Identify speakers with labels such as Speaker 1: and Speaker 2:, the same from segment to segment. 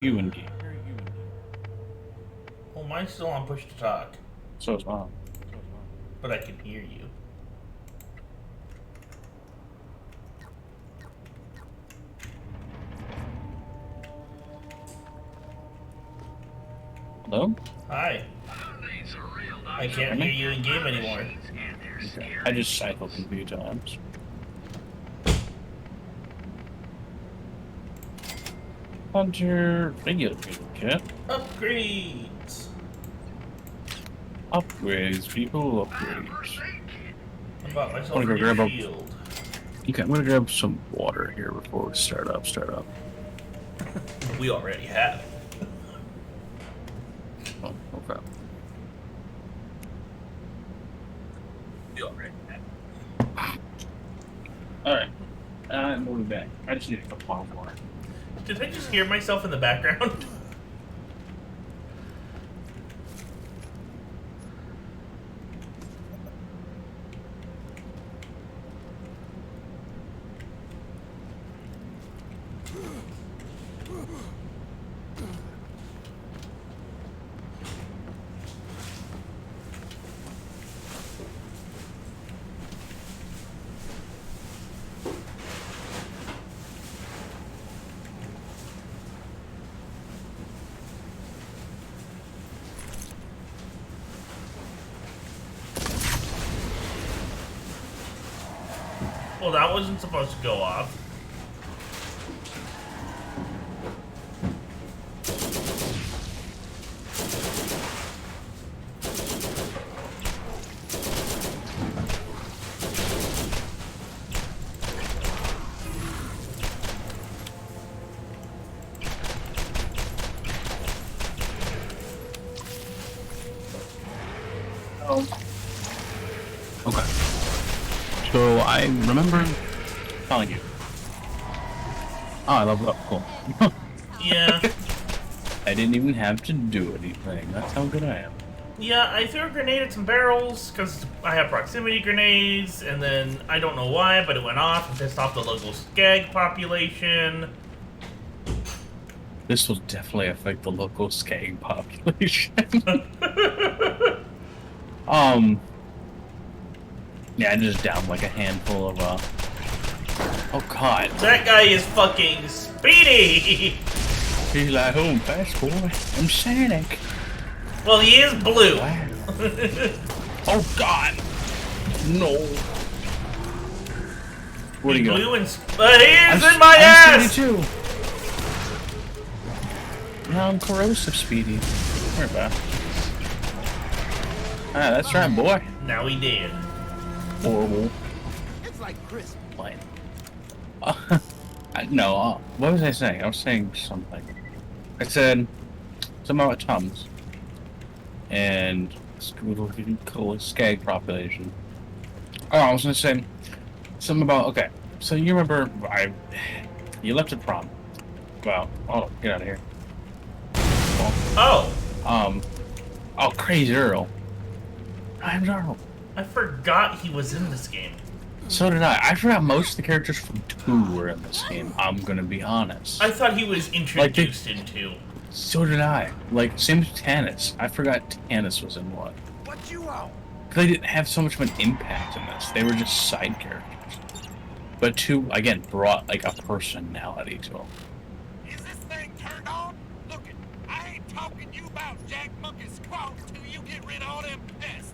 Speaker 1: You and me.
Speaker 2: Well, mine's still on push to talk,
Speaker 1: So is mine.
Speaker 2: but I can hear you.
Speaker 1: Hello?
Speaker 2: Hi. I can't hear you in game anymore.
Speaker 1: Okay. I just cycled a few times. Hunter, regular kit.
Speaker 2: Upgrades!
Speaker 1: Upgrades, people, upgrades.
Speaker 2: I bought
Speaker 1: I'm
Speaker 2: myself
Speaker 1: gonna
Speaker 2: a
Speaker 1: go
Speaker 2: new
Speaker 1: grab a.
Speaker 2: shield.
Speaker 1: Okay, I'm gonna grab some water here before we start up.
Speaker 2: We already have.
Speaker 1: Oh, okay. We already have. Alright. We'll be back. I just need a cup of water.
Speaker 2: Did I just hear myself in the background? Well, that wasn't supposed to go off.
Speaker 1: Oh. Okay. So I remember telling you. Oh, I leveled up. Cool.
Speaker 2: Yeah.
Speaker 1: I didn't even have to do anything. That's how good I am.
Speaker 2: Yeah, I threw a grenade at some barrels because I have proximity grenades, and then I don't know why, but it went off and pissed off the local skag population.
Speaker 1: This will definitely affect the local skag population. Yeah, I just downed like a handful of, oh god.
Speaker 2: That guy is fucking speedy!
Speaker 1: He's like, oh, fast boy. I'm Sonic.
Speaker 2: Well, he is blue.
Speaker 1: Wow. Oh god. No. Where'd he go?
Speaker 2: Blue and but he is in my ass!
Speaker 1: Too. Now I'm corrosive speedy. Where about? Ah, that's right, boy.
Speaker 2: Now he did.
Speaker 1: Horrible.
Speaker 3: It's like Christmas.
Speaker 1: Plane. No, what was I saying? I was saying something. I said something about Tums and skag population. Oh, I was gonna say something about, okay. So you remember you left at prom. Well, oh, get out of here.
Speaker 2: Oh,
Speaker 1: Oh, Crazy Earl. I'm Earl.
Speaker 2: I forgot he was in this game.
Speaker 1: So did I. I forgot most of the characters from 2 were in this game, I'm gonna be honest.
Speaker 2: I thought he was introduced into.
Speaker 1: So did I. Like, same with Tannis. I forgot Tannis was in 1.
Speaker 3: What you want?
Speaker 1: Because they didn't have so much of an impact in this. They were just side characters. But 2, again, brought, like, a personality to them.
Speaker 3: Is this thing turned on? Look it, I ain't talking you about Jack Monkey's squawk till you get rid of all them pests.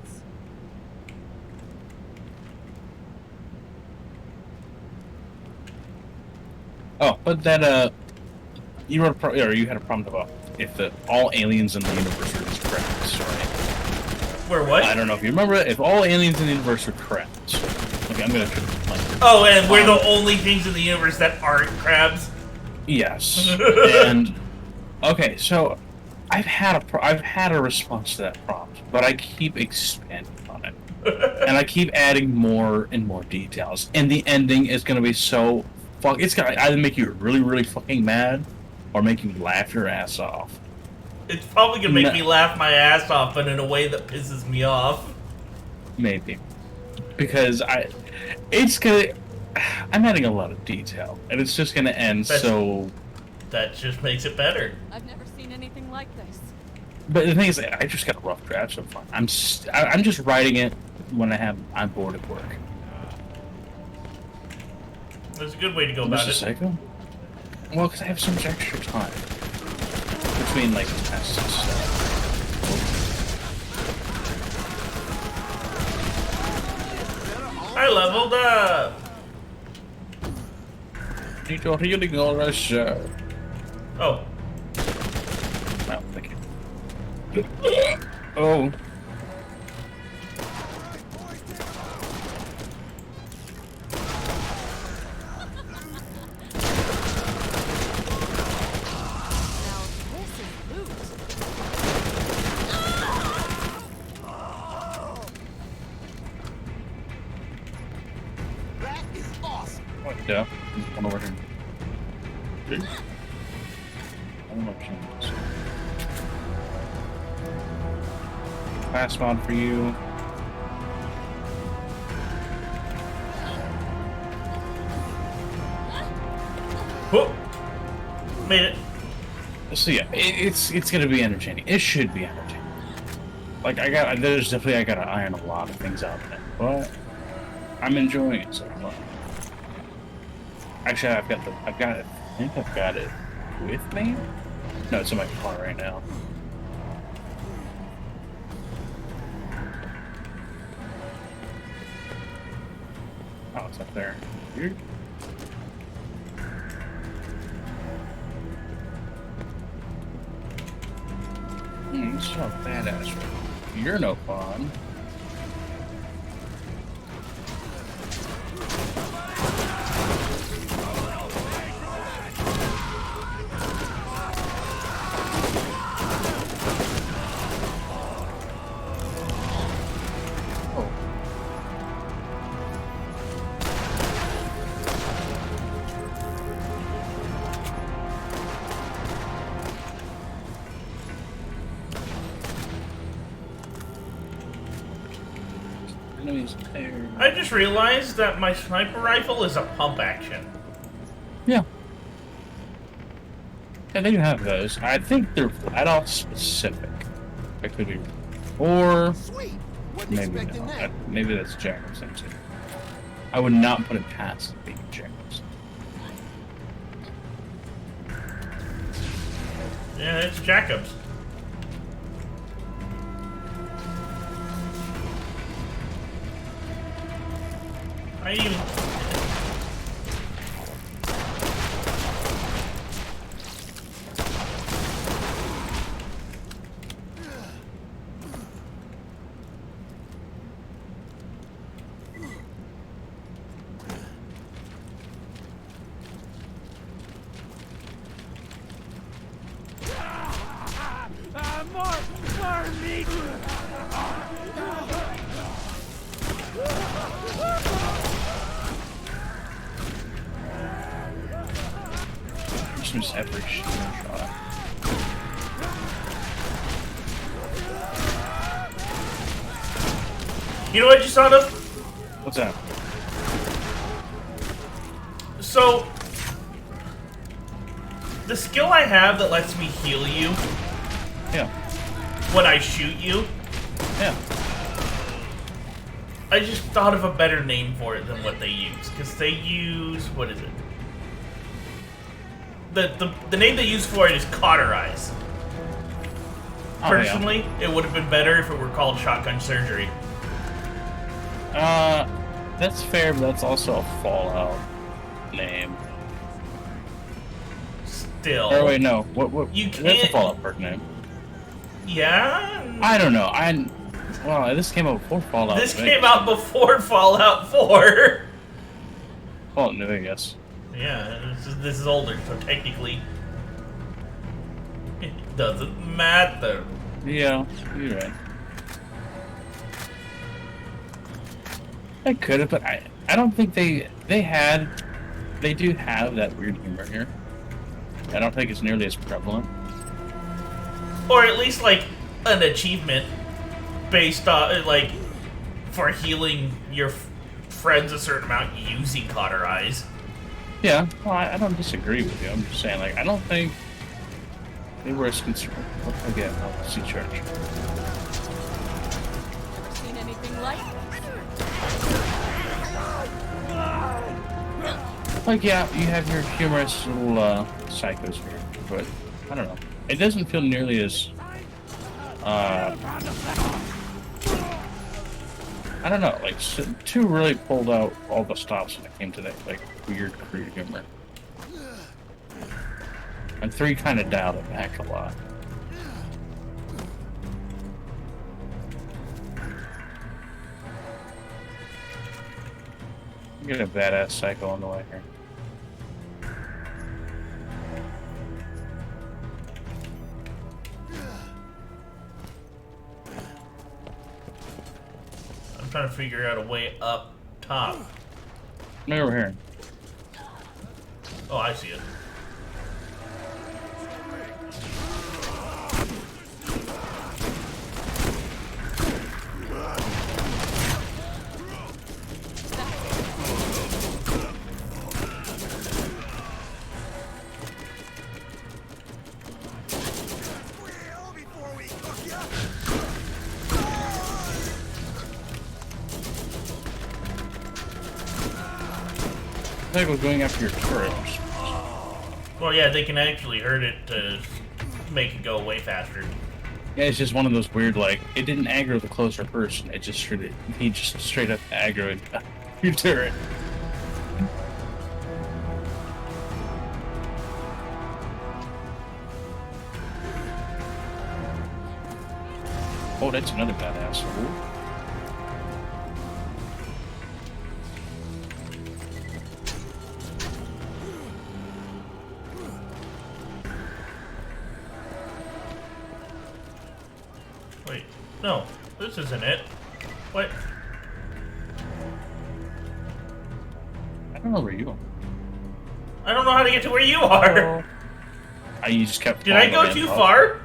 Speaker 1: Oh, but that, you wrote or you had a problem about if all aliens in the universe are just crabs, right?
Speaker 2: Where what?
Speaker 1: I don't know if you remember it. If all aliens in the universe are crabs. Okay, I'm gonna try to
Speaker 2: Oh, and we're the only things in the universe that aren't crabs.
Speaker 1: Yes. And okay, so I've had a response to that prompt, but I keep expanding on it, and I keep adding more and more details. And the ending is gonna be so It's gonna either make you really, really fucking mad, or make you laugh your ass off.
Speaker 2: It's probably gonna make me laugh my ass off, but in a way that pisses me off.
Speaker 1: Maybe, because it's gonna. I'm adding a lot of detail, and it's just gonna end so
Speaker 2: that just makes it better.
Speaker 4: I've never seen anything like this.
Speaker 1: But the thing is, I just got a rough draft so far. I'm just writing it when I'm bored at work.
Speaker 2: There's a good way to go about it.
Speaker 1: Psycho? Well, because I have so much extra time between like tests and stuff.
Speaker 2: I leveled up.
Speaker 1: Need your healing or a show.
Speaker 2: Oh,
Speaker 1: No, thank you. Oh.
Speaker 4: Now this is loot.
Speaker 3: That is awesome.
Speaker 1: What the? I don't know where to. I don't know what she is. Class mod for you.
Speaker 2: whoop. Made it.
Speaker 1: So yeah, it's gonna be entertaining. It should be entertaining. Like there's definitely I gotta iron a lot of things out in it, but I'm enjoying it so far. Actually, I think I've got it with me. No, it's in my car right now. Oh, it's up there. Weird. So badass. You're no fun. Oh. Enemies there.
Speaker 2: I just realized that my sniper rifle is a pump action.
Speaker 1: Yeah. Yeah, they do have those. I think they're flat out specific. I could be, or
Speaker 3: Sweet. Wasn't
Speaker 1: maybe
Speaker 3: expecting
Speaker 1: not.
Speaker 3: that.
Speaker 1: Maybe that's Jacob's thing too. I would not put it past being Jacob's.
Speaker 2: Yeah, it's Jacobs. I even.
Speaker 3: More meat.
Speaker 1: Just miss every shot.
Speaker 2: You know what I just thought of?
Speaker 1: What's that?
Speaker 2: So, the skill I have that lets me heal you
Speaker 1: Yeah.
Speaker 2: when I shoot you,
Speaker 1: Yeah.
Speaker 2: I just thought of a better name for it than what they use. Because they use, what is it? The name they use for it is cauterize.
Speaker 1: Oh,
Speaker 2: Personally, it would have been better if it were called shotgun surgery.
Speaker 1: Yeah. That's fair, but that's also a Fallout name.
Speaker 2: Still.
Speaker 1: Oh wait, no. What?
Speaker 2: You
Speaker 1: That's a
Speaker 2: can't-
Speaker 1: Fallout perk name.
Speaker 2: Yeah?
Speaker 1: I don't know. Well, this came out before Fallout.
Speaker 2: This
Speaker 1: New
Speaker 2: came
Speaker 1: Vegas.
Speaker 2: out before Fallout 4.
Speaker 1: Fallout New Vegas.
Speaker 2: Yeah, this is older, so technically it doesn't matter.
Speaker 1: Yeah, you're right. I could have, but I don't think they do have that weird humor here. I don't think it's nearly as prevalent.
Speaker 2: Or at least like an achievement based on like for healing your friends a certain amount using cauterize.
Speaker 1: Yeah, well, I don't disagree with you. I'm just saying, like, I don't think they were as concerned. Again, I'll see church.
Speaker 4: Never seen anything like this.
Speaker 1: Like, yeah, you have your humorous little psychos here, but I don't know. It doesn't feel nearly as I don't know. Like, two really pulled out all the stops when it came to that like weird crude humor, and 3 kind of dialed it back a lot. Get a badass psycho on the way here.
Speaker 2: I'm trying to figure out a way up top.
Speaker 1: Maybe over here.
Speaker 2: Oh, I see it.
Speaker 1: I think it was going after your turret.
Speaker 2: Well, yeah, they can actually hurt it to make it go way faster.
Speaker 1: Yeah, it's just one of those weird, like, it didn't aggro the closer person. It just he just straight up aggroed your turret. Oh, that's another badass. Ooh.
Speaker 2: Wait, no, this isn't it. What?
Speaker 1: I don't know where you are.
Speaker 2: I don't know how to get to where you are.
Speaker 1: You just kept.
Speaker 2: Did I go
Speaker 1: falling
Speaker 2: too
Speaker 1: up.
Speaker 2: far?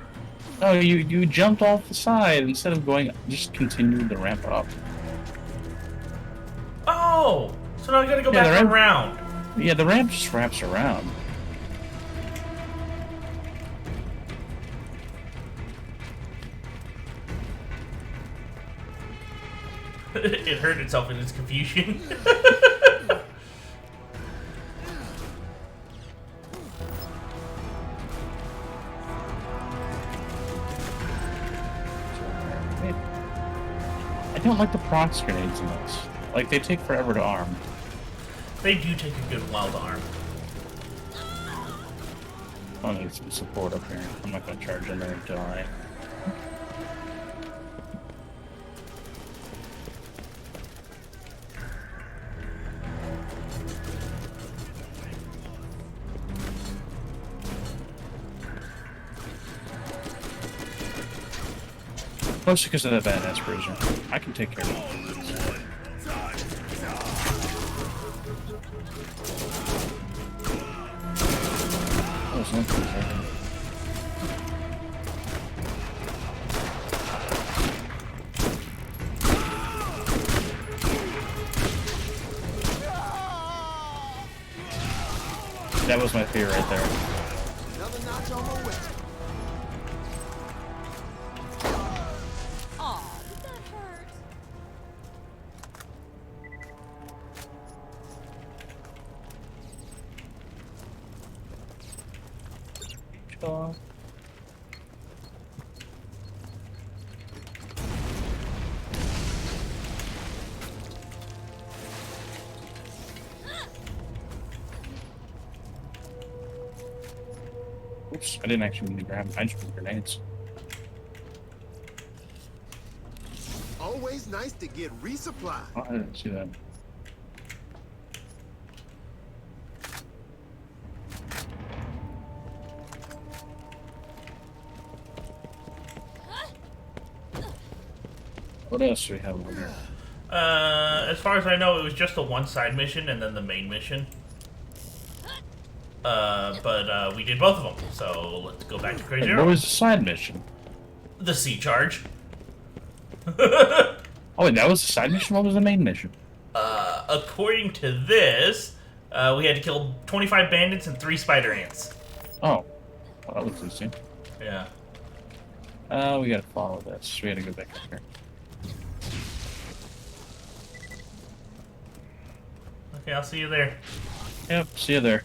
Speaker 1: No, you jumped off the side instead of going. Just continued the ramp up.
Speaker 2: Oh, so now I gotta go
Speaker 1: Yeah, the
Speaker 2: back
Speaker 1: ramp-
Speaker 2: around.
Speaker 1: Yeah, the ramp just wraps around.
Speaker 2: It hurt itself in its confusion.
Speaker 1: I don't like the prox grenades in this. Like, they take forever to arm.
Speaker 2: They do take a good while to arm.
Speaker 1: I'll need some support up here. I'm not gonna charge in there until I. Mostly because of that badass bruiser. I can take care of it. Oh, it's not good. That was my fear right there.
Speaker 3: Another notch on my whip.
Speaker 4: Aw, did that hurt?
Speaker 1: Sure. Oops, I didn't actually mean to grab them. I just put grenades.
Speaker 3: Always nice to get resupplied.
Speaker 1: Oh, I didn't see that. What else do we have over here?
Speaker 2: As far as I know, it was just a one-side mission and then the main mission. But we did both of them, so let's go back to Crazy
Speaker 1: Hey,
Speaker 2: Arrow.
Speaker 1: what was the side mission?
Speaker 2: The sea charge.
Speaker 1: Oh, wait, that was the side mission? What was the main mission?
Speaker 2: According to this, We had to kill 25 bandits and 3 spider ants.
Speaker 1: Oh, well, that looks interesting.
Speaker 2: Yeah.
Speaker 1: We gotta follow this. We gotta go back up here.
Speaker 2: Okay, I'll see you there.
Speaker 1: Yep, see you there.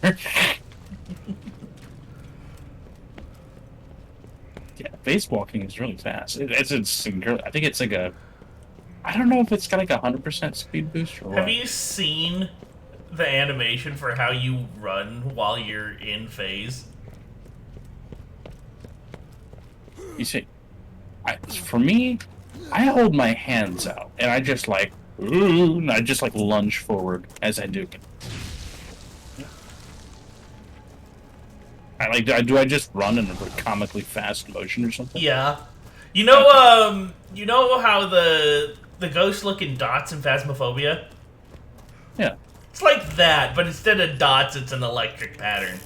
Speaker 1: Yeah, base walking is really fast. It's I think it's like a. I don't know if it's got like 100% speed boost or what.
Speaker 2: Have you seen the animation for how you run while you're in phase?
Speaker 1: You see, for me, I hold my hands out and I just like, ooh, and I just like lunge forward as I do. Do I just run in a comically fast motion or something?
Speaker 2: Yeah. You know how the ghost-looking dots in Phasmophobia?
Speaker 1: Yeah.
Speaker 2: It's like that, but instead of dots, it's an electric pattern.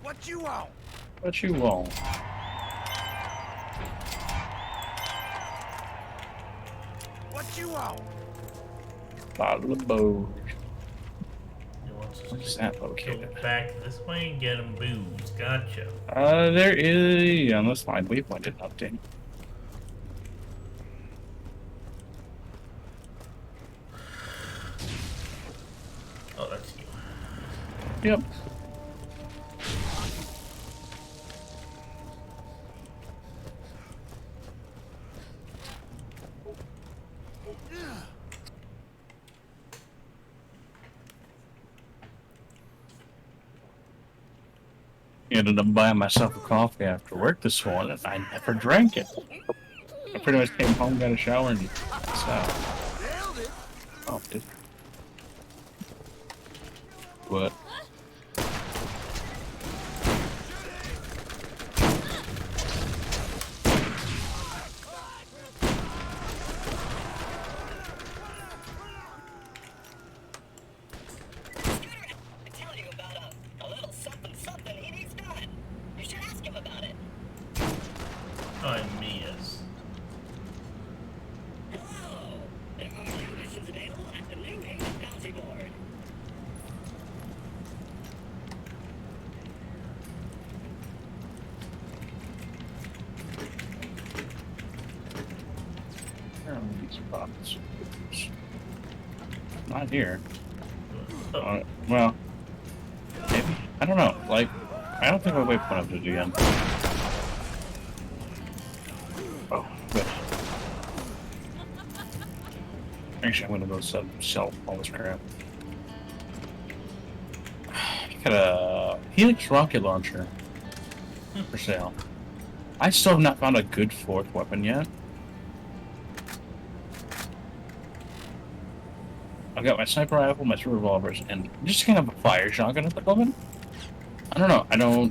Speaker 3: What you want?
Speaker 1: But you won't.
Speaker 3: What you want?
Speaker 1: Bottle of bows.
Speaker 2: He wants us
Speaker 1: Where's
Speaker 2: to
Speaker 1: that
Speaker 2: go
Speaker 1: located?
Speaker 2: back this way and get him booze. Gotcha.
Speaker 1: There is on this line waypoint didn't update.
Speaker 2: Oh, that's you.
Speaker 1: Yep. Ended up buying myself a coffee after work this morning. I never drank it. I pretty much came home, got a shower, and oh, did what?
Speaker 5: Tell you about a little something something he needs done. You should ask him about it.
Speaker 2: I'm Mia's.
Speaker 5: Hello. There are new missions available at the new Haven bounty board.
Speaker 1: Where are these spots? Not here.
Speaker 2: Oh,
Speaker 1: Well, maybe. I don't know. Like, I don't think my waypoint updated again. Oh, good. Actually, I'm gonna go sell all this crap. Got a Helix rocket launcher for sale. I still have not found a good fourth weapon yet. I've got my sniper rifle, my two revolvers, and just kind of a fire shotgun at the moment. I don't know. I don't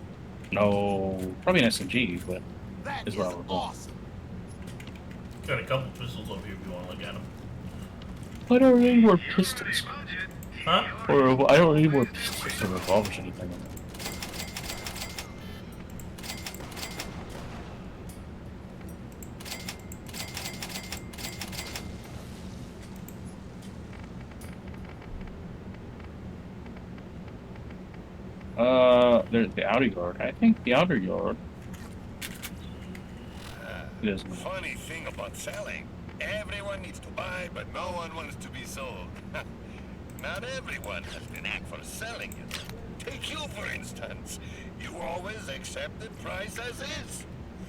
Speaker 1: know. Probably an SMG, but
Speaker 3: That
Speaker 1: is
Speaker 3: is
Speaker 1: what I would want.
Speaker 3: awesome.
Speaker 2: got a couple pistols over here if you want to look at them.
Speaker 1: I don't need more pistols.
Speaker 2: Huh?
Speaker 1: Or I don't need more pistols or revolvers or anything. There's the outer yard. I think the outer yard is.
Speaker 3: Funny thing about selling. Everyone needs to buy, but no one wants to be sold. Not everyone has the knack for selling it. Take you, for instance. You always accept the price as is.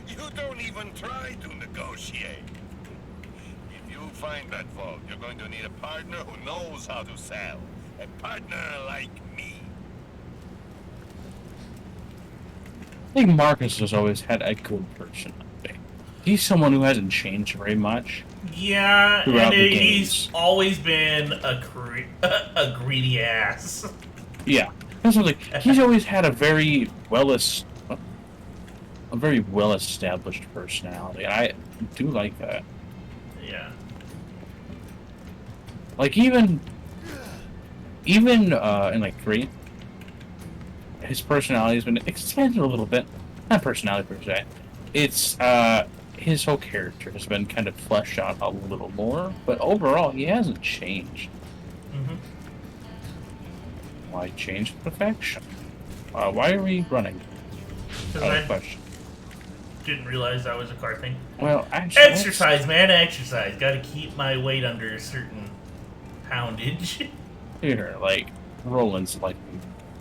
Speaker 3: You don't even try to negotiate. If you find that vault, you're going to need a partner who knows how to sell. A partner like me.
Speaker 1: I think Marcus has always had a good personality. He's someone who hasn't changed very much.
Speaker 2: Yeah,
Speaker 1: Throughout
Speaker 2: and
Speaker 1: the
Speaker 2: he's
Speaker 1: games.
Speaker 2: always been a greedy ass.
Speaker 1: Yeah, that's what, like, he's always had a very well-established personality, and I do like that.
Speaker 2: Yeah.
Speaker 1: Like even in like 3, his personality has been expanded a little bit. Not personality per se. It's his whole character has been kind of fleshed out a little more, but overall he hasn't changed.
Speaker 2: Mm-hmm.
Speaker 1: Why change perfection? Why are we running?
Speaker 2: Because I
Speaker 1: Question.
Speaker 2: didn't realize that was a car thing.
Speaker 1: Well, actually,
Speaker 2: Exercise, man, exercise. Gotta keep my weight under a certain poundage.
Speaker 1: Here, like Roland's like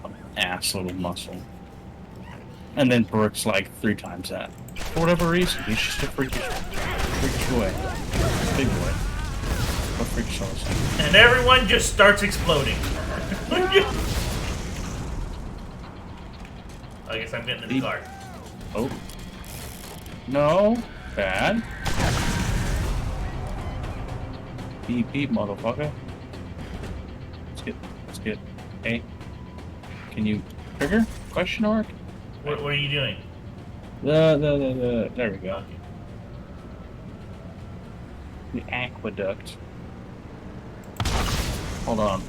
Speaker 1: an ass little muscle, and then Brooke's like 3 times that. For whatever reason, he's just a freakish boy, big boy. What freak shows?
Speaker 2: And everyone just starts exploding. I guess I'm getting in the car.
Speaker 1: Oh. No. Bad. Beep beep, motherfucker. Let's get. Hey. Can you trigger? Question mark?
Speaker 2: What are you doing?
Speaker 1: There we go. The aqueduct. Hold on.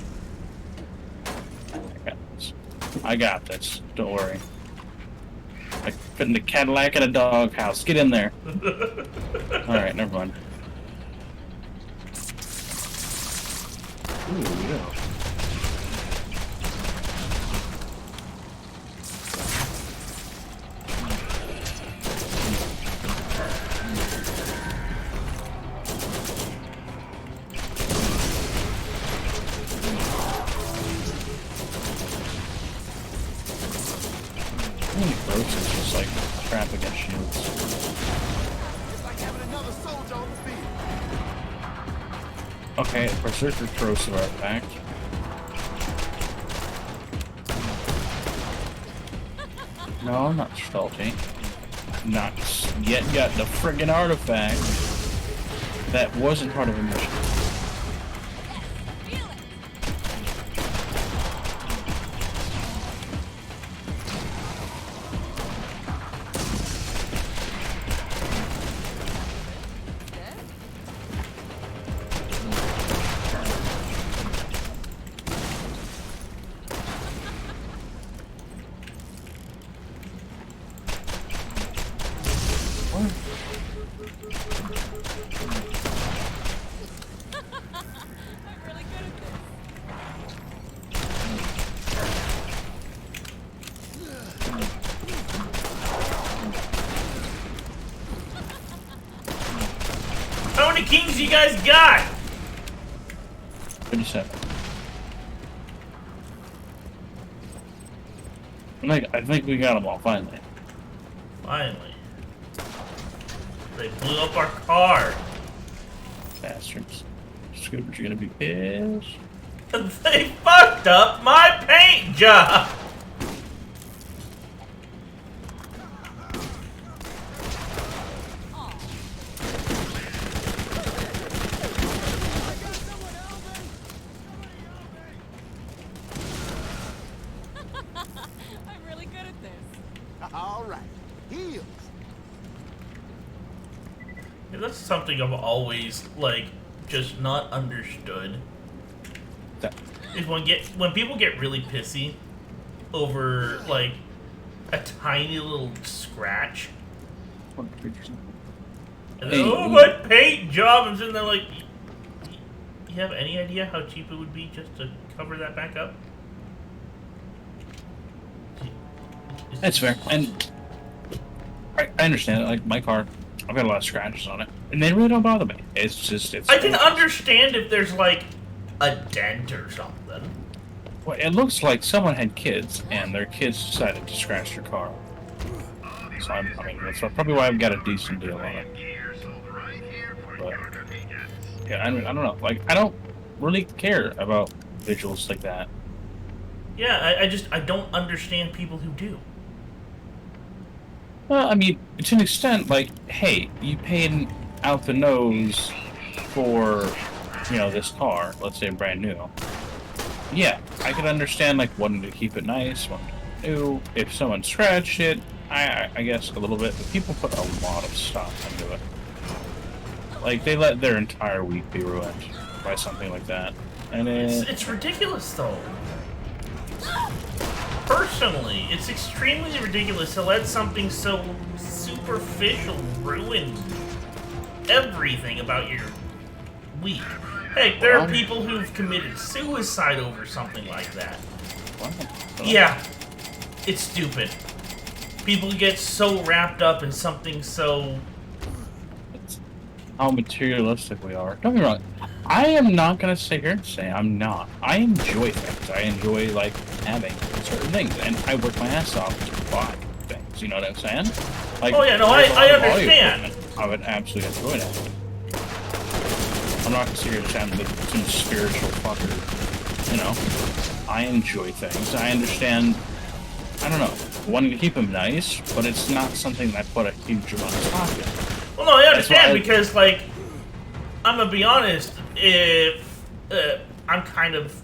Speaker 1: I got this. Don't worry. Like putting the Cadillac in a doghouse. Get in there. Alright, never mind. Ooh, yeah. It's just like crap against shields.
Speaker 6: It's like having another soldier on the field.
Speaker 1: Okay, Berserker corrosive artifact. No, I'm not salty. Not yet got the friggin' artifact. That wasn't part of a mission.
Speaker 4: I'm really good at this.
Speaker 2: How many kings you guys got?
Speaker 1: 57. I think we got them all finally.
Speaker 2: Finally. They blew up our car.
Speaker 1: Bastards. Scooters are gonna be pissed.
Speaker 2: They fucked up my paint job.
Speaker 4: I'm really good at this.
Speaker 6: All right. Heals.
Speaker 2: Yeah, that's something I've always just not understood.
Speaker 1: That,
Speaker 2: Is when people get really pissy over a tiny little scratch, and then,
Speaker 1: Hey.
Speaker 2: oh, my paint job, and sitting there like, you have any idea how cheap it would be just to cover that back up?
Speaker 1: That's fair. And I understand it. Like my car, I've got a lot of scratches on it, and they really don't bother me. It's just
Speaker 2: I can understand if there's a dent or something.
Speaker 1: Well, it looks like someone had kids, and their kids decided to scratch their car. So I mean, that's probably why I've got a decent deal on it. But yeah, I don't know. I don't really care about visuals like that.
Speaker 2: Yeah, I don't understand people who do.
Speaker 1: Well, I mean, to an extent, hey, you paid out the nose for, this car, let's say brand new. Yeah, I could understand, wanting to keep it nice, wanting to new. If someone scratched it, I guess a little bit, but people put a lot of stuff into it. They let their entire week be ruined by something like that. And
Speaker 2: It's ridiculous, though. personally, it's extremely ridiculous to let something so superficial ruin everything about your week. Heck, there are people who've committed suicide over something like that. Yeah, it's stupid. People get so wrapped up in something so...
Speaker 1: It's how materialistic we are. Don't get me wrong. I am not going to sit here and say I'm not. I enjoy things. I enjoy, like, having certain things. And I work my ass off to buy things. You know what I'm saying? Like,
Speaker 2: oh, yeah, no, I understand.
Speaker 1: I would absolutely enjoy that. I'm not going to sit here and say I'm some spiritual fucker. You know? I enjoy things. I understand... I don't know. Wanting to keep them nice, but it's not something that I put a huge amount of stock in.
Speaker 2: Well, no, I understand because, like, I'm gonna be honest. If I'm kind of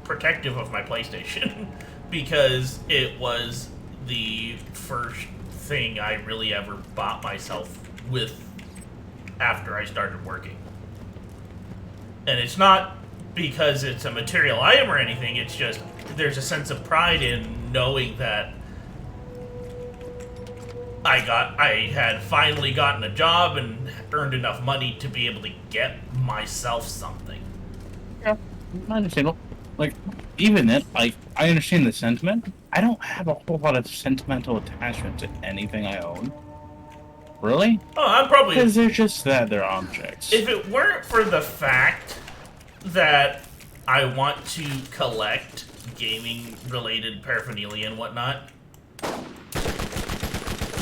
Speaker 2: protective of my PlayStation because it was the first thing I really ever bought myself with after I started working, and it's not because it's a material item or anything. It's just there's a sense of pride in knowing that I had finally gotten a job and earned enough money to be able to get myself something.
Speaker 1: Yeah, I understand. Like, even then, like, I understand the sentiment. I don't have a whole lot of sentimental attachment to anything I own. Really?
Speaker 2: Oh, I'm probably...
Speaker 1: Because they're just that, they're objects.
Speaker 2: If it weren't for the fact that I want to collect gaming-related paraphernalia and whatnot,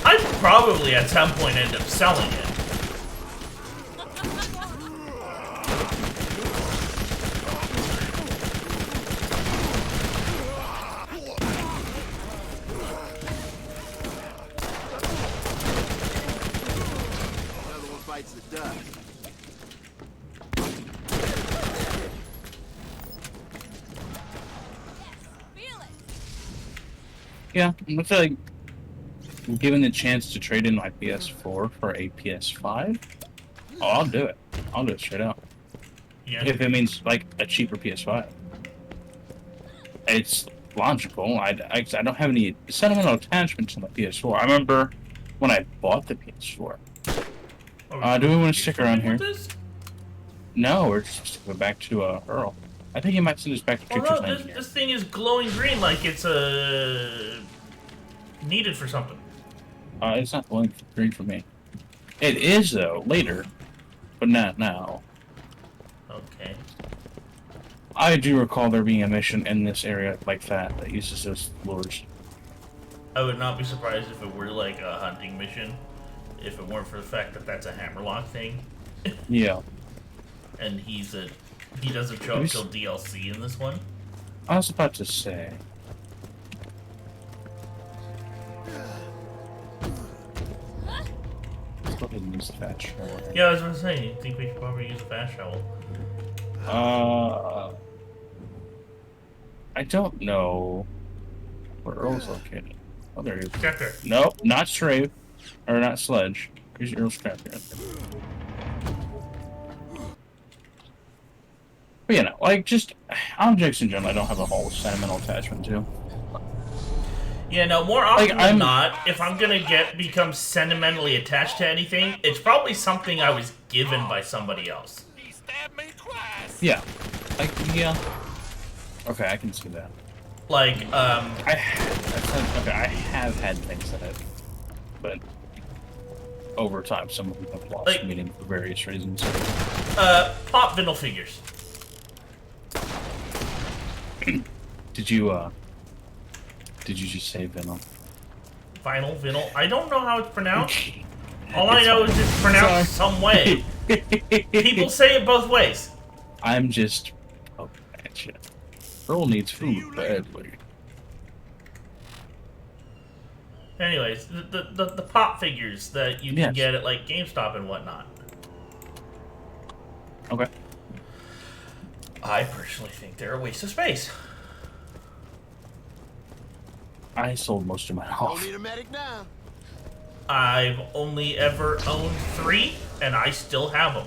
Speaker 2: I'd probably at some point end up selling it.
Speaker 6: Another one bites the dust.
Speaker 4: Feel it.
Speaker 1: Yeah, I feel like given the chance to trade in my PS4 for a PS5, oh, I'll do it. I'll do it straight up.
Speaker 2: Yeah.
Speaker 1: If it means, like, a cheaper PS5. It's logical. I don't have any sentimental attachment to my PS4. I remember when I bought the PS4. Do we want to stick around here? No, we're just going back to Earl. I think he might send us back to
Speaker 2: Oh
Speaker 1: Teacher's
Speaker 2: no,
Speaker 1: Lane.
Speaker 2: this thing is glowing green like it's needed for something.
Speaker 1: It's not glowing green for me. It is, though, later. But not now.
Speaker 2: Okay.
Speaker 1: I do recall there being a mission in this area like that uses those lures.
Speaker 2: I would not be surprised if it were like a hunting mission, if it weren't for the fact that that's a hammerlock thing.
Speaker 1: Yeah.
Speaker 2: And he doesn't show up till DLC in this one.
Speaker 1: I was about to say. Let's go ahead and use the fat shovel.
Speaker 2: Yeah, I was gonna say, you think we should probably use a fast shovel?
Speaker 1: I don't know where Earl's located. Oh, there he is.
Speaker 2: Tractor.
Speaker 1: Nope, not Strafe. Or not Sledge. Here's Earl's tractor. But you know, like, just objects in general I don't have a whole sentimental attachment to.
Speaker 2: Yeah, no, more often
Speaker 1: Like,
Speaker 2: than not, if I'm gonna become sentimentally attached to anything, it's probably something I was given by somebody else.
Speaker 3: He stabbed me twice.
Speaker 1: Yeah. Like, yeah. Okay, I can see that.
Speaker 2: Like,
Speaker 1: I have had things that have, but over time, some of them have lost
Speaker 2: Like-
Speaker 1: meaning for various reasons.
Speaker 2: pop vinyl figures.
Speaker 1: Did you just say Venom?
Speaker 2: Vinyl? I don't know how it's pronounced. All I know is it's pronounced some way. People say it both ways.
Speaker 1: I'm just poking at you. Earl needs food badly.
Speaker 2: Anyways, the pop figures that you can
Speaker 1: Yes.
Speaker 2: get at, like, GameStop and whatnot.
Speaker 1: Okay.
Speaker 2: I personally think they're a waste of space.
Speaker 1: I sold most of mine
Speaker 6: Don't
Speaker 1: off.
Speaker 6: need a medic now.
Speaker 2: I've only ever owned 3, and I still have them.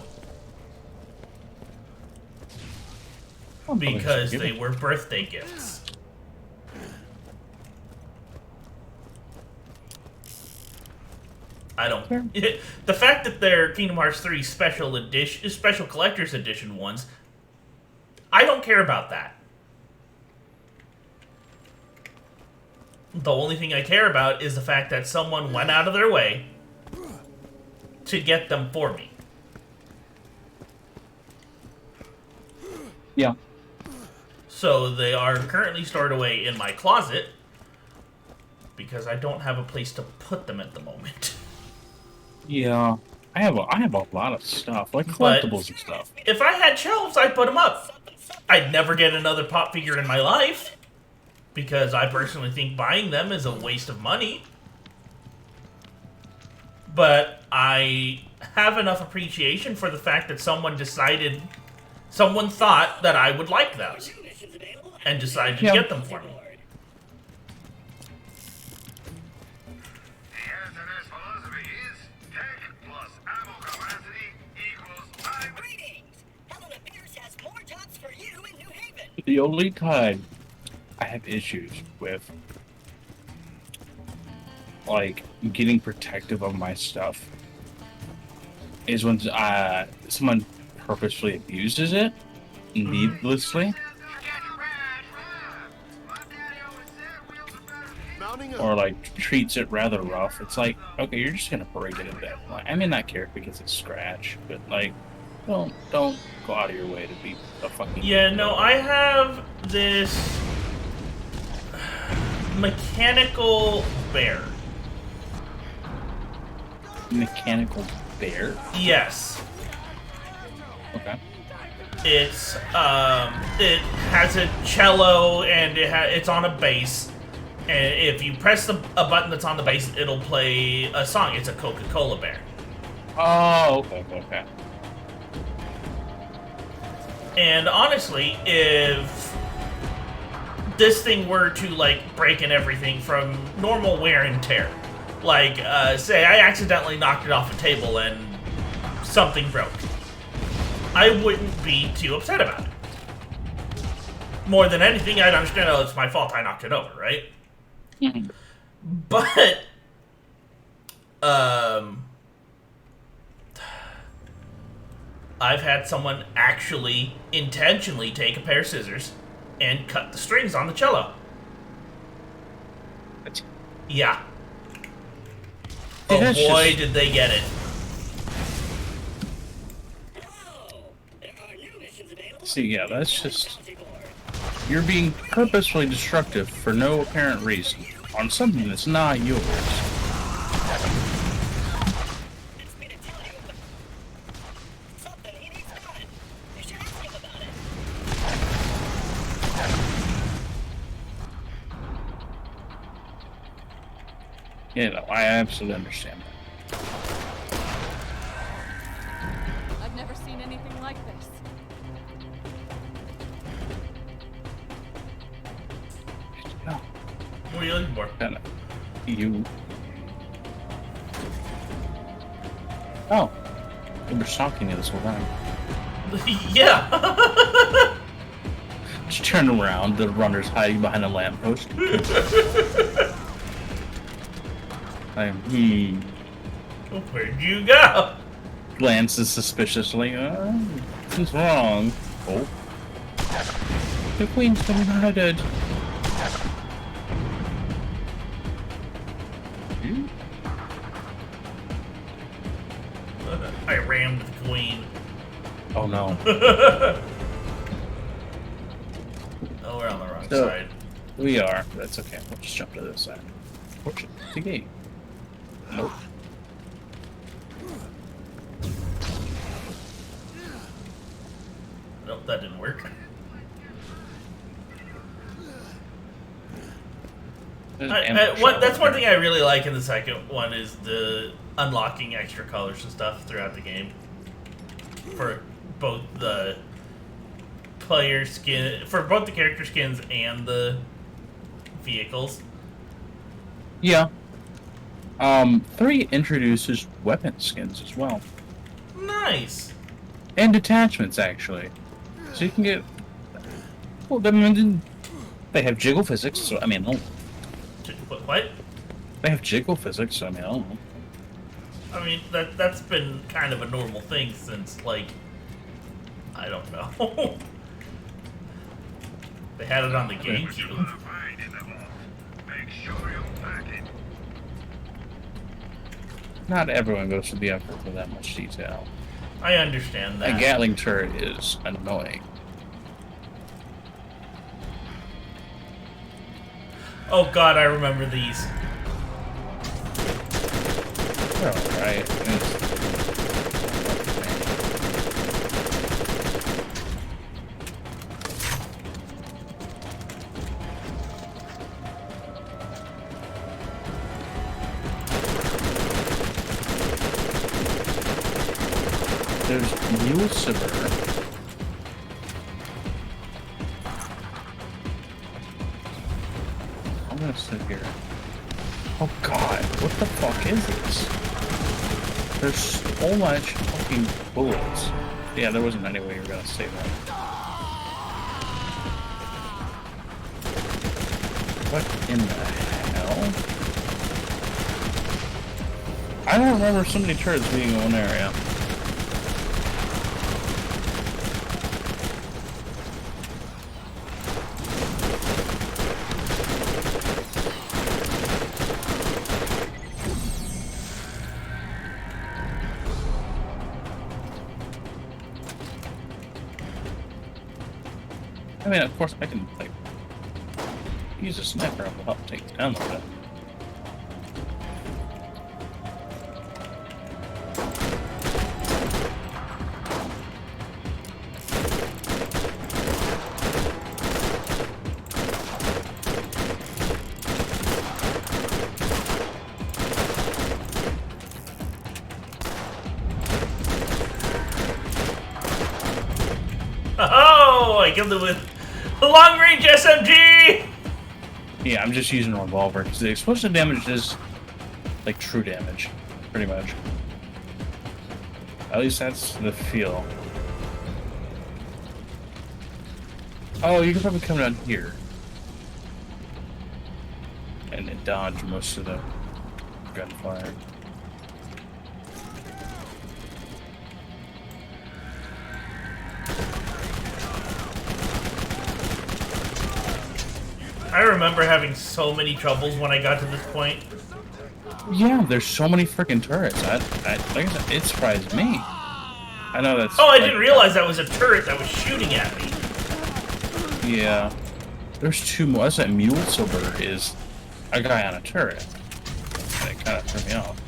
Speaker 2: Because they were birthday gifts. I don't.
Speaker 1: Sure.
Speaker 2: The fact that they're Kingdom Hearts 3 special collector's edition ones, I don't care about that. The only thing I care about is the fact that someone went out of their way to get them for me.
Speaker 1: Yeah.
Speaker 2: So they are currently stored away in my closet because I don't have a place to put them at the moment.
Speaker 1: Yeah. I have a lot of stuff, like
Speaker 2: But-
Speaker 1: collectibles and stuff.
Speaker 2: If I had shelves, I'd put them up. I'd never get another pop figure in my life because I personally think buying them is a waste of money. But I have enough appreciation for the fact that someone thought that I would like those and decided to
Speaker 1: Yeah.
Speaker 2: get them for me.
Speaker 3: The SNS philosophy is tech plus ammo capacity equals time.
Speaker 5: Greetings! Helena Pierce has more jobs for you in New Haven.
Speaker 1: The only time I have issues with, like, getting protective of my stuff is when someone purposefully abuses it needlessly,
Speaker 6: Mounting up.
Speaker 1: or like treats it rather rough. It's like, okay, you're just gonna break it a bit. Like, I may not care because it's scratch, but like, don't go out of your way to be a fucking.
Speaker 2: Yeah, no, I have this mechanical bear.
Speaker 1: Mechanical bear.
Speaker 2: Yes.
Speaker 1: Okay.
Speaker 2: It's it has a cello and it's on a bass, and if you press a button that's on the bass, it'll play a song. It's a Coca-Cola bear.
Speaker 1: Oh, okay.
Speaker 2: And honestly, if this thing were to like break and everything from normal wear and tear, like say I accidentally knocked it off a table and something broke, I wouldn't be too upset about it. More than anything, I'd understand, oh, it's my fault, I knocked it over, right?
Speaker 1: Mhm.
Speaker 2: But, I've had someone actually intentionally take a pair of scissors and cut the strings on the cello.
Speaker 1: That's-
Speaker 2: Yeah.
Speaker 1: See,
Speaker 2: Oh
Speaker 1: that's
Speaker 2: boy,
Speaker 1: just-
Speaker 2: did they get it.
Speaker 1: See, yeah, that's just, you're being purposefully destructive for no apparent reason on something that's not yours.
Speaker 5: It's me to tell you about something he needs done. You should ask him about it.
Speaker 1: You know, I absolutely understand that.
Speaker 4: I've never seen anything like this.
Speaker 1: No,
Speaker 2: What are you looking for?
Speaker 1: kinda. You. Oh, you were stalking me this whole time.
Speaker 2: Yeah.
Speaker 1: Just turn around, the runner's hiding behind a lamppost.
Speaker 2: Where'd you go?
Speaker 1: Glances suspiciously. Something's wrong. Oh. The queen's been murdered. Hmm?
Speaker 2: I rammed the queen.
Speaker 1: Oh no.
Speaker 2: Oh, we're on the wrong
Speaker 1: So-
Speaker 2: side.
Speaker 1: We are. That's okay. We'll just jump to this side. Fortune. The gate. Nope.
Speaker 2: Nope, that didn't work. That's one thing I really like in the second one is the unlocking extra colors and stuff throughout the game for both the player skin, for both the character skins and the vehicles.
Speaker 1: Yeah. 3 introduces weapon skins as well.
Speaker 2: Nice.
Speaker 1: And detachments, actually. So you can get... Well, they have jiggle physics, so I mean, oh,
Speaker 2: What?
Speaker 1: they have jiggle physics, so I mean, I don't know.
Speaker 2: I mean, that's been kind of a normal thing since, like, I don't know. They had it on the GameCube.
Speaker 3: Find in the vault. Make sure you pack it.
Speaker 1: Not everyone goes to the effort for that much detail.
Speaker 2: I understand
Speaker 1: A
Speaker 2: that.
Speaker 1: Gatling turret is annoying.
Speaker 2: Oh god, I remember these.
Speaker 1: They're alright. There's Mule Silver. I'm gonna sit here. Oh god, what the fuck is this? There's so much fucking bullets. Yeah, there wasn't any way you were gonna save that. What in the hell? I don't remember so many turrets being in one area. I mean, of course, I can, like, use a sniper to help take down the guy.
Speaker 2: Oh, I killed it with a long-range SMG!
Speaker 1: Yeah, I'm just using a revolver, because the explosive damage is, like, true damage, pretty much. At least that's the feel. Oh, you can probably come down here. And then dodge most of the gunfire.
Speaker 2: I remember having so many troubles when I got to this point.
Speaker 1: Yeah, there's so many freaking turrets. Like I said, it surprised me. I know that's...
Speaker 2: Oh, I
Speaker 1: like,
Speaker 2: didn't realize that was a turret that was shooting at me.
Speaker 1: Yeah. There's two more. That's that Mule Silver is a guy on a turret. And it kind of threw me off.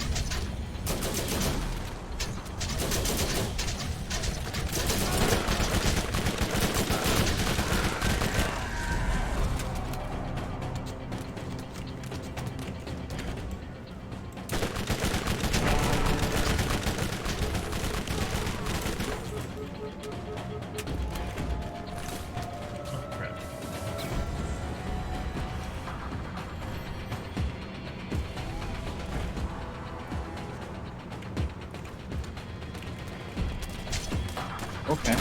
Speaker 1: Okay.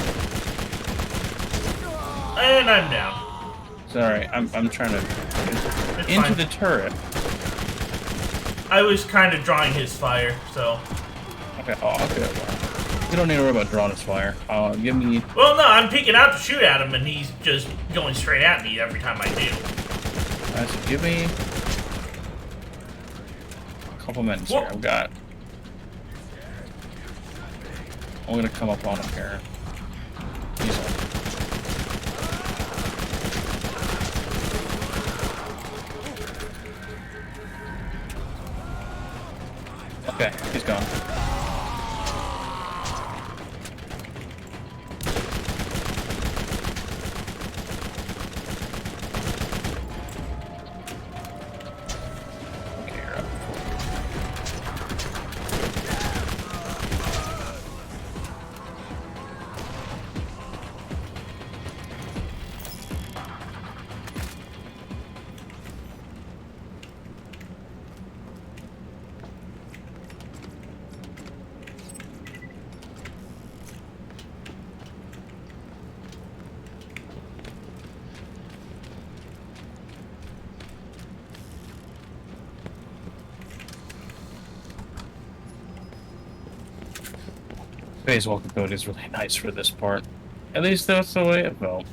Speaker 2: And I'm down.
Speaker 1: Sorry, I'm trying to
Speaker 2: It's
Speaker 1: into
Speaker 2: fine.
Speaker 1: the turret.
Speaker 2: I was kind of drawing his fire, so...
Speaker 1: Okay, oh, okay. You don't need to worry about drawing his fire. Give me...
Speaker 2: Well, no, I'm peeking out to shoot at him, and he's just going straight at me every time I do.
Speaker 1: So give me a couple minutes
Speaker 2: Whoa.
Speaker 1: here. I've got... I'm gonna come up on him here. He's on. Okay, he's gone. Okay, you're up. Phase walkability is really nice for this part. At least that's the way it felt.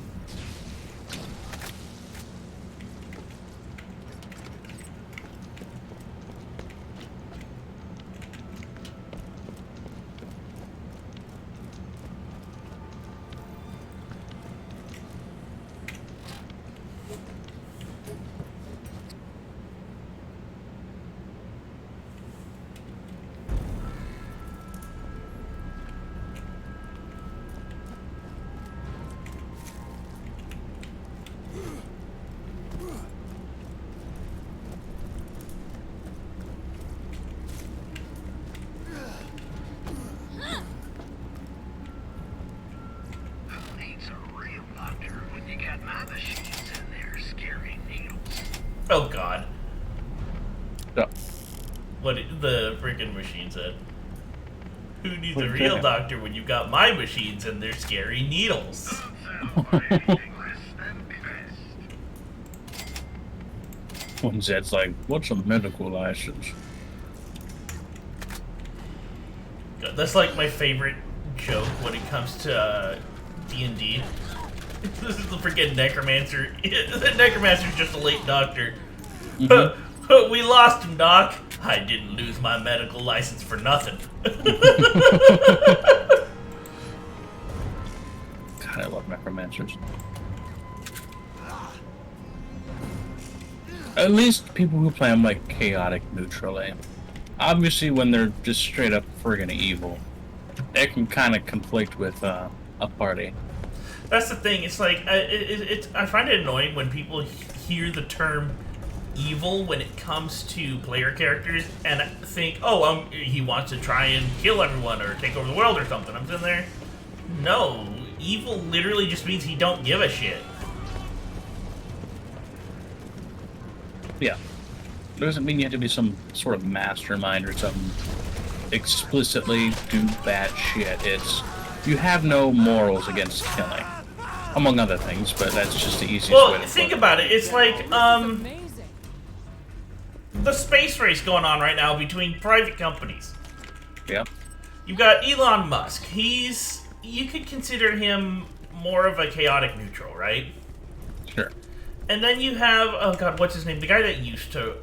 Speaker 2: Oh god.
Speaker 1: So,
Speaker 2: What the freaking machine said. Who needs a
Speaker 1: What
Speaker 2: real
Speaker 1: the-
Speaker 2: doctor when you've got my machines and their scary needles?
Speaker 1: when Zed's like, what's a medical license?
Speaker 2: God, that's like my favorite joke when it comes to D&D. This is the freaking necromancer. The necromancer's just a late doctor. We lost him, Doc. I didn't lose my medical license for nothing.
Speaker 1: God, I love necromancers. At least people who play them like chaotic neutral aim. Obviously, when they're just straight up friggin' evil, it can kind of conflict with a party.
Speaker 2: That's the thing. It's like I find it annoying when people hear the term evil when it comes to player characters and think, oh, he wants to try and kill everyone or take over the world or something. I'm sitting there. No, evil literally just means he don't give a shit.
Speaker 1: Yeah. Doesn't mean you have to be some sort of mastermind or something. Explicitly do bad shit. It's you have no morals against killing, among other things. But that's just the easiest way
Speaker 2: Well,
Speaker 1: to
Speaker 2: think
Speaker 1: put it.
Speaker 2: about it. It's like
Speaker 4: Amazing.
Speaker 2: the space race going on right now between private companies.
Speaker 1: Yeah.
Speaker 2: You've got Elon Musk. You could consider him more of a chaotic neutral, right?
Speaker 1: Sure.
Speaker 2: And then you have, oh god, what's his name? The guy that used to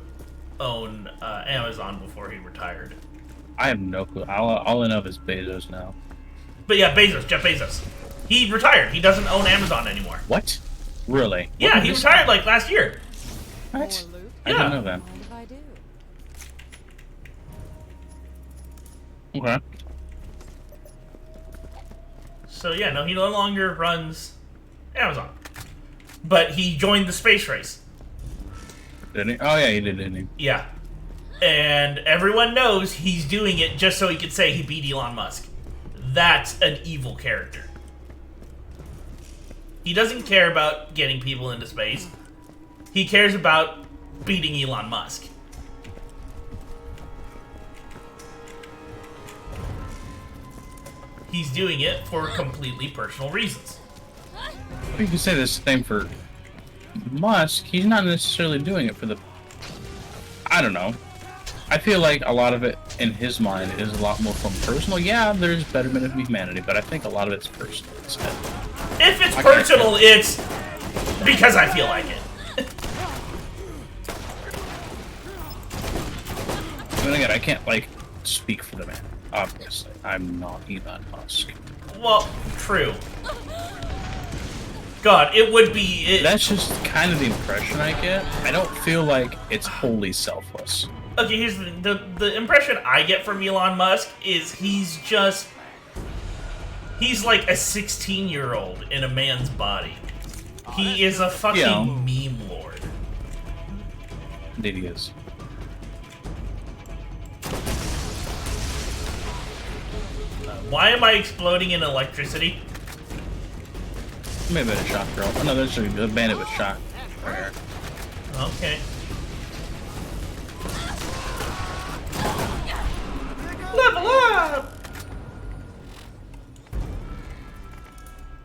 Speaker 2: own Amazon before he retired.
Speaker 1: I have no clue. All I know is Bezos now.
Speaker 2: But yeah, Jeff Bezos. He retired. He doesn't own Amazon anymore.
Speaker 1: What? Really?
Speaker 2: Yeah,
Speaker 1: What
Speaker 2: he
Speaker 1: is
Speaker 2: retired like last year.
Speaker 1: What?
Speaker 4: More loot?
Speaker 1: I
Speaker 2: Yeah.
Speaker 1: didn't know that.
Speaker 4: Mind if I do?
Speaker 1: Okay.
Speaker 2: So yeah, no, he no longer runs Amazon. But he joined the space race.
Speaker 1: Didn't he? Oh yeah, he did, didn't he?
Speaker 2: Yeah. And everyone knows he's doing it just so he could say he beat Elon Musk. That's an evil character. He doesn't care about getting people into space. He cares about beating Elon Musk. He's doing it for completely personal reasons.
Speaker 1: You can say the same for Musk. He's not necessarily doing it for the... I don't know. I feel like a lot of it, in his mind, is a lot more from personal. Yeah, there's betterment of humanity, but I think a lot of it's personal instead.
Speaker 2: If it's
Speaker 1: I can't
Speaker 2: personal,
Speaker 1: tell.
Speaker 2: it's because I feel like it.
Speaker 1: And again, I can't, like, speak for the man. Obviously. I'm not Elon Musk.
Speaker 2: Well, true. God, it would be...
Speaker 1: That's just kind of the impression I get. I don't feel like it's wholly selfless.
Speaker 2: Okay, here's the impression I get from Elon Musk is he's like a 16-year-old in a man's body. He is a fucking
Speaker 1: Yeah.
Speaker 2: meme lord.
Speaker 1: Indeed he is.
Speaker 2: Why am I exploding in electricity?
Speaker 1: Maybe a shot girl. Oh, no, there's a bandit with shot. Right here.
Speaker 2: Okay. Level up!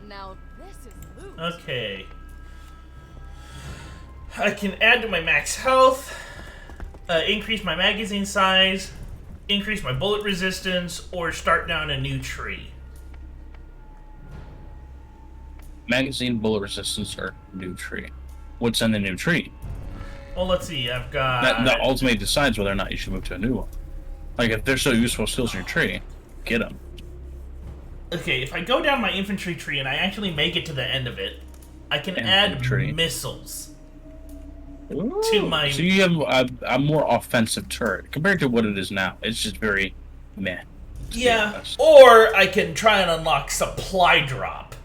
Speaker 4: Now this is loot.
Speaker 2: Okay. I can add to my max health, increase my magazine size, increase my bullet resistance, or start down a new tree.
Speaker 1: magazine, bullet resistance, or new tree. What's in the new tree?
Speaker 2: Well, let's see. I've got.
Speaker 1: That ultimately decides whether or not you should move to a new one. Like, if they're so useful skills in your tree, get them.
Speaker 2: Okay, if I go down my infantry tree and I actually make it to the end of it, I can
Speaker 1: Infantry.
Speaker 2: add missiles
Speaker 1: Ooh.
Speaker 2: to my.
Speaker 1: So you have a more offensive turret compared to what it is now. It's just very meh.
Speaker 2: Yeah, or I can try and unlock supply drop,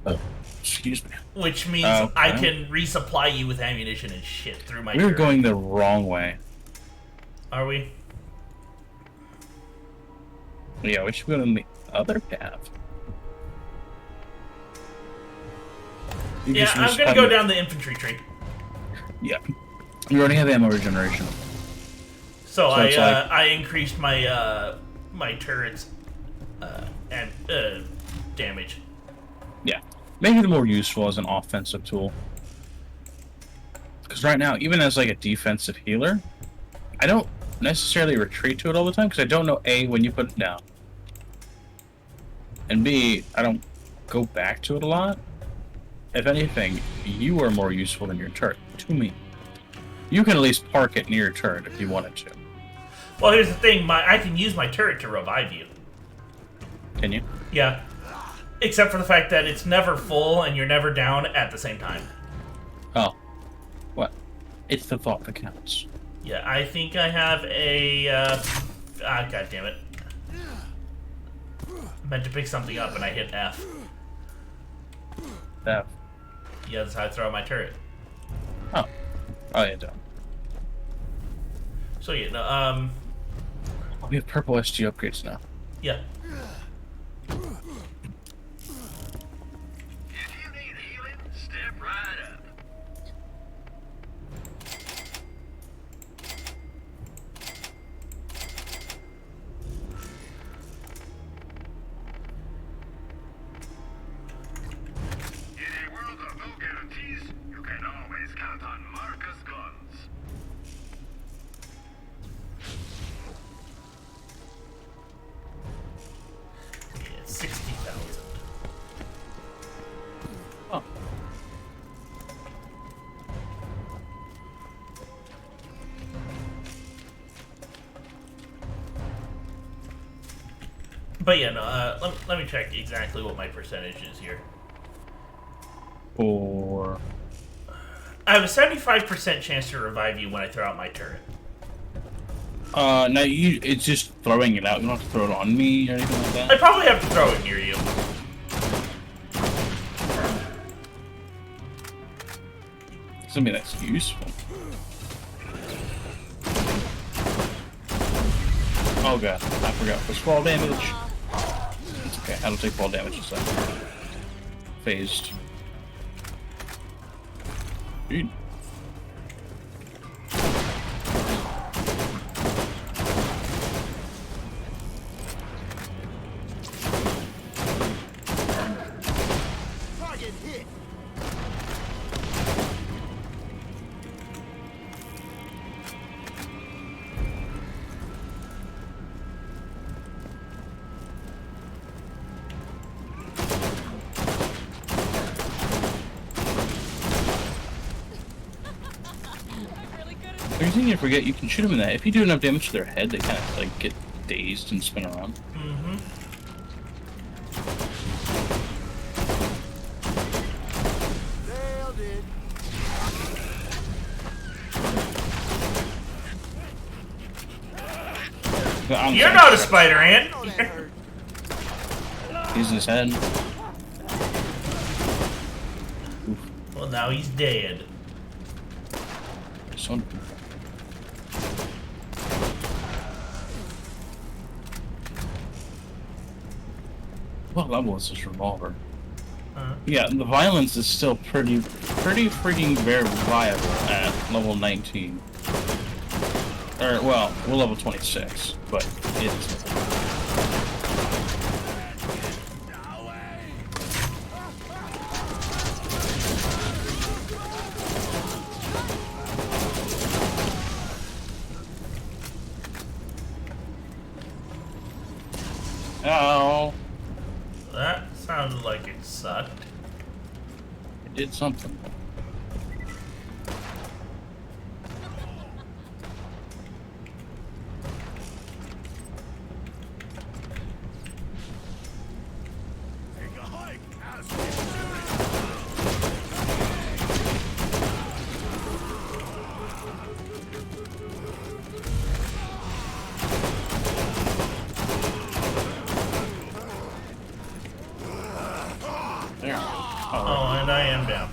Speaker 1: Oh, excuse me.
Speaker 2: which means
Speaker 1: Okay.
Speaker 2: I can resupply you with ammunition and shit through my.
Speaker 1: We're
Speaker 2: turret.
Speaker 1: going the wrong way.
Speaker 2: Are we?
Speaker 1: Yeah, we should go on the other path. You
Speaker 2: Yeah,
Speaker 1: just
Speaker 2: I'm gonna go down the infantry tree.
Speaker 1: Yeah. You already have ammo regeneration.
Speaker 2: So
Speaker 1: it's like-
Speaker 2: I increased my my turrets and damage.
Speaker 1: Yeah. Make it more useful as an offensive tool. Because right now, even as like a defensive healer, I don't necessarily retreat to it all the time because I don't know A, when you put it down. And B, I don't go back to it a lot. If anything, you are more useful than your turret to me. You can at least park it near your turret if you wanted to.
Speaker 2: Well, here's the thing: I can use my turret to revive you.
Speaker 1: Can you?
Speaker 2: Yeah, except for the fact that it's never full and you're never down at the same time.
Speaker 1: Oh. What? It's the thought that counts.
Speaker 2: Yeah, I think I have a. God damn it! I meant to pick something up and I hit F.
Speaker 1: That.
Speaker 2: Yeah, that's how I throw out my turret.
Speaker 1: Oh. Oh, yeah, don't.
Speaker 2: So yeah, no,
Speaker 1: Oh, we have purple SG upgrades now.
Speaker 2: yeah.
Speaker 3: If you need healing, step right up. In a world of no guarantees, you can always count on Marcus guns.
Speaker 2: Yeah, 60,000.
Speaker 1: Oh.
Speaker 2: But yeah, no. Let me check exactly what my percentage is here.
Speaker 1: Or.
Speaker 2: I have a 75% chance to revive you when I throw out my turret.
Speaker 1: No, it's just throwing it out. You don't have to throw it on me or anything like
Speaker 2: I
Speaker 1: that.
Speaker 2: probably have to throw it near you.
Speaker 1: Something that's useful. Oh god, I forgot. What's fall damage? It's okay, I don't take fall damage this time. Phased. Dude.
Speaker 6: Target hit.
Speaker 4: Really good at
Speaker 1: The thing you forget, you can shoot them in that. If you do enough damage to their head, they kind of like get dazed and spin around.
Speaker 2: Mm-hmm.
Speaker 6: Nailed it.
Speaker 2: You're not a spider ant.
Speaker 6: Oh, that hurt.
Speaker 1: He's in his head.
Speaker 2: Well, now he's dead.
Speaker 1: Son. What level is this revolver? Yeah, the violence is still pretty freaking verifiable at level 19. Or, well, we're level 26, but it's... Oh,
Speaker 2: That sounded like it sucked.
Speaker 1: It did something.
Speaker 6: Take a hike,
Speaker 1: There.
Speaker 2: Oh, and I am down.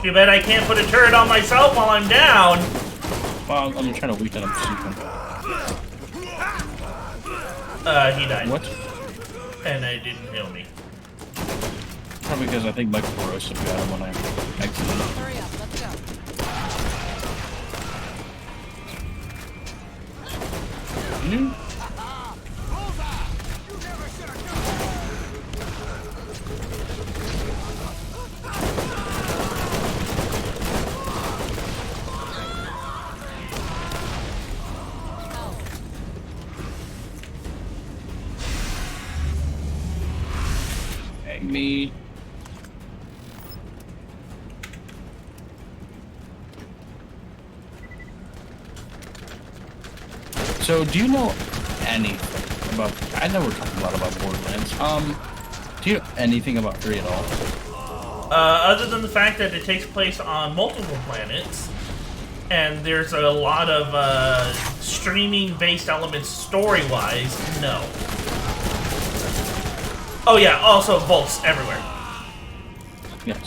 Speaker 2: Too bad I can't put a turret on myself while I'm down.
Speaker 1: Well, I'm trying to weaken him.
Speaker 2: He died.
Speaker 1: What?
Speaker 2: And it didn't heal me.
Speaker 1: Probably because I think Michael Corrosive got him when I exited.
Speaker 4: Hurry up, let's go.
Speaker 1: Hmm?
Speaker 6: bullseye! You never should have come.
Speaker 1: Hey, me. So, do you know anything about? I know we're talking a lot about Borderlands. Do you know anything about 3 at all?
Speaker 2: Other than the fact that it takes place on multiple planets, and there's a lot of streaming-based elements story-wise, no. Oh yeah, also bolts everywhere.
Speaker 1: Yes.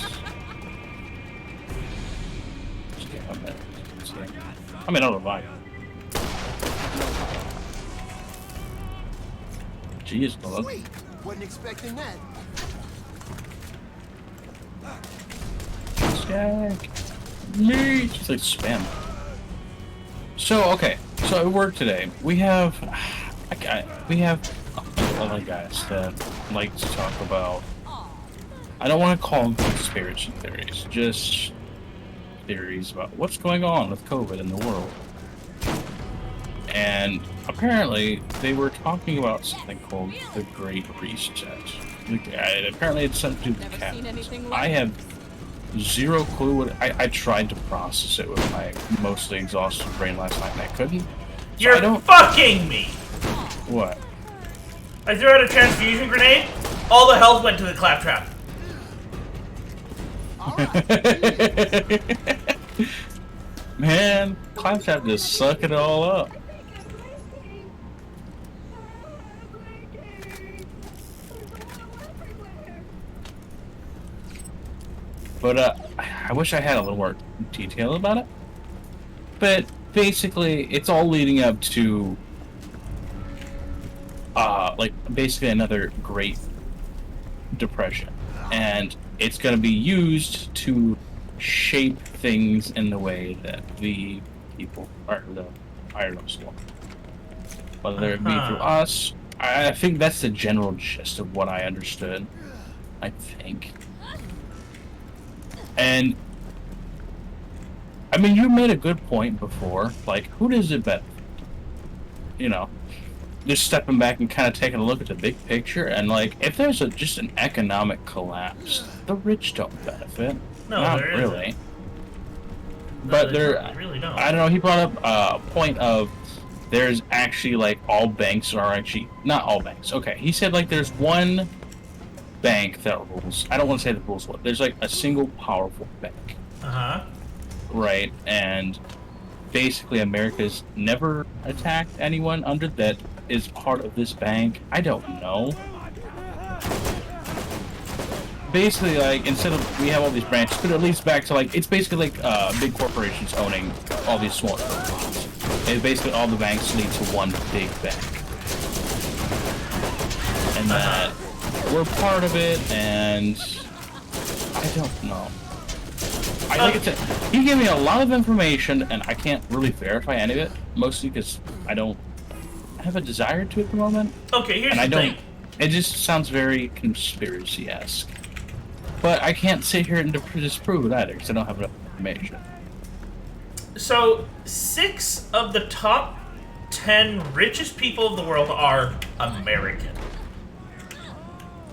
Speaker 1: Just give me a minute. See. I mean, I'll revive. Jeez, hello.
Speaker 6: Sweet. Wasn't expecting that.
Speaker 1: Jack. Me. Just like spam. So okay. So at work today, we have other guys that like to talk about. I don't want to call them conspiracy theories, just theories about what's going on with COVID in the world. And apparently, they were talking about something called the Great Reset. Apparently, it's something to do with
Speaker 4: Never seen
Speaker 1: capitalism.
Speaker 4: anything like
Speaker 1: I
Speaker 4: it.
Speaker 1: have zero clue what. I tried to process it with my mostly exhausted brain last night, and I couldn't. So
Speaker 2: You're
Speaker 1: I don't.
Speaker 2: fucking me!
Speaker 1: What?
Speaker 2: I threw out a transfusion grenade, all the health went to the claptrap.
Speaker 1: Man, Claptrap just suck it all up. But I wish I had a little more detail about it. But basically, it's all leading up to like basically another Great Depression, and it's going to be used to shape things in the way that the people are the Ireland's want. Whether it be through us, I think that's the general gist of what I understood. I think. And I mean, you made a good point before. Like, who does it benefit? You know, just stepping back and kind of taking a look at the big picture, and like, if there's just an economic collapse, the rich don't benefit.
Speaker 2: No,
Speaker 1: Not
Speaker 2: there
Speaker 1: really.
Speaker 2: isn't.
Speaker 1: But
Speaker 2: No,
Speaker 1: there,
Speaker 2: they really don't.
Speaker 1: I don't know. He brought up a point of there's actually like all banks are actually not all banks. Okay, he said like there's one bank that rules. I don't want to say the rules. What there's like a single powerful bank,
Speaker 2: Uh-huh.
Speaker 1: right? And basically, America's never attacked anyone under that is part of this bank. I don't know. Basically, like, instead of we have all these branches, but it leads back to like it's basically like big corporations owning all these small companies. And basically all the banks lead to one big bank, and that we're part of it. And I don't know. I think he gave me a lot of information, and I can't really verify any of it, mostly because I don't have a desire to at the moment.
Speaker 2: Okay, here's
Speaker 1: And I
Speaker 2: the
Speaker 1: don't.
Speaker 2: thing.
Speaker 1: It just sounds very conspiracy-esque. But I can't sit here and disprove it either, because I don't have enough information.
Speaker 2: So, 6 of the top 10 richest people of the world are American.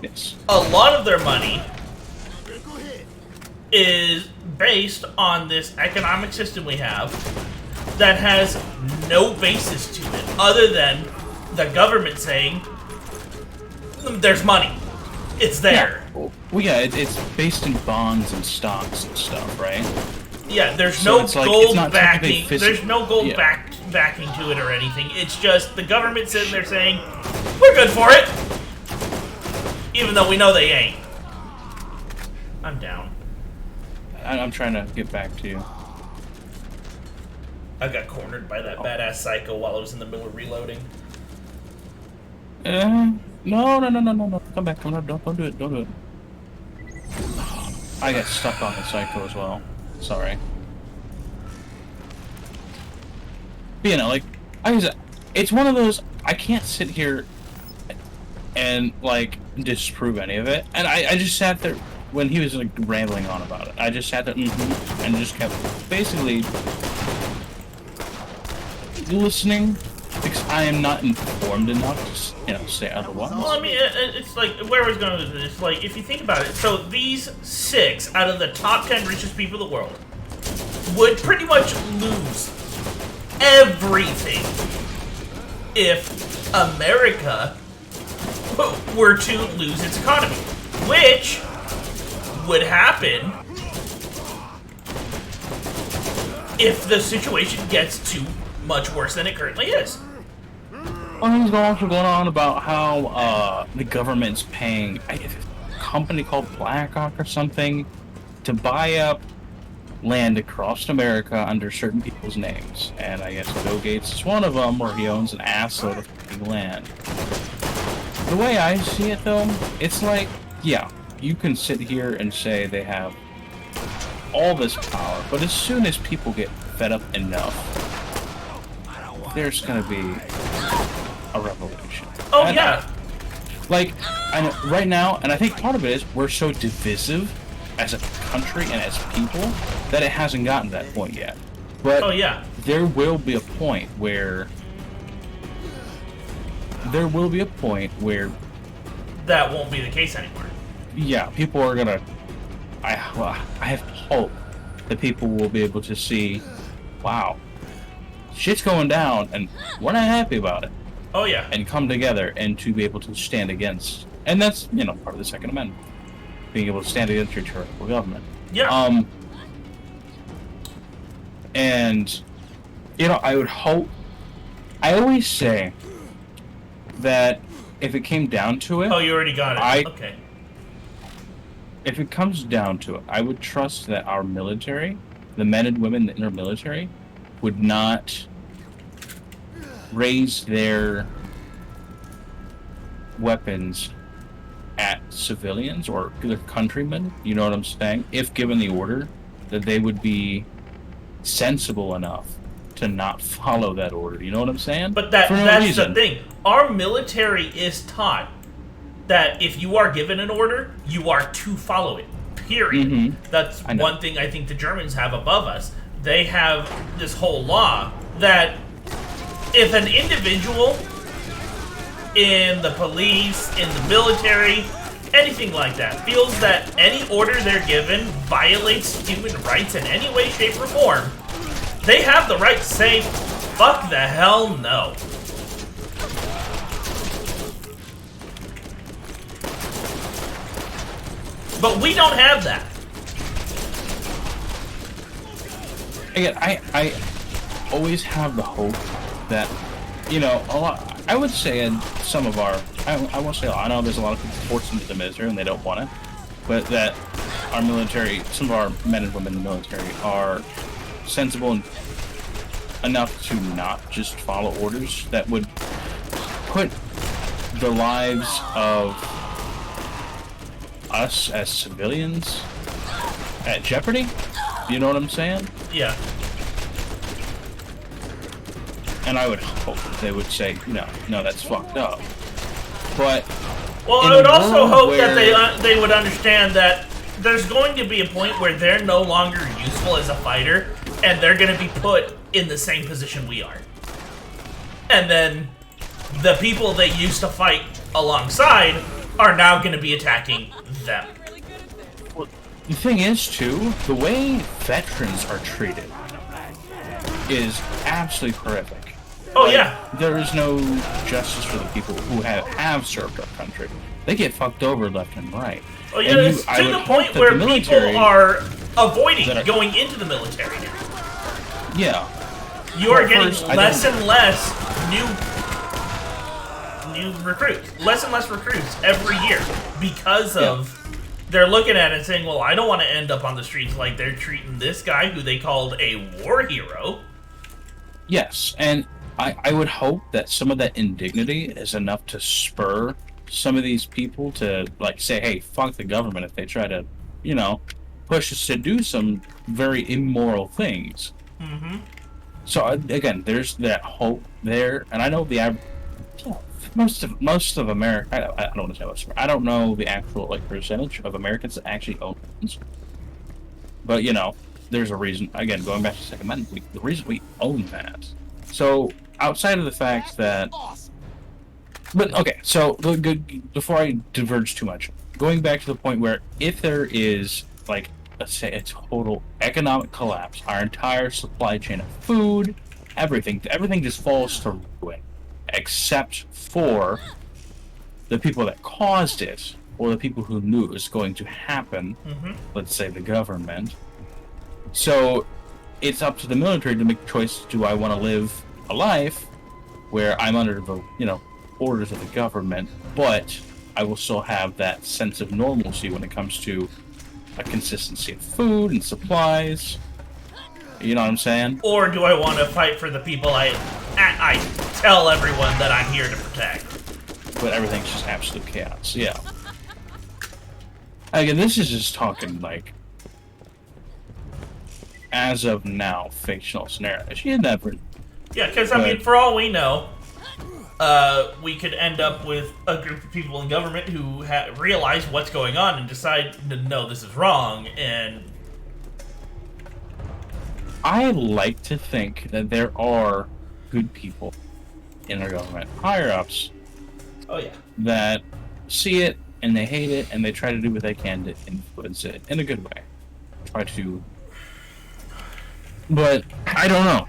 Speaker 1: Yes.
Speaker 2: A lot of their money is based on this economic system we have that has no basis to it other than the government saying there's money. It's there.
Speaker 1: Yeah. Well, yeah, it's based in bonds and stocks and stuff, right?
Speaker 2: Yeah, there's
Speaker 1: So
Speaker 2: no
Speaker 1: it's like-
Speaker 2: gold
Speaker 1: it's not technically
Speaker 2: backing. There's no gold
Speaker 1: yeah.
Speaker 2: backing to it or anything. It's just the government sitting there saying, we're good for it. Even though we know they ain't. I'm down.
Speaker 1: I'm trying to get back to you.
Speaker 2: I got cornered by that badass psycho while I was in the middle of reloading.
Speaker 1: No. Come back. Don't do it. Don't do it. I got stuck on the psycho as well. Sorry. But, you know, like, it's one of those, I can't sit here and, like, disprove any of it. And I just sat there when he was, like, rambling on about it. I just sat there and just kept basically listening because I am not informed enough to, you know, say otherwise.
Speaker 2: Well, I mean, it's like, where I was going with this, like, if you think about it, so these 6 out of the top 10 richest people in the world would pretty much lose everything if America were to lose its economy, which would happen if the situation gets too much worse than it currently is.
Speaker 1: Well, he's also going on about how the government's paying a company called Blackhawk or something to buy up land across America under certain people's names. And I guess Bill Gates is one of them, where he owns an assload of fucking land. The way I see it, though, it's like, yeah, you can sit here and say they have all this power, but as soon as people get fed up enough, there's gonna be a revolution.
Speaker 2: Oh,
Speaker 1: And
Speaker 2: yeah.
Speaker 1: like, I know, right now, and I think part of it is we're so divisive as a country and as people that it hasn't gotten to that point yet. But
Speaker 2: Oh, yeah.
Speaker 1: there will be a point where
Speaker 2: That won't be the case anymore.
Speaker 1: yeah, people are gonna. I have hope that people will be able to see, wow, shit's going down, and we're not happy about it,
Speaker 2: Oh, yeah.
Speaker 1: and come together and to be able to stand against, and that's, you know, part of the Second Amendment, being able to stand against your tyrannical government.
Speaker 2: Yeah.
Speaker 1: And you know, I would hope. I always say that if it came down to it,
Speaker 2: Oh, you already got it. Okay.
Speaker 1: if it comes down to it, I would trust that our military, the men and women in our military, would not raise their weapons at civilians or their countrymen, you know what I'm saying? If given the order, that they would be sensible enough to not follow that order, you know what I'm saying?
Speaker 2: But
Speaker 1: For no
Speaker 2: that's
Speaker 1: reason.
Speaker 2: the thing. Our military is taught that if you are given an order, you are to follow it. Period.
Speaker 1: Mhm.
Speaker 2: That's
Speaker 1: I know.
Speaker 2: one thing I think the Germans have above us. They have this whole law that if an individual in the police, in the military, anything like that, feels that any order they're given violates human rights in any way, shape, or form, they have the right to say, fuck the hell no. But we don't have that.
Speaker 1: Again, I always have the hope that, you know, a lot. I would say in some of our, I won't say a lot. I know there's a lot of people forced into the military and they don't want it, but that our military, some of our men and women in the military are sensible and enough to not just follow orders that would put the lives of us as civilians at jeopardy. You know what I'm saying?
Speaker 2: Yeah.
Speaker 1: And I would hope that they would say, no, that's fucked up. But
Speaker 2: Well,
Speaker 1: in
Speaker 2: I would
Speaker 1: a
Speaker 2: also
Speaker 1: world
Speaker 2: hope that
Speaker 1: where-
Speaker 2: they would understand that there's going to be a point where they're no longer useful as a fighter, and they're going to be put in the same position we are. and then the people they used to fight alongside are now going to be attacking them.
Speaker 4: I'm really good at this.
Speaker 1: Well, the thing is, too, the way veterans are treated is absolutely horrific.
Speaker 2: Oh,
Speaker 1: Like,
Speaker 2: yeah.
Speaker 1: There is no justice for the people who have served our country. They get fucked over left and right.
Speaker 2: Oh, yeah,
Speaker 1: And
Speaker 2: it's
Speaker 1: I
Speaker 2: to
Speaker 1: would
Speaker 2: the
Speaker 1: hope
Speaker 2: point
Speaker 1: that
Speaker 2: where
Speaker 1: the military-
Speaker 2: people are avoiding
Speaker 1: that are-
Speaker 2: going into the military now.
Speaker 1: Yeah.
Speaker 2: You are
Speaker 1: Well,
Speaker 2: getting
Speaker 1: first, I
Speaker 2: less
Speaker 1: don't-
Speaker 2: and less new recruits. Less and less recruits every year because of they're looking at it and saying, well, I don't want to end up on the streets like they're treating this guy who they called a war hero.
Speaker 1: Yes, and I would hope that some of that indignity is enough to spur some of these people to, like, say, hey, fuck the government if they try to, push us to do some very immoral things.
Speaker 2: Mm-hmm.
Speaker 1: So, again, there's that hope there, and I know most of America, I don't want to say most of, I don't know the actual, percentage of Americans that actually own guns. But, there's a reason, again, going back to the Second Amendment, the reason we own that. So, outside of the fact that... But, okay, so, before I diverge too much, going back to the point where if there is, let's say, a total economic collapse, our entire supply chain of food, everything just falls to ruin, except for the people that caused it, or the people who knew it was going to happen, let's say the government. So, it's up to the military to make a choice. Do I want to live a life where I'm under the, orders of the government, but I will still have that sense of normalcy when it comes to a consistency of food and supplies? You know what I'm saying?
Speaker 2: Or do I want to fight for the people I tell everyone that I'm here to protect?
Speaker 1: But everything's just absolute chaos. Yeah. Again, this is just talking, as of now, fictional scenarios. You never...
Speaker 2: Yeah, because, I mean, for all we know, we could end up with a group of people in government who realize what's going on and decide, no, this is wrong, and...
Speaker 1: I like to think that there are good people in our government, higher-ups, that see it, and they hate it, and they try to do what they can to influence it in a good way. Try to... But, I don't know.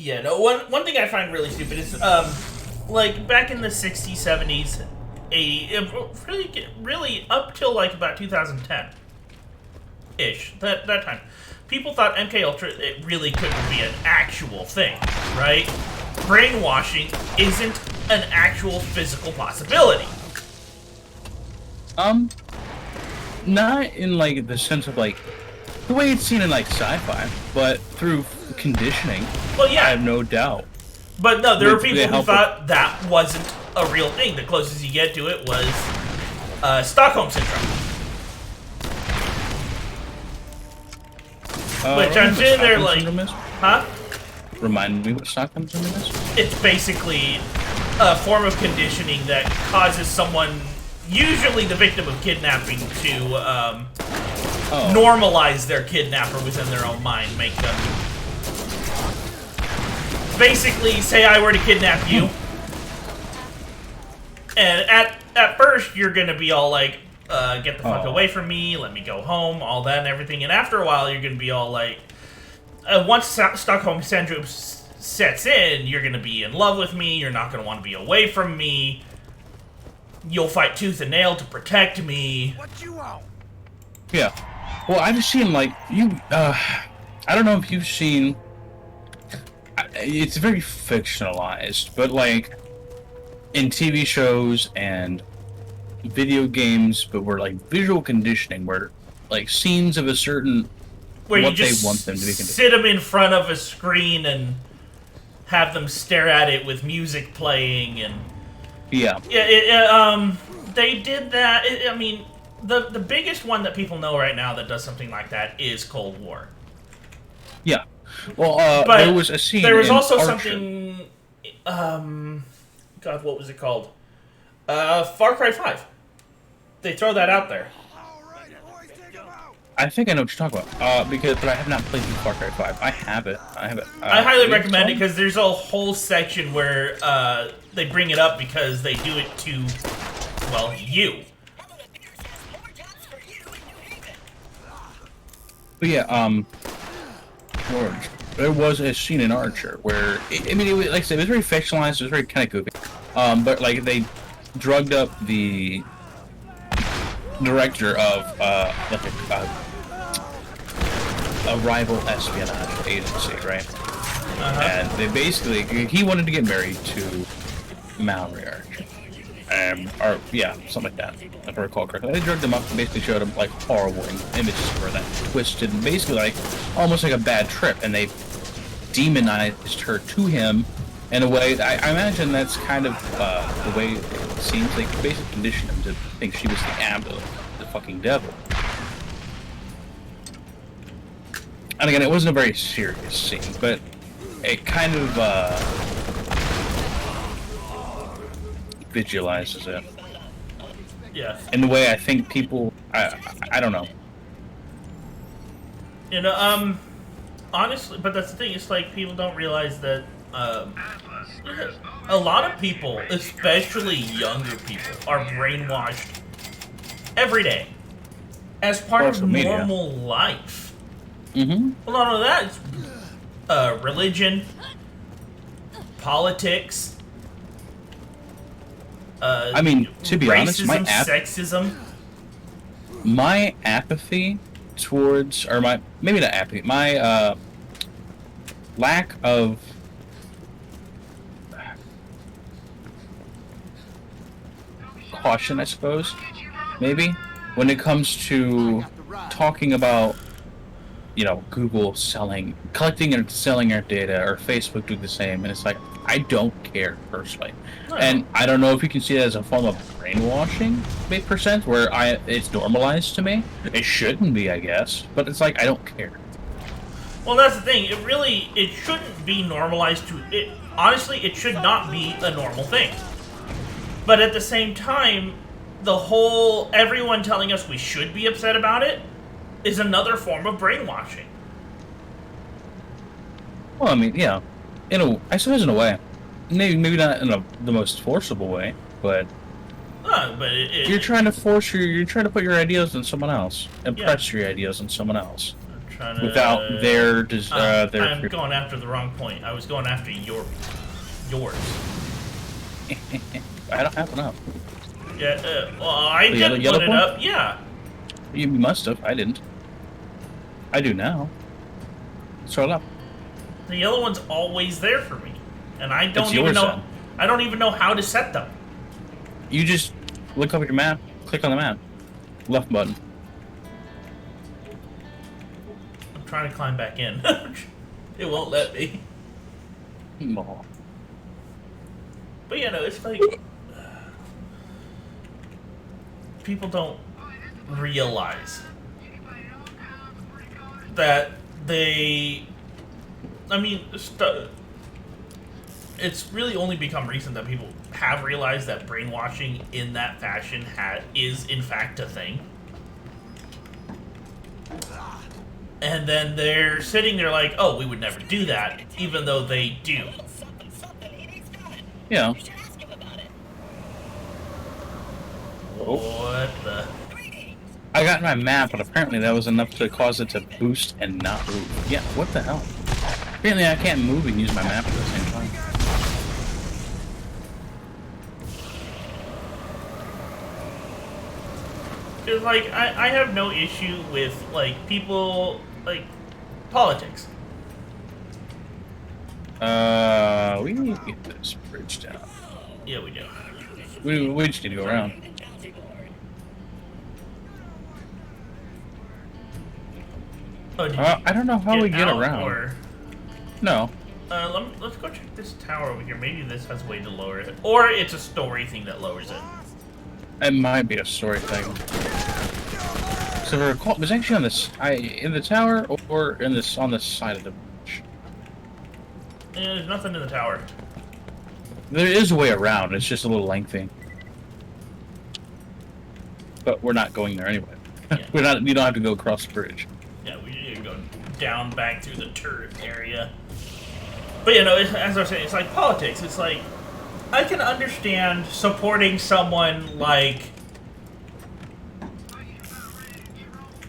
Speaker 2: Yeah, no, one thing I find really stupid is, back in the 60s, 70s, 80s, really up till, about 2010-ish, that time, people thought MK Ultra, it really couldn't be an actual thing, right? Brainwashing isn't an actual physical possibility.
Speaker 1: Not in, the sense of, the way it's seen in, sci-fi, but through conditioning.
Speaker 2: Well, yeah.
Speaker 1: I have no doubt.
Speaker 2: But no, there were people who
Speaker 1: help
Speaker 2: thought that wasn't a real thing. The closest you get to it was Stockholm Syndrome. Which I'm sitting there huh?
Speaker 1: Remind me what Stockholm Syndrome is?
Speaker 2: It's basically a form of conditioning that causes someone, usually the victim of kidnapping, to normalize their kidnapper within their own mind, make them basically say I were to kidnap you, and at first you're gonna be all like, get the fuck away from me, let me go home, all that and everything, and after a while you're gonna be all like, once Stockholm Syndrome sets in, you're gonna be in love with me, you're not gonna want to be away from me, you'll fight tooth and nail to protect me.
Speaker 6: What you want?
Speaker 1: Yeah. Well, I've seen, I don't know if you've seen, it's very fictionalized, but, in TV shows and video games, but where, visual conditioning, where, scenes of a certain,
Speaker 2: where
Speaker 1: what
Speaker 2: you just
Speaker 1: they want them to be
Speaker 2: sit them in front of a screen and have them stare at it with music playing, and...
Speaker 1: Yeah.
Speaker 2: Yeah, they did that, I mean... The biggest one that people know right now that does something like that is Cold War.
Speaker 1: Yeah. Well,
Speaker 2: but
Speaker 1: there was a scene.
Speaker 2: There was
Speaker 1: in
Speaker 2: also
Speaker 1: Archer.
Speaker 2: something. God, what was it called? Far Cry 5. They throw that out there.
Speaker 1: I think I know what you're talking about. But I have not played through Far Cry 5. I have it. I have it.
Speaker 2: I highly recommend it because there's a whole section where they bring it up because they do it to, well, you.
Speaker 1: But yeah, Lord, there was a scene in Archer where, I mean, it was, like I said, it was very fictionalized, it was very kind of goofy. But, like, they drugged up the director of, like, a rival espionage agency, right? And they basically, he wanted to get married to Mallory Archer. Or, yeah, something like that, if I recall correctly. They drugged him up and basically showed him, like, horrible images for that twisted, and basically, like, almost like a bad trip, and they demonized her to him in a way. I imagine that's kind of the way it seems. Like, basically conditioned him to think she was the fucking devil. And again, it wasn't a very serious scene, but it kind of visualizes it.
Speaker 2: Yeah.
Speaker 1: In the way I think people, I don't know.
Speaker 2: You know, honestly, but that's the thing, it's like people don't realize that, a lot of people, especially younger people, are brainwashed every day as part of
Speaker 1: Social media.
Speaker 2: normal life.
Speaker 1: Mm-hmm.
Speaker 2: Well, not only that, it's religion, politics,
Speaker 1: I mean, to be honest,
Speaker 2: racism, sexism.
Speaker 1: my apathy towards, or maybe not apathy, my lack of caution, I suppose, maybe, when it comes to talking about, you know, Google collecting and selling our data, or Facebook do the same, and it's like, I don't care, personally.
Speaker 2: No.
Speaker 1: And I don't know if you can see it as a form of brainwashing, %, where it's normalized to me. It shouldn't be, I guess, but it's like, I don't care.
Speaker 2: Well, that's the thing. It shouldn't be normalized to it. Honestly, it should not be a normal thing. But at the same time, the whole everyone telling us we should be upset about it is another form of brainwashing.
Speaker 1: Well, I mean, yeah, I suppose in a way, maybe not in the most forcible way, but
Speaker 2: But
Speaker 1: you're trying to put your ideas on someone else, impress your ideas on someone else, without their
Speaker 2: I'm going after the wrong point. I was going after yours.
Speaker 1: I don't have enough.
Speaker 2: Yeah. Well, I
Speaker 1: The
Speaker 2: didn't
Speaker 1: yellow
Speaker 2: put it
Speaker 1: point?
Speaker 2: up. Yeah.
Speaker 1: You must have. I didn't. I do now. Throw it up.
Speaker 2: The yellow one's always there for me, and I don't
Speaker 1: It's
Speaker 2: even
Speaker 1: yours,
Speaker 2: know.
Speaker 1: then.
Speaker 2: I don't even know how to set them.
Speaker 1: You just look up at your map, click on the map, left button.
Speaker 2: I'm trying to climb back in. It won't let me.
Speaker 1: Aw.
Speaker 2: But yeah, no, it's like people don't realize that they. I mean, it's really only become recent that people have realized that brainwashing in that fashion is in fact a thing. And then they're sitting there like, oh, we would never do that, even though they do.
Speaker 1: Yeah.
Speaker 2: What the?
Speaker 1: I got my map, but apparently that was enough to cause it to boost and not move. Yeah, what the hell? Apparently I can't move and use my map at the same time.
Speaker 2: It's like, I have no issue with, like, people, like, politics.
Speaker 1: We need to get this bridge down.
Speaker 2: Yeah, we do.
Speaker 1: We just need to go around.
Speaker 2: Oh, did
Speaker 1: I don't know how we get
Speaker 2: out,
Speaker 1: around.
Speaker 2: Or,
Speaker 1: No.
Speaker 2: let's go check this tower over here. Maybe this has a way to lower it. Or it's a story thing that lowers it.
Speaker 1: It might be a story thing. So if I recall, it was actually on this, in the tower or on the side of the bridge.
Speaker 2: There's nothing in the tower.
Speaker 1: There is a way around. It's just a little lengthy. But we're not going there anyway. We don't have to go across the bridge.
Speaker 2: Yeah, we need to go down back through the turret area. But you know, as I was saying, it's like politics. It's like I can understand supporting someone like,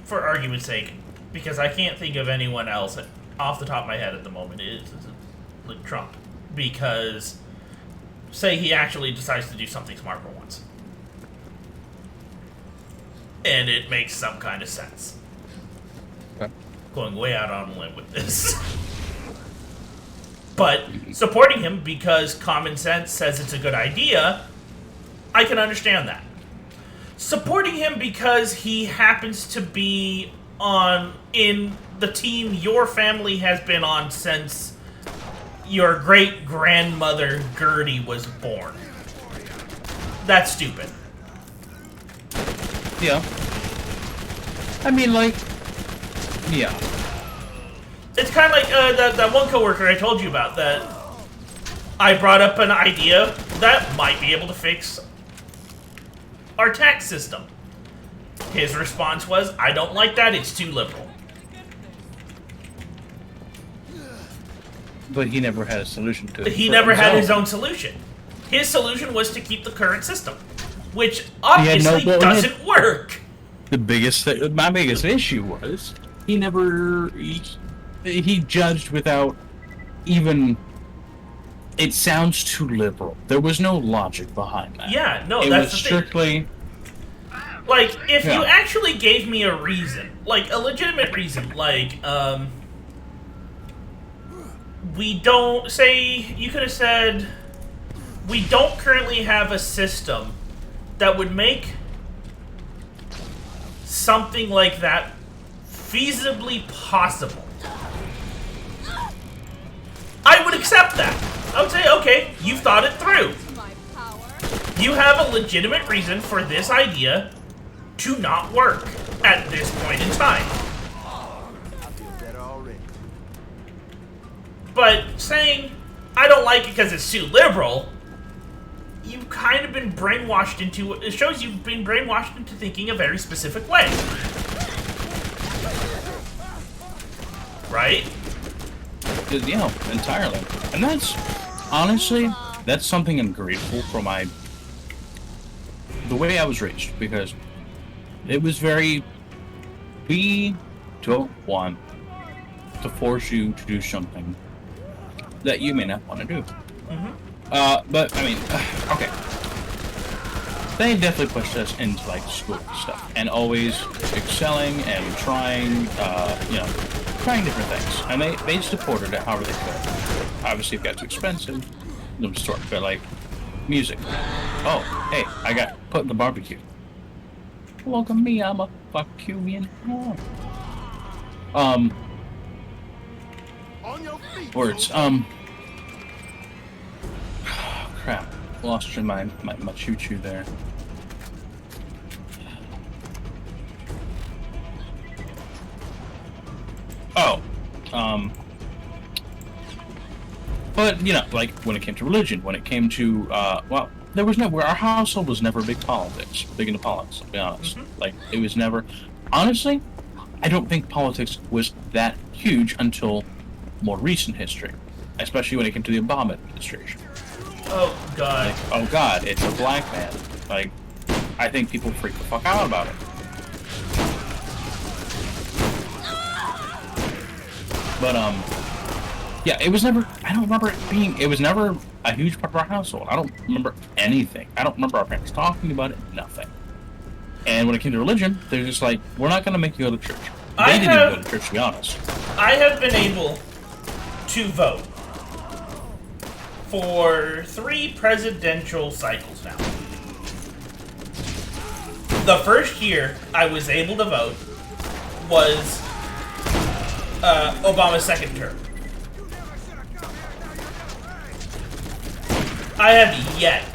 Speaker 2: for argument's sake, because I can't think of anyone else off the top of my head at the moment. It's like Trump, because say he actually decides to do something smart for once, and it makes some kind of sense.
Speaker 1: Okay.
Speaker 2: Going way out on a limb with this. But supporting him because common sense says it's a good idea, I can understand that. Supporting him because he happens to be in the team your family has been on since your great-grandmother Gertie was born. That's stupid.
Speaker 1: Yeah. I mean, like, yeah.
Speaker 2: It's kind of like that one coworker I told you about that I brought up an idea that might be able to fix our tax system. His response was, I don't like that, it's too liberal.
Speaker 1: But he never had a solution to it.
Speaker 2: He
Speaker 1: for
Speaker 2: never had
Speaker 1: himself.
Speaker 2: his own solution. His solution was to keep the current system, which
Speaker 1: had no
Speaker 2: obviously
Speaker 1: goal in
Speaker 2: doesn't work.
Speaker 1: My biggest issue was he never he judged without even. It sounds too liberal. There was no logic behind that.
Speaker 2: Yeah, no,
Speaker 1: it
Speaker 2: that's
Speaker 1: was
Speaker 2: the thing.
Speaker 1: strictly.
Speaker 2: Like, if you
Speaker 1: Yeah.
Speaker 2: actually gave me a reason, like a legitimate reason, like, we don't, say, you could have said, we don't currently have a system that would make something like that feasibly possible. I would accept that. I would say, okay, you've thought it through.
Speaker 4: My power.
Speaker 2: You have a legitimate reason for this idea to not work at this point in time.
Speaker 6: I feel better already.
Speaker 2: But saying, I don't like it because it's too liberal, you've kind of been brainwashed into, it shows you've been brainwashed into thinking a very specific way. Right?
Speaker 1: Yeah, entirely. And that's, honestly, that's something I'm grateful for the way I was raised, because it was very, we don't want to force you to do something that you may not want to do. But, I mean, okay. They definitely pushed us into, like, school stuff, and always excelling and trying, trying different things. And they supported it however they could. Obviously, it got too expensive, them sort but, like, music. Oh, hey, I got put in the barbecue. Welcome me, I'm a fuck you in.
Speaker 6: On your feet.
Speaker 1: Words, crap. Lost my choo-choo there. Oh, but, you know, like, when it came to religion, when it came to, well, there was never, our household was never big into politics, to be honest. Like, it was never, honestly, I don't think politics was that huge until more recent history, especially when it came to the Obama administration.
Speaker 2: Oh, God.
Speaker 1: Like, oh god, it's a black man. Like, I think people freak the fuck out about it. But, yeah, it was never, I don't remember it was never a huge part of our household. I don't remember anything. I don't remember our parents talking about it, nothing. And when it came to religion, they're just like, we're not going to make you go to church. They didn't even go to church, to be honest.
Speaker 2: I have been able to vote for 3 presidential cycles now. The first year I was able to vote was Obama's second term. I have yet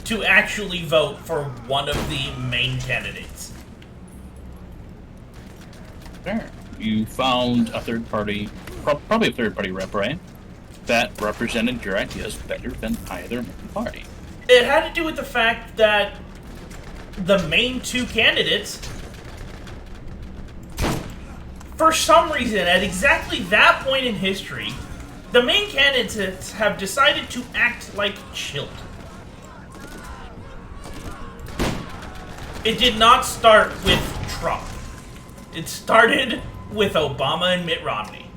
Speaker 2: to actually vote for one of the main candidates.
Speaker 1: There. You found a third party, probably a third party rep, right? That represented your ideas better than either main party.
Speaker 2: It had to do with the fact that the main 2 candidates for some reason, at exactly that point in history, the main candidates have decided to act like children. It did not start with Trump. It started with Obama and Mitt Romney.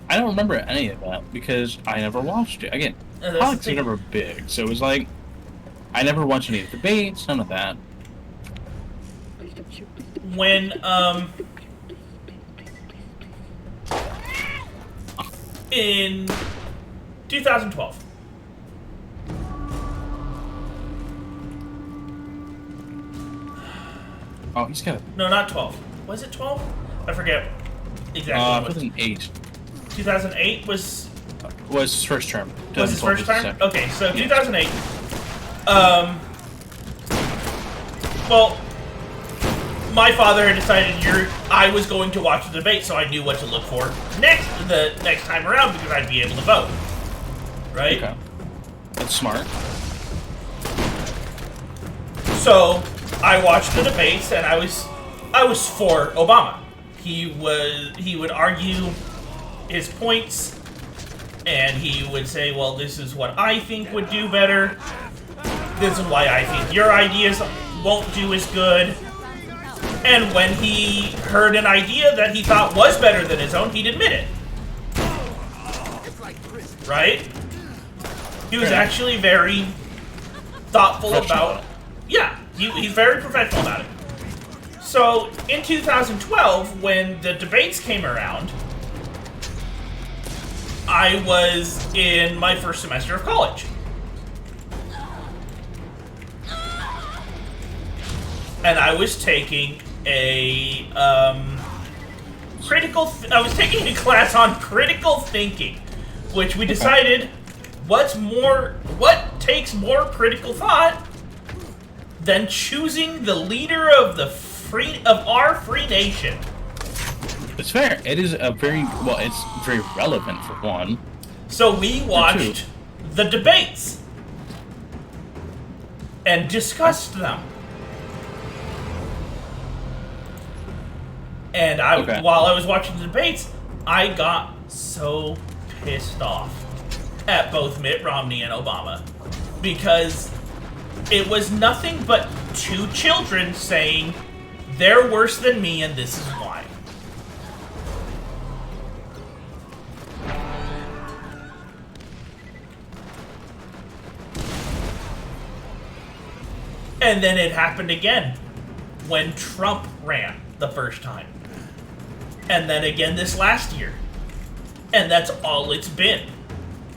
Speaker 1: I don't remember any of that because I never watched it. Again,
Speaker 2: That's
Speaker 1: politics
Speaker 2: the
Speaker 1: are
Speaker 2: thing.
Speaker 1: never big, so it was like I never watched any of the debates, none of that.
Speaker 2: When, in 2012,
Speaker 1: Oh, he's got
Speaker 2: no, not 12. Was it 12? I forget exactly. What
Speaker 1: 2008
Speaker 2: 2008 was
Speaker 1: was his first term.
Speaker 2: was his
Speaker 1: 2012
Speaker 2: first
Speaker 1: was
Speaker 2: time?
Speaker 1: second.
Speaker 2: Okay, so 2008. Well, my father had decided I was going to watch the debate, so I knew what to look for the next time around because I'd be able to vote. Right?
Speaker 1: Okay, that's smart.
Speaker 2: So I watched the debates, and I was for Obama. He would argue his points, and he would say, "Well, this is what I think would do better. This is why I think your ideas won't do as good." And when he heard an idea that he thought was better than his own, he'd admit it. Right? He was actually very thoughtful about. Yeah, he's very professional about it. So, in 2012, when the debates came around, I was in my first semester of college. And I was taking a I was taking a class on critical thinking, which we decided what takes more critical thought than choosing the leader of our free nation.
Speaker 1: It's fair. It is it's very relevant for one.
Speaker 2: So we watched the debates and discussed them. And while I was watching the debates, I got so pissed off at both Mitt Romney and Obama because it was nothing but two children saying they're worse than me and this is why. And then it happened again when Trump ran the first time. And then again this last year. And that's all it's been.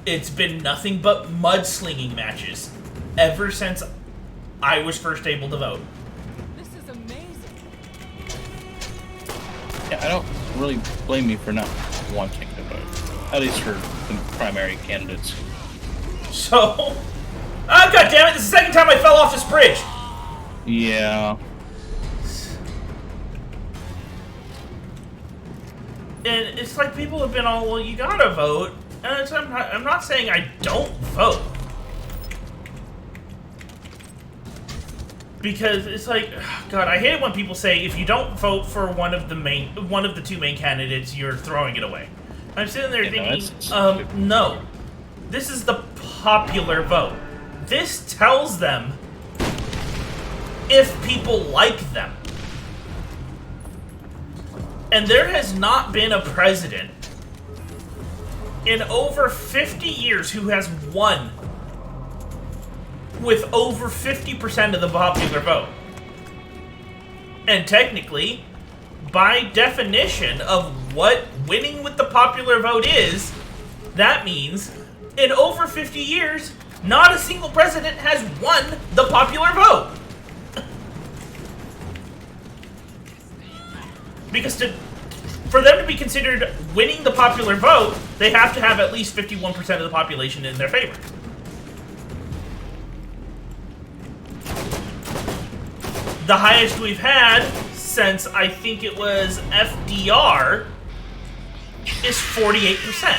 Speaker 2: It's been nothing but mudslinging matches ever since I was first able to vote.
Speaker 4: This is amazing.
Speaker 1: Yeah, I don't really blame you for not wanting to vote. At least for the primary candidates.
Speaker 2: So, oh god damn it! This is the second time I fell off this bridge.
Speaker 1: Yeah.
Speaker 2: And it's like people have been all, well, you gotta vote. And I'm not saying I don't vote. Because it's like, God, I hate it when people say if you don't vote for one of the two main candidates, you're throwing it away. I'm sitting there thinking, no. This is the popular vote. This tells them if people like them. And there has not been a president in over 50 years who has won with over 50% of the popular vote. And technically, by definition of what winning with the popular vote is, that means in over 50 years, not a single president has won the popular vote. Because for them to be considered winning the popular vote, they have to have at least 51% of the population in their favor. The highest we've had since I think it was FDR is 48%.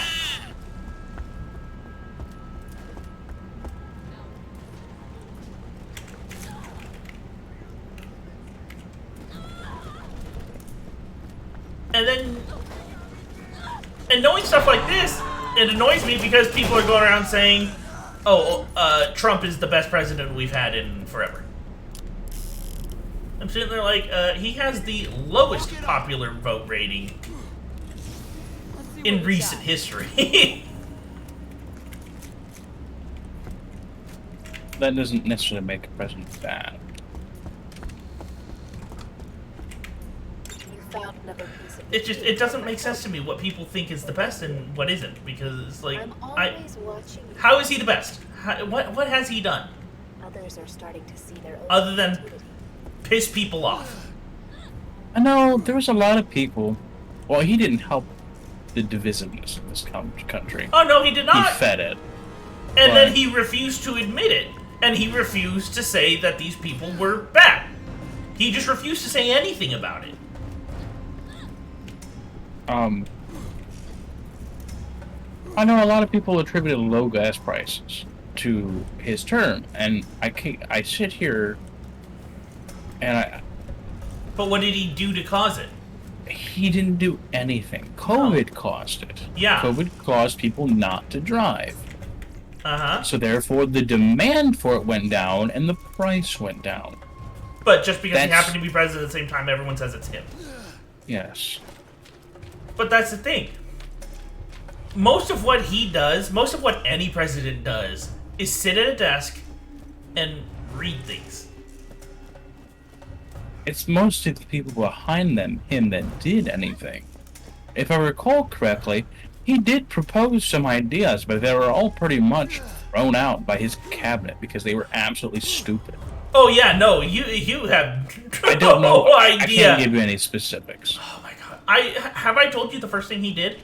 Speaker 2: And knowing stuff like this, it annoys me because people are going around saying, "Oh, Trump is the best president we've had in forever." I'm sitting there like, he has the lowest popular vote rating
Speaker 4: Let's see
Speaker 2: in
Speaker 4: what
Speaker 2: recent history.
Speaker 1: That doesn't necessarily make a president bad.
Speaker 5: You found another piece of
Speaker 2: It doesn't make sense to me what people think is the best and what isn't, because it's like,
Speaker 5: I'm always watching you.
Speaker 2: how is he the best? What has he done
Speaker 5: Others are starting to see their own
Speaker 2: other than
Speaker 5: opportunity.
Speaker 2: piss people off?
Speaker 1: I know there was a lot of people. Well, he didn't help the divisiveness of this country.
Speaker 2: Oh no, he did
Speaker 1: He
Speaker 2: not.
Speaker 1: fed it.
Speaker 2: And then
Speaker 1: but-
Speaker 2: he refused to admit it, and he refused to say that these people were bad. He just refused to say anything about it.
Speaker 1: I know a lot of people attributed low gas prices to his term, and I sit here, and
Speaker 2: But what did he do to cause it?
Speaker 1: he didn't do anything. COVID caused it.
Speaker 2: Yeah.
Speaker 1: COVID caused people not to drive.
Speaker 2: Uh-huh.
Speaker 1: So therefore, the demand for it went down, and the price went down.
Speaker 2: But just because he
Speaker 1: That's-
Speaker 2: happened to be president at the same time, everyone says it's him.
Speaker 1: Yes.
Speaker 2: But that's the thing. Most of what he does, most of what any president does, is sit at a desk and read things.
Speaker 1: It's mostly the people behind him that did anything. If I recall correctly, he did propose some ideas, but they were all pretty much thrown out by his cabinet because they were absolutely stupid.
Speaker 2: Oh yeah, no, you have
Speaker 1: I don't know.
Speaker 2: no
Speaker 1: I
Speaker 2: idea.
Speaker 1: can't give you any specifics.
Speaker 2: Oh my god. I told you the first thing he did?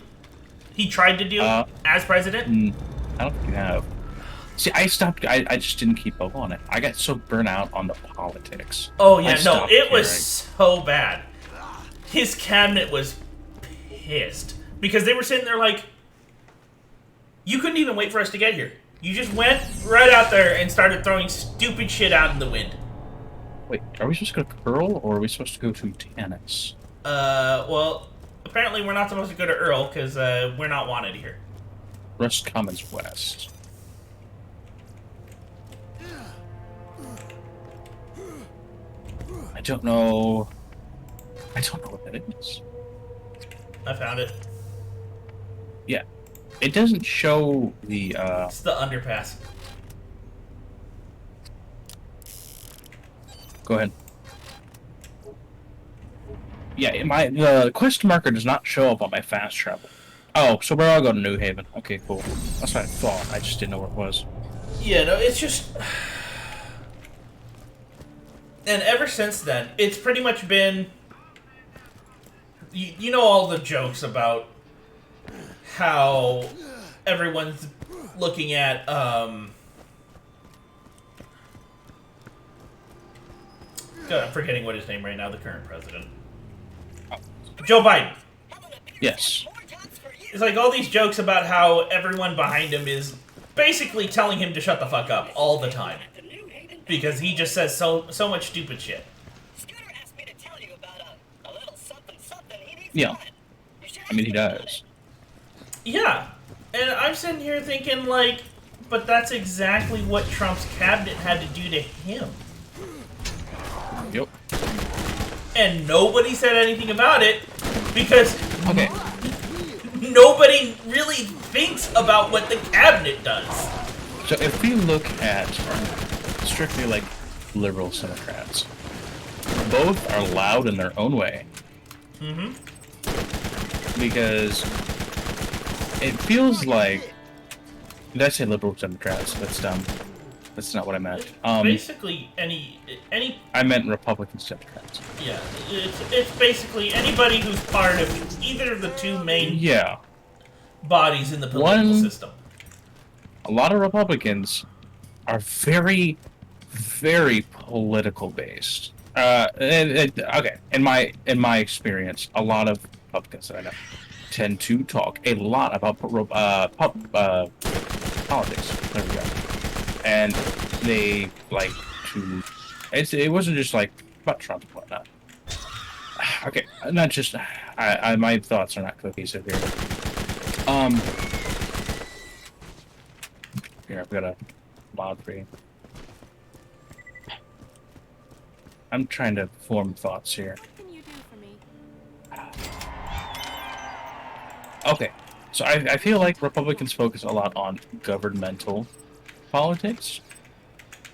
Speaker 2: He tried to do as president?
Speaker 1: I don't think I have. See, I stopped. I just didn't keep up on it. I got so burnt out on the politics.
Speaker 2: Oh
Speaker 1: I
Speaker 2: yeah, no,
Speaker 1: stopped
Speaker 2: it was
Speaker 1: caring.
Speaker 2: so bad. His cabinet was pissed because they were sitting there like, you couldn't even wait for us to get here. You just went right out there and started throwing stupid shit out in the wind.
Speaker 1: Wait, are we supposed to go to Earl, or are we supposed to go to tennis?
Speaker 2: Well, apparently we're not supposed to go to Earl because we're not wanted here.
Speaker 1: Rust Commons West. I don't know. I don't know what that is.
Speaker 2: I found it.
Speaker 1: Yeah, it doesn't show the.
Speaker 2: It's the underpass.
Speaker 1: Go ahead. Yeah, the quest marker does not show up on my fast travel. Oh, so where I'll go to New Haven. Okay, cool. That's what I thought. I just didn't know where it was.
Speaker 2: Yeah, no, it's just... And ever since then, it's pretty much been... You know all the jokes about how everyone's looking at, God, I'm forgetting what his name right now, the current president. Joe Biden.
Speaker 1: Yes.
Speaker 2: It's like all these jokes about how everyone behind him is basically telling him to shut the fuck up all the time. Because he just says so much stupid shit.
Speaker 5: Scooter asked me to tell you about a little something something he needs
Speaker 1: Yeah.
Speaker 5: done. You should
Speaker 1: I mean, he
Speaker 5: ask him about
Speaker 1: does.
Speaker 2: Yeah. And I'm sitting here thinking, like, but that's exactly what Trump's cabinet had to do to him.
Speaker 1: Yep.
Speaker 2: And nobody said anything about it because
Speaker 1: Okay.
Speaker 2: nobody really thinks about what the cabinet does.
Speaker 1: So if we look at strictly like liberal Democrats, both are loud in their own way.
Speaker 2: Mm-hmm.
Speaker 1: Because it feels like. Did I say liberal Democrats? That's dumb. That's not what I meant.
Speaker 2: Basically, any
Speaker 1: I meant Republicans, Democrats.
Speaker 2: yeah, it's basically anybody who's part of either of the two main
Speaker 1: Yeah.
Speaker 2: bodies in the political
Speaker 1: One-
Speaker 2: system.
Speaker 1: A lot of Republicans are very, very political based. Okay, in my experience, a lot of Republicans that I know tend to talk a lot about politics. There we go. And they like to. It wasn't just like about Trump and whatnot. Okay, not just my thoughts are not cohesive here. Here I've got a mod for you. I'm trying to form thoughts here.
Speaker 4: What can you do for me?
Speaker 1: Okay, so I feel like Republicans focus a lot on governmental politics,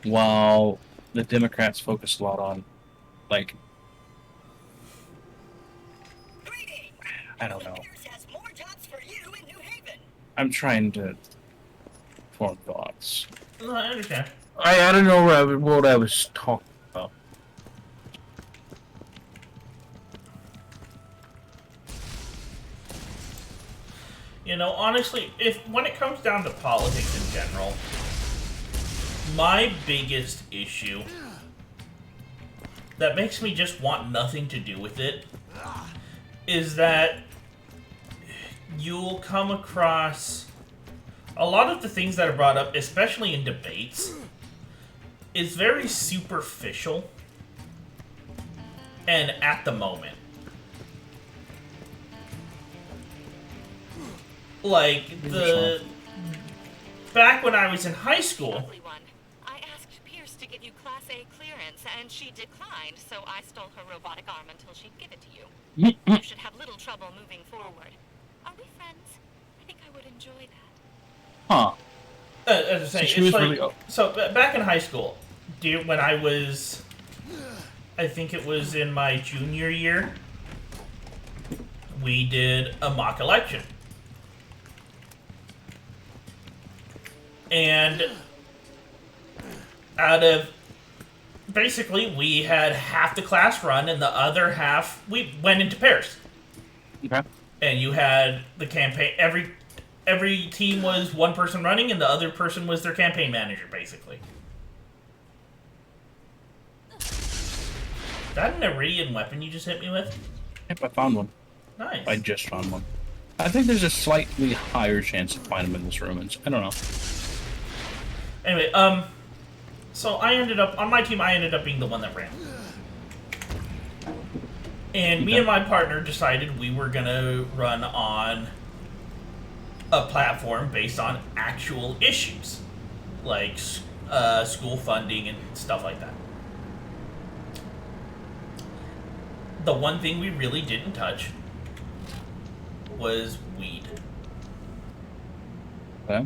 Speaker 1: while the Democrats focus a lot on, like, I don't know.
Speaker 5: Pierce has more jobs for you in New Haven.
Speaker 1: I'm trying to form thoughts.
Speaker 2: No, I understand.
Speaker 1: I don't know what I was talking about.
Speaker 2: You know, honestly, when it comes down to politics in general, my biggest issue that makes me just want nothing to do with it is that you'll come across a lot of the things that are brought up, especially in debates, is very superficial and at the moment. Like, back when I was in high school,
Speaker 5: Lovely one. I asked Pierce to give you Class A clearance, and she declined, so I stole her robotic arm until she'd give it to you. You should have little trouble moving forward. Are we friends? I think I would enjoy that.
Speaker 1: Huh.
Speaker 2: as I say,
Speaker 1: So she
Speaker 2: it's
Speaker 1: was
Speaker 2: like,
Speaker 1: really-
Speaker 2: so back in high school, when I was, I think it was in my junior year, we did a mock election. And out of, basically, we had half the class run, and the other half, we went into pairs.
Speaker 1: Okay.
Speaker 2: And you had the campaign, every team was one person running, and the other person was their campaign manager, basically. Is that an Iridian weapon you just hit me with?
Speaker 1: Yep, I found one.
Speaker 2: Nice.
Speaker 1: I just found one. I think there's a slightly higher chance to find them in this ruins. I don't know.
Speaker 2: Anyway, so I ended up, on my team, I ended up being the one that ran. And me and my partner decided we were gonna run on a platform based on actual issues. Like, school funding and stuff like that. The one thing we really didn't touch was weed.
Speaker 1: Okay.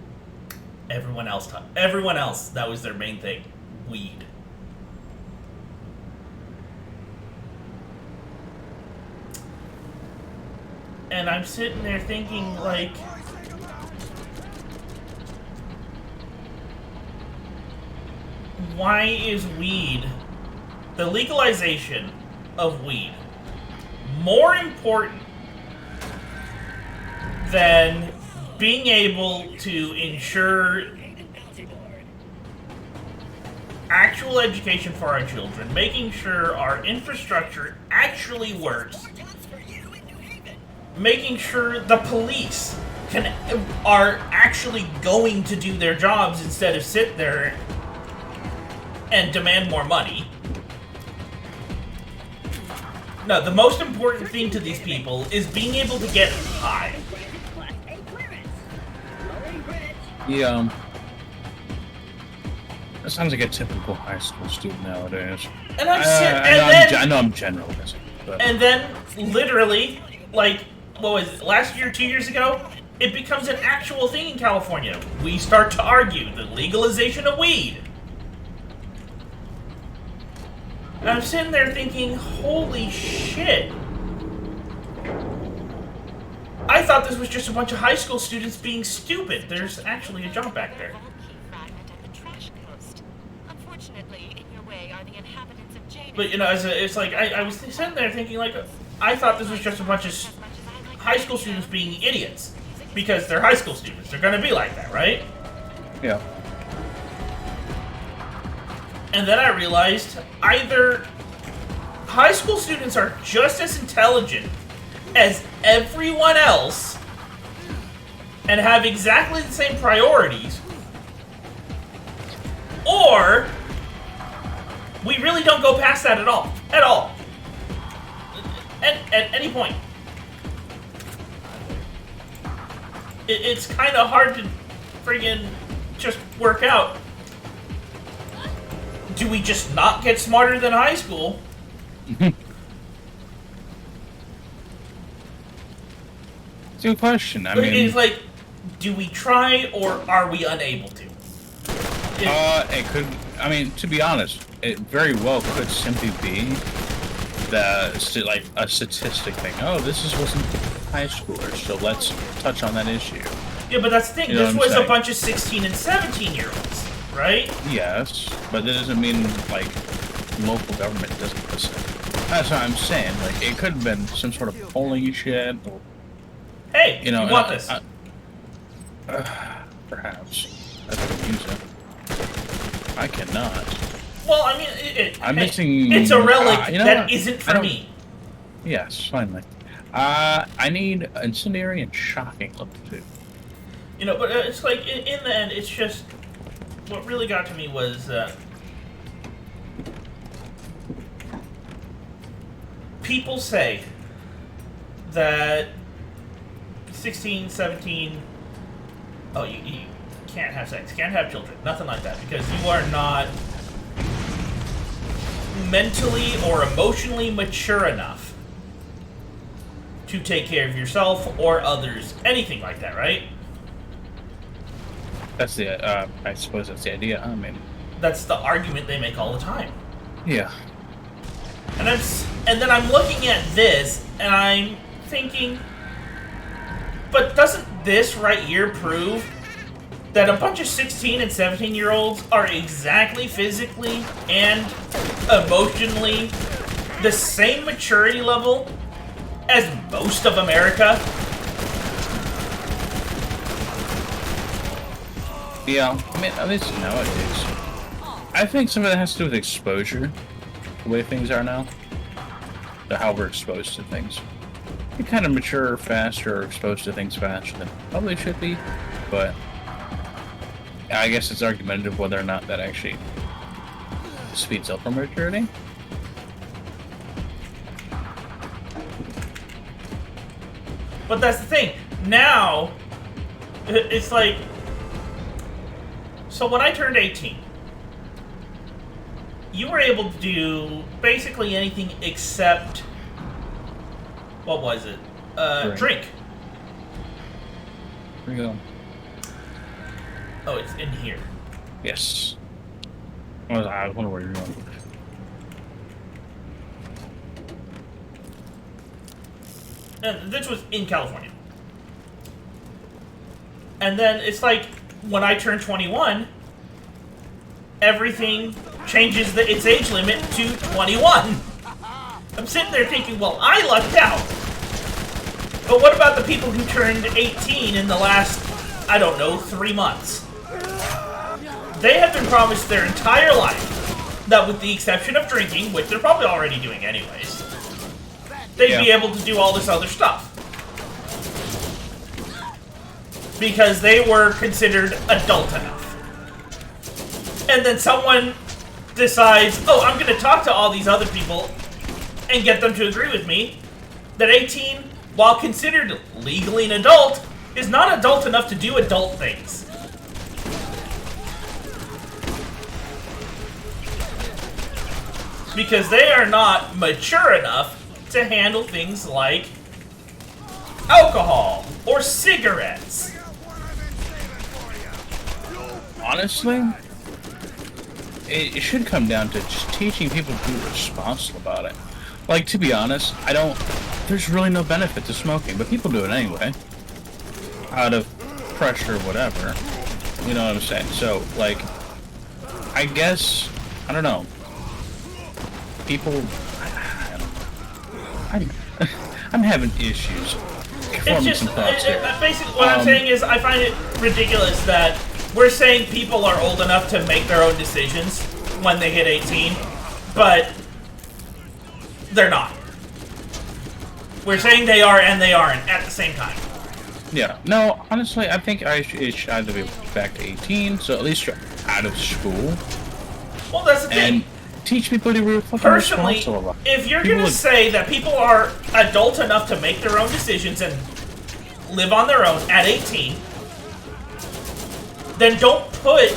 Speaker 2: Everyone else, that was their main thing. Weed. And I'm sitting there thinking, like, why is weed, the legalization of weed, more important than being able to ensure actual education for our children, making sure our infrastructure actually works, making sure the police are actually going to do their jobs instead of sit there and demand more money. No, the most important thing to these people is being able to get high.
Speaker 1: Yeah. That sounds like a typical high school student nowadays.
Speaker 2: And I'm sitting,
Speaker 1: I know I'm generalizing, but
Speaker 2: and then literally, like, what was it, last year, 2 years ago, it becomes an actual thing in California. We start to argue the legalization of weed. And I'm sitting there thinking, holy shit. I thought this was just a bunch of high school students being stupid. There's actually a job back there. But, you know, it's like, I was sitting there thinking, like, I thought this was just a bunch of high school students being idiots. Because they're high school students. They're gonna be like that, right?
Speaker 1: yeah.
Speaker 2: And then I realized either high school students are just as intelligent as everyone else and have exactly the same priorities, or we really don't go past that at all. at any point. It's kind of hard to friggin' just work out. Do we just not get smarter than high school?
Speaker 1: It's a good question. I mean,
Speaker 2: it's like, do we try or are we unable to?
Speaker 1: It could. I mean, to be honest, it very well could simply be like a statistic thing. Oh, this wasn't high schoolers, so let's touch on that issue.
Speaker 2: Yeah, but that's the thing.
Speaker 1: You know
Speaker 2: This
Speaker 1: what I'm
Speaker 2: was
Speaker 1: saying?
Speaker 2: a bunch of 16 and 17-year-olds, right?
Speaker 1: Yes, but that doesn't mean like local government doesn't listen. That's what I'm saying. Like it could have been some sort of polling shit. Or,
Speaker 2: Hey,
Speaker 1: you know,
Speaker 2: you want this?
Speaker 1: Perhaps I could use it. I cannot.
Speaker 2: Well, I mean,
Speaker 1: I'm
Speaker 2: hey,
Speaker 1: missing.
Speaker 2: It's a relic
Speaker 1: you know
Speaker 2: that
Speaker 1: what?
Speaker 2: isn't
Speaker 1: I
Speaker 2: for
Speaker 1: don't-
Speaker 2: me.
Speaker 1: Yes, finally. I need incendiary and shocking level 2.
Speaker 2: You know, but it's like, in the end, it's just... What really got to me was, people say that 16, 17... Oh, you can't have sex, can't have children, nothing like that, because you are not mentally or emotionally mature enough to take care of yourself or others, anything like that, right?
Speaker 1: That's the. I suppose that's the idea. I mean,
Speaker 2: That's the argument they make all the time.
Speaker 1: yeah.
Speaker 2: And then I'm looking at this and I'm thinking, but doesn't this right here prove that a bunch of 16 and 17-year-olds are exactly physically and emotionally the same maturity level as most of America?
Speaker 1: Yeah, I mean, at least nowadays. I think some of that has to do with exposure, the way things are now, to how we're exposed to things. You kind of mature faster or exposed to things faster than probably should be, but I guess it's argumentative whether or not that actually speeds up our maturity.
Speaker 2: But that's the thing. Now, it's like... So when I turned 18, you were able to do basically anything except... What was it? Drink.
Speaker 1: Where you going?
Speaker 2: Oh, it's in here.
Speaker 1: Yes. I wonder where you're going.
Speaker 2: And this was in California. And then it's like, when I turned 21, everything changes its age limit to 21. I'm sitting there thinking, well, I lucked out. But what about the people who turned 18 in the last, I don't know, 3 months? They have been promised their entire life that with the exception of drinking, which they're probably already doing anyways, they'd be able to do all this other stuff. Because they were considered adult enough. And then someone decides, oh, I'm going to talk to all these other people and get them to agree with me that 18, while considered legally an adult, is not adult enough to do adult things. Because they are not mature enough to handle things like alcohol or cigarettes.
Speaker 1: Honestly, it should come down to just teaching people to be responsible about it. Like, to be honest, there's really no benefit to smoking, but people do it anyway. Out of pressure, whatever. You know what I'm saying? So, like, I guess, I don't know. People, I'm having issues
Speaker 2: It's
Speaker 1: forming
Speaker 2: just,
Speaker 1: some thoughts here.
Speaker 2: basically what I'm saying is I find it ridiculous that we're saying people are old enough to make their own decisions when they hit 18, but they're not. We're saying they are and they aren't at the same time.
Speaker 1: Yeah. No, honestly, I think it should either be back to 18, so at least you're out of school.
Speaker 2: Well, that's the thing.
Speaker 1: And teach people to be fucking
Speaker 2: Personally,
Speaker 1: responsible about it.
Speaker 2: if you're
Speaker 1: People
Speaker 2: gonna
Speaker 1: would-
Speaker 2: say that people are adult enough to make their own decisions and live on their own at 18, then don't put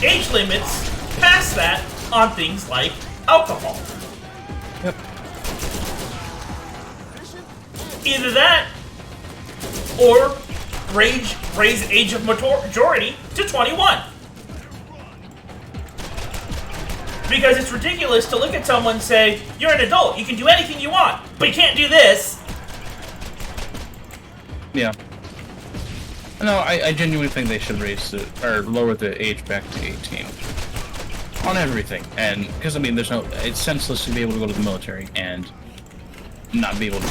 Speaker 2: age limits past that on things like alcohol.
Speaker 1: Yep.
Speaker 2: Either that, or raise age of majority to 21. Because it's ridiculous to look at someone and say, you're an adult, you can do anything you want, but you can't do this.
Speaker 1: Yeah. No, I genuinely think they should or lower the age back to 18. On everything. And, because, I mean, it's senseless to be able to go to the military and not be able to.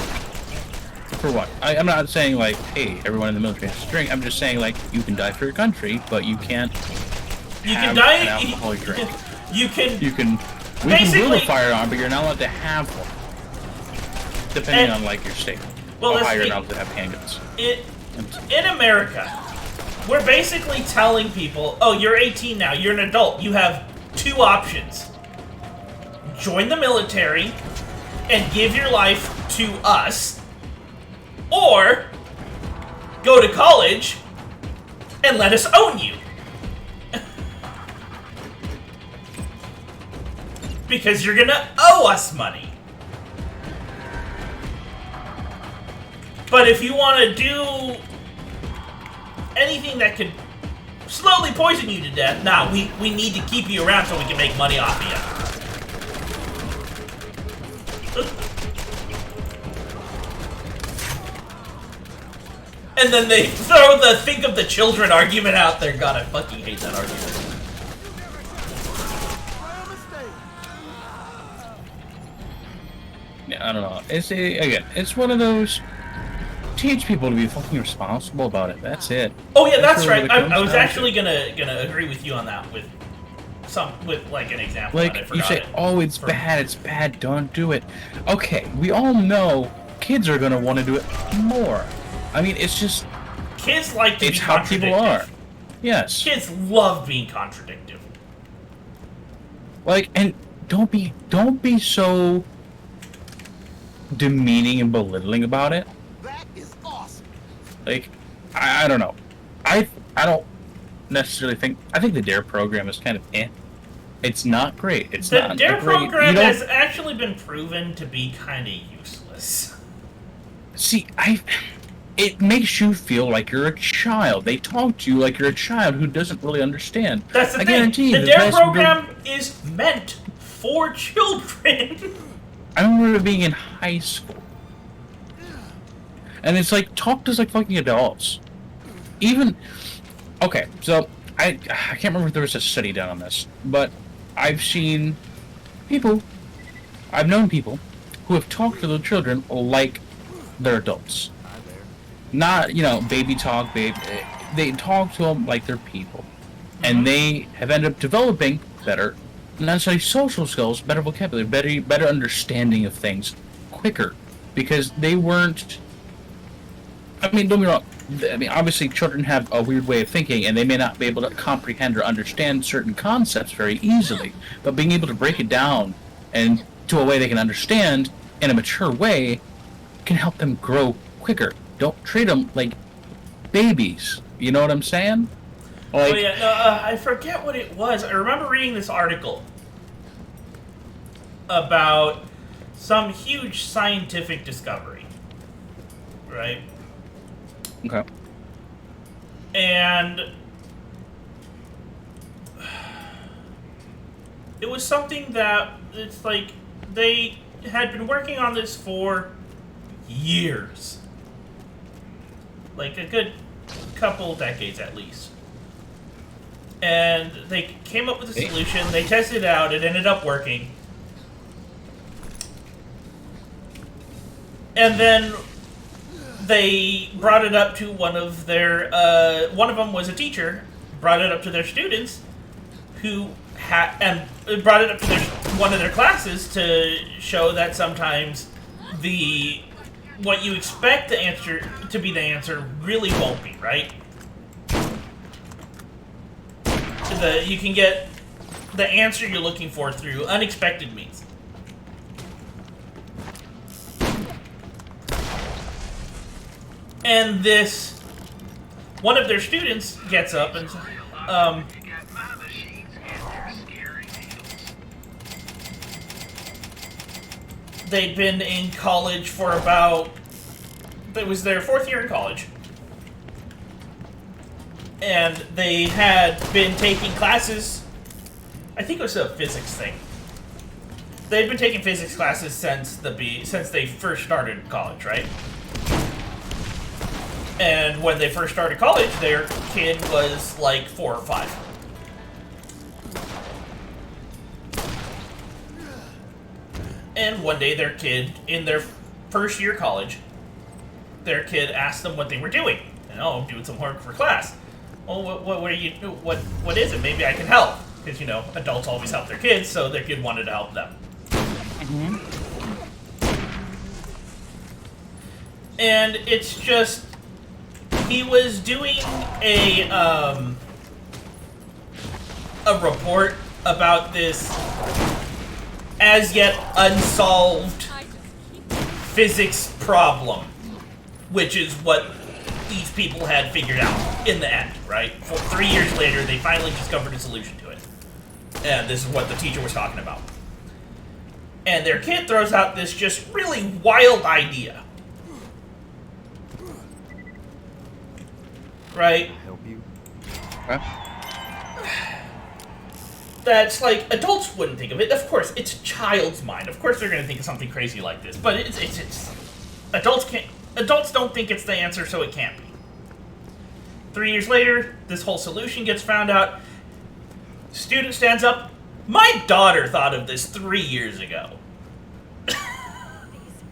Speaker 1: For what? I'm not saying, like, hey, everyone in the military has to drink. I'm just saying, like, you can die for your country, but you can't have an alcoholic drink.
Speaker 2: You can
Speaker 1: We can wield a firearm, but you're not allowed to have one. Depending on, like, your state.
Speaker 2: Well,
Speaker 1: Ohio, you're not allowed to have handguns.
Speaker 2: In America, we're basically telling people, oh, you're 18 now, you're an adult, you have two options. Join the military and give your life to us, or go to college and let us own you. Because you're gonna owe us money. But if you want to do anything that could slowly poison you to death, nah, we need to keep you around so we can make money off of you. And then they throw the think of the children argument out there. God, I fucking hate that argument.
Speaker 1: Yeah, I don't know. It's one of those. Teach people to be fucking responsible about it. That's it.
Speaker 2: Oh yeah, that's
Speaker 1: really
Speaker 2: right.
Speaker 1: what it
Speaker 2: I was
Speaker 1: comes down
Speaker 2: actually gonna agree with you on that with like an example. and I
Speaker 1: Like, you
Speaker 2: forgot
Speaker 1: say,
Speaker 2: it.
Speaker 1: oh, it's bad, don't do it. Okay, we all know kids are gonna want to do it more. I mean, it's just,
Speaker 2: Kids like to
Speaker 1: it's
Speaker 2: be
Speaker 1: how people
Speaker 2: contradictive.
Speaker 1: are. Yes.
Speaker 2: Kids love being contradictive.
Speaker 1: Like, and don't be so demeaning and belittling about it.
Speaker 6: That is awesome.
Speaker 1: Like, I don't know. I don't necessarily think. I think the DARE program is kind of eh. It's not great. It's
Speaker 2: The
Speaker 1: not
Speaker 2: DARE
Speaker 1: a great,
Speaker 2: program has actually been proven to be kind of useless.
Speaker 1: See, it makes you feel like you're a child. They talk to you like you're a child who doesn't really understand.
Speaker 2: That's the
Speaker 1: I
Speaker 2: thing.
Speaker 1: guarantee
Speaker 2: The
Speaker 1: the
Speaker 2: DARE
Speaker 1: best
Speaker 2: program is meant for children.
Speaker 1: I remember being in high school. And it's like, talk to us like fucking adults. Even, okay, so, I can't remember if there was a study done on this, but I've known people who have talked to their children like they're adults. Not, baby talk, they talk to them like they're people. And they have ended up developing better, not necessarily social skills, better vocabulary, better understanding of things quicker. Because they weren't, I mean, don't get me wrong. I mean, obviously, children have a weird way of thinking, and they may not be able to comprehend or understand certain concepts very easily. But being able to break it down and to a way they can understand in a mature way can help them grow quicker. Don't treat them like babies. You know what I'm saying? Like,
Speaker 2: Oh yeah, no, I forget what it was. I remember reading this article about some huge scientific discovery, right?
Speaker 1: okay.
Speaker 2: And it was something that it's like they had been working on this for years, like a good couple decades at least. And they came up with a solution, they tested it out, it ended up working. And then they brought it up to one of their, one of them was a teacher, brought it up to their students, who and brought it up to one of their classes to show that sometimes what you expect the answer to be the answer really won't be, right? You can get the answer you're looking for through unexpected means. And this, one of their students gets up and, they'd been in college for about, it was their 4th year in college. And they had been taking classes, I think it was a physics thing. They'd been taking physics classes since they first started college, right? And when they first started college, their kid was like 4 or 5. And one day their kid, in their first year of college, their kid asked them what they were doing. And, oh, doing some work for class. Oh, what are you, what is it? Maybe I can help. Because, you know, adults always help their kids, so their kid wanted to help them.
Speaker 1: Mm-hmm.
Speaker 2: And it's just, he was doing a report about this as yet unsolved physics problem, which is what these people had figured out in the end, right? 3 years later, they finally discovered a solution to it. And this is what the teacher was talking about. And their kid throws out this just really wild idea. Right?
Speaker 6: Help you?
Speaker 1: Okay.
Speaker 2: That's like, adults wouldn't think of it. Of course, it's a child's mind. Of course they're going to think of something crazy like this. But it's adults don't think it's the answer, so it can't be. 3 years later, this whole solution gets found out. Student stands up. My daughter thought of this 3 years ago.
Speaker 5: These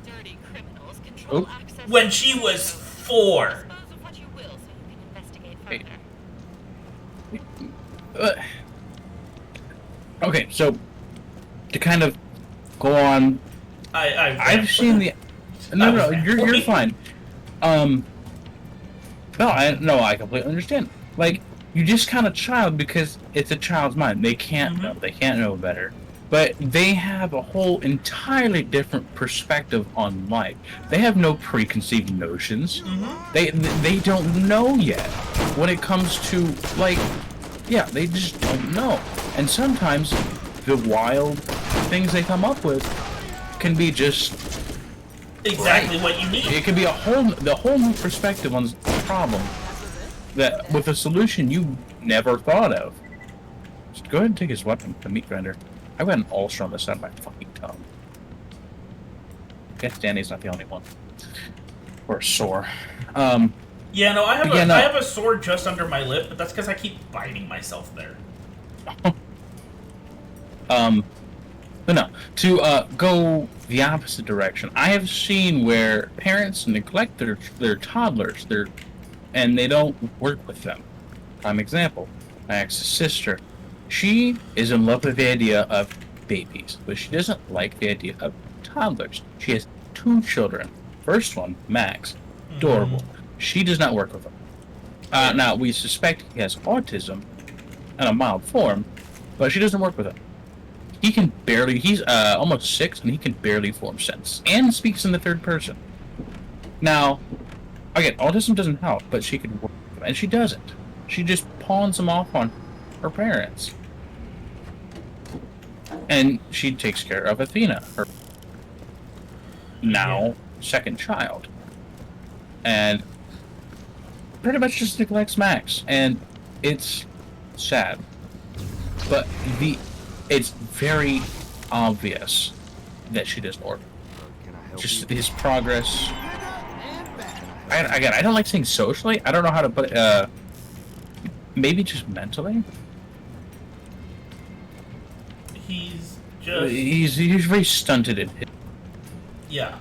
Speaker 5: dirty criminals control access
Speaker 2: When she was 4.
Speaker 5: Dispose of what you will so you can investigate further.
Speaker 1: Okay, so to kind of go on, I've seen the. No, you're fine. I completely understand. Like, you just kind of child because it's a child's mind. They can't know. They can't know better. But they have a whole entirely different perspective on life. They have no preconceived notions. They don't know yet when it comes to, like, yeah, they just don't know. And sometimes the wild things they come up with can be just
Speaker 2: exactly what you need.
Speaker 1: it could be the whole new perspective on the problem that with a solution you never thought of. Just go ahead and take his weapon, the meat grinder. I've got an ulcer on the side of my fucking tongue. Guess Danny's not the only one. Or sore.
Speaker 2: Yeah, no, I have
Speaker 1: Again,
Speaker 2: I have a sore just under my lip, but that's because I keep biting myself there.
Speaker 1: But no, to go the opposite direction. I have seen where parents neglect their toddlers, and they don't work with them. Prime example, my ex's sister. She is in love with the idea of babies, but she doesn't like the idea of toddlers. She has 2 children. First one, Max, adorable. She does not work with him. Now, we suspect he has autism in a mild form, but she doesn't work with him. He's almost 6, and he can barely form sentences, and speaks in the third person. Now, again, autism doesn't help, but she can work with him, and she doesn't. She just pawns him off on her parents. And she takes care of Athena, her now second child. And pretty much just neglects Max, and it's sad. But it's very obvious that she doesn't work.
Speaker 6: Can I help
Speaker 1: Just
Speaker 6: you?
Speaker 1: his progress. I don't like saying socially. I don't know how to put it. Maybe just mentally.
Speaker 2: He's just
Speaker 1: He's very stunted in
Speaker 2: yeah.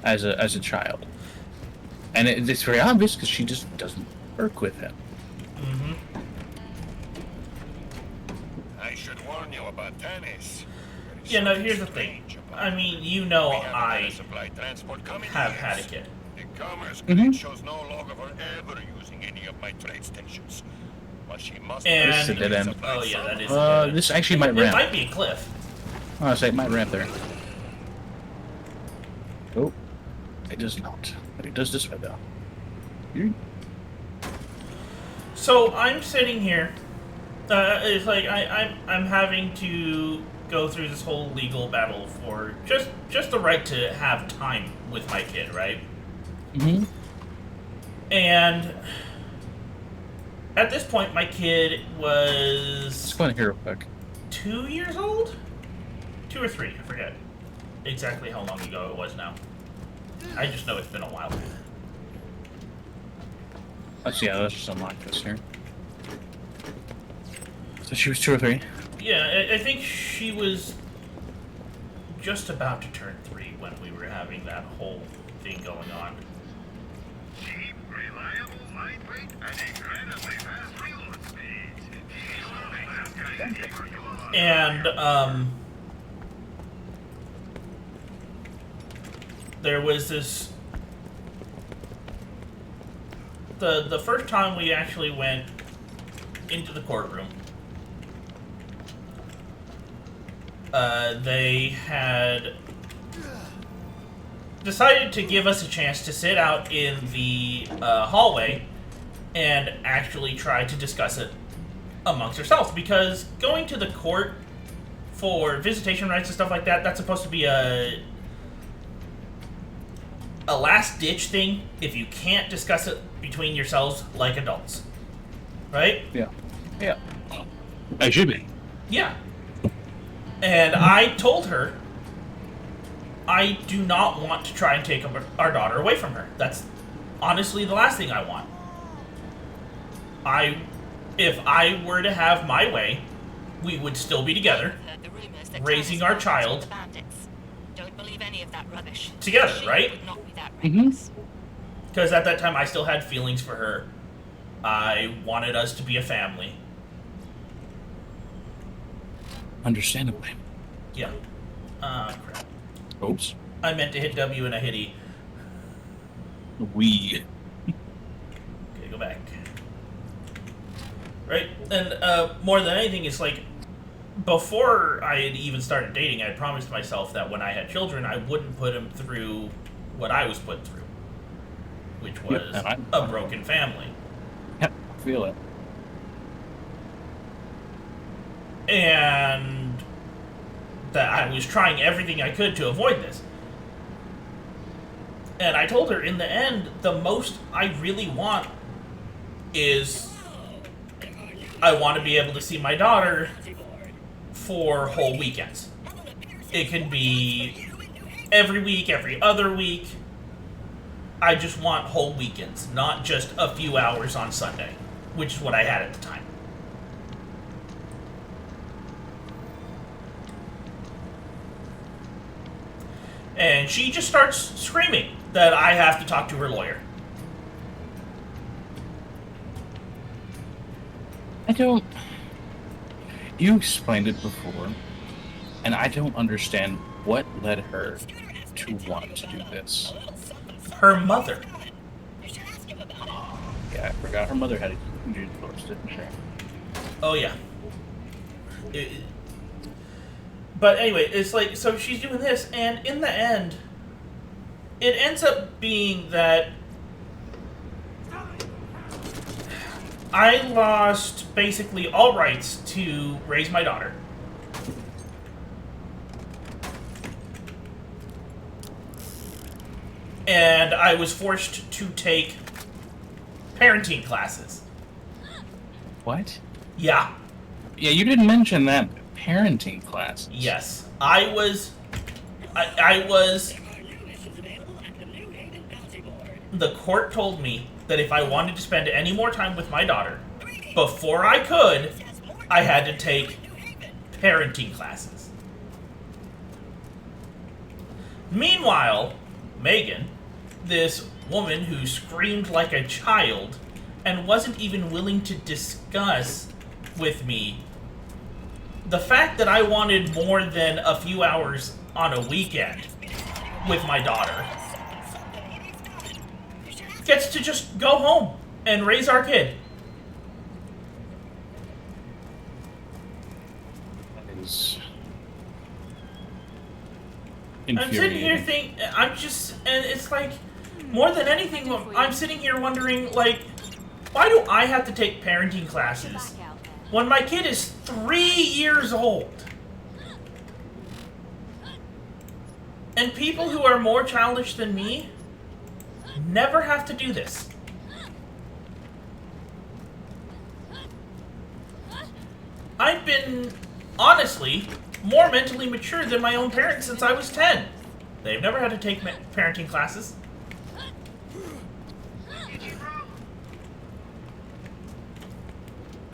Speaker 1: as a child, and it's very obvious because she just doesn't work with him.
Speaker 3: I should warn you about tennis.
Speaker 2: Yeah, no, here's the thing. I mean, you know,
Speaker 3: We have
Speaker 2: I
Speaker 3: supply transport coming
Speaker 2: have
Speaker 3: here.
Speaker 2: had a kid.
Speaker 3: The commerce grid shows no log of her ever using any of my trade stations. But I do. If you want to buy, you can buy. But no one wants to be sold. Not everyone needs to buy, but no one wants to be sold.
Speaker 1: Mhm.
Speaker 3: Take you for instance. You are all But she must
Speaker 2: And-
Speaker 1: This is a dead end.
Speaker 2: Oh yeah, that is. a dead end.
Speaker 1: This actually might
Speaker 2: It
Speaker 1: ramp.
Speaker 2: might be a cliff.
Speaker 1: Oh, I say it might ramp there. Oh, it does not. But it does this way, though. You-
Speaker 2: So I'm sitting here. It's like I'm having to go through this whole legal battle for just the right to have time with my kid, right?
Speaker 1: Mm-hmm.
Speaker 2: And at this point, my kid
Speaker 1: Let's
Speaker 2: was
Speaker 1: go in here real quick.
Speaker 2: 2 years old, 2 or 3, I forget exactly how long ago it was now. I just know it's been a while.
Speaker 1: Let's see, let's just unlock this here. So she was 2 or 3.
Speaker 2: Yeah, I think she was just about to turn 3 when we were having that whole thing going on.
Speaker 3: cheap, reliable, lightweight, and incredibly fast reload speeds.
Speaker 2: And there was this. The first time we actually went into the courtroom, they had decided to give us a chance to sit out in the hallway and actually try to discuss it amongst ourselves, because going to the court for visitation rights and stuff like that, that's supposed to be a last ditch thing if you can't discuss it between yourselves like adults, right?
Speaker 1: Yeah. Yeah. I should be.
Speaker 2: Yeah. And I told her I do not want to try and take our daughter away from her. That's honestly the last thing I want. If I were to have my way, we would still be together,
Speaker 5: Heard the rumors that
Speaker 2: raising
Speaker 5: Thomas
Speaker 2: our
Speaker 5: was
Speaker 2: child
Speaker 5: the bandits. Don't believe any of that rubbish.
Speaker 2: together,
Speaker 5: She
Speaker 2: right?
Speaker 5: would not be that
Speaker 1: Mhm.
Speaker 5: reckless.
Speaker 2: Because at that time I still had feelings for her. I wanted us to be a family.
Speaker 1: Understandably.
Speaker 2: Yeah. Crap.
Speaker 1: Oops.
Speaker 2: I meant to hit W and I hit E.
Speaker 1: We.
Speaker 2: Okay, go back. Right? And more than anything, it's like, before I had even started dating, I promised myself that when I had children, I wouldn't put them through what I was put through, which was
Speaker 1: and
Speaker 2: a broken family.
Speaker 1: Yep. Feel it.
Speaker 2: And that I was trying everything I could to avoid this. And I told her, in the end, the most I really want is I want to be able to see my daughter for whole weekends. It can be every week, every other week. I just want whole weekends, not just a few hours on Sunday, which is what I had at the time. And she just starts screaming that I have to talk to her lawyer.
Speaker 1: I don't. You explained it before, and I don't understand what led her to want to do this.
Speaker 2: Her mother.
Speaker 1: Yeah, I forgot her mother had a huge divorce, didn't she?
Speaker 2: Oh, yeah. But anyway, it's like, so she's doing this, and in the end, it ends up being that I lost basically all rights to raise my daughter. And I was forced to take parenting classes.
Speaker 1: What?
Speaker 2: Yeah.
Speaker 1: Yeah, you didn't mention that. Parenting classes.
Speaker 2: Yes. I was. The court told me that if I wanted to spend any more time with my daughter, before I could, I had to take parenting classes. Meanwhile, Megan, this woman who screamed like a child and wasn't even willing to discuss with me the fact that I wanted more than a few hours on a weekend with my daughter, gets to just go home and raise our kid.
Speaker 1: is
Speaker 2: I'm sitting here
Speaker 1: infuriating.
Speaker 2: and it's like, more than anything, I'm sitting here wondering, like, why do I have to take parenting classes when my kid is 3 years old? And people who are more childish than me never have to do this. I've been, honestly, more mentally mature than my own parents since I was 10. They've never had to take parenting classes.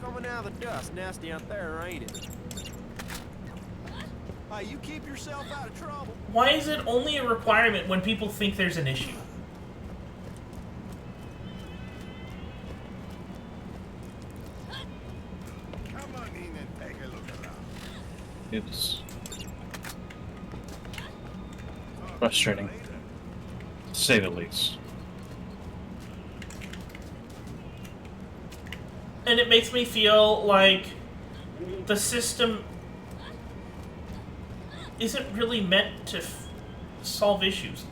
Speaker 6: Coming out of the dust, nasty out there, ain't it? Hey, you keep yourself out of trouble.
Speaker 2: Why is it only a requirement when people think there's an issue?
Speaker 3: Come on in and take a look around.
Speaker 1: It's frustrating, to say the least.
Speaker 2: And it makes me feel like the system isn't really meant to solve issues.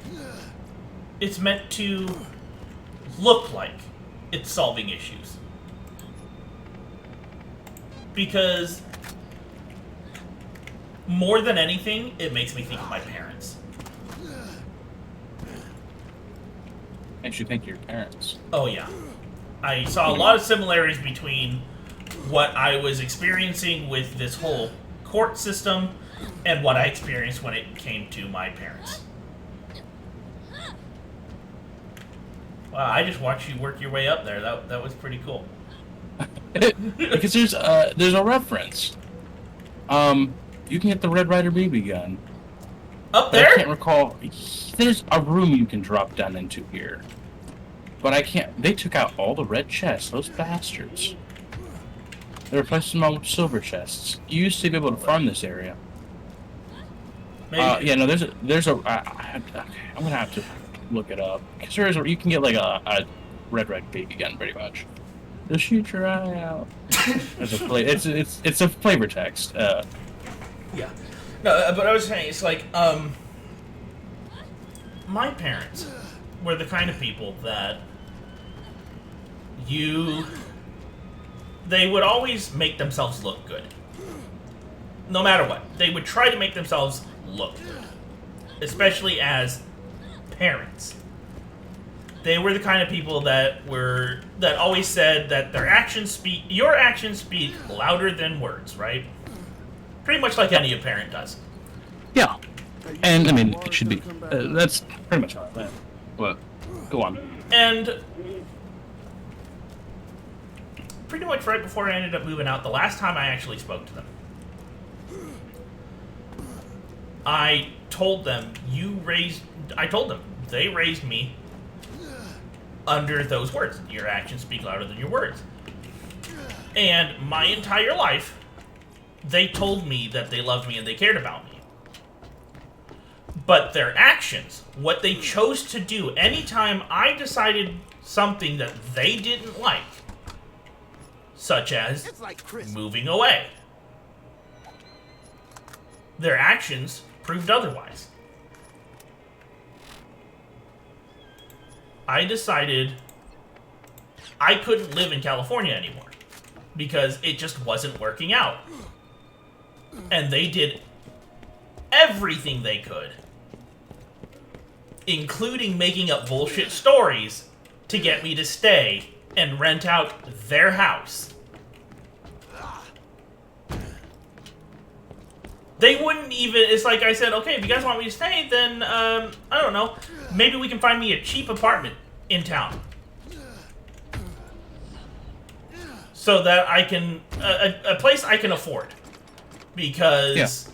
Speaker 2: It's meant to look like it's solving issues. Because more than anything, it makes me think of my parents.
Speaker 1: Makes you think of your parents.
Speaker 2: Oh yeah. I saw a lot of similarities between what I was experiencing with this whole court system and what I experienced when it came to my parents. Wow, I just watched you work your way up there. That was pretty cool.
Speaker 1: Because there's a reference. You can get the Red Ryder BB gun.
Speaker 2: Up
Speaker 1: But I can't
Speaker 2: there?
Speaker 1: recall. There's a room you can drop down into here. But I can't. They took out all the red chests, those bastards. They replaced them all with silver chests. You used to be able to farm this area.
Speaker 2: Maybe.
Speaker 1: Yeah, no, I'm gonna have to look it up. Because there is you can get like a Red BB gun, pretty much. Just shoot your eye out. It's a flavor text.
Speaker 2: Yeah. No, but I was saying, it's like, my parents were the kind of people that they would always make themselves look good. No matter what. They would try to make themselves look good. Especially as parents. They were the kind of people that always said that your actions speak louder than words, right? Pretty much like any parent does.
Speaker 1: Yeah. And, I mean, it should be. That's pretty much how I went. Well, go on.
Speaker 2: And pretty much right before I ended up moving out, the last time I actually spoke to them, I told them, they raised me under those words. Your actions speak louder than your words. And my entire life, they told me that they loved me and they cared about me. But their actions, what they chose to do, anytime I decided something that they didn't like, such as
Speaker 6: It's like Christmas.
Speaker 2: moving away, their actions proved otherwise. I decided I couldn't live in California anymore because it just wasn't working out. And they did everything they could, including making up bullshit stories to get me to stay and rent out their house. They wouldn't even, it's like I said, okay, if you guys want me to stay, then, I don't know, maybe we can find me a cheap apartment in town. So that I can, a place I can afford. Because,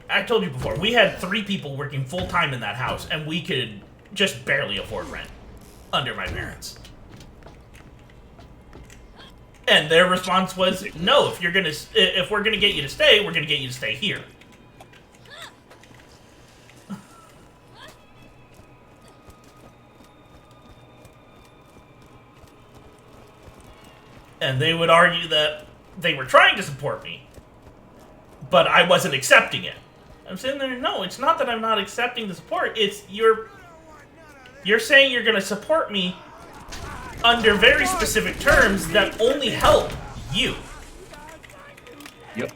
Speaker 2: I told you before, we had 3 people working full-time in that house, and we could just barely afford rent under my parents. And their response was, no, if we're gonna get you to stay, we're gonna get you to stay here. And they would argue that they were trying to support me, but I wasn't accepting it. I'm sitting there, no, it's not that I'm not accepting the support. It's you're saying you're going to support me under very specific terms that only help you.
Speaker 1: Yep.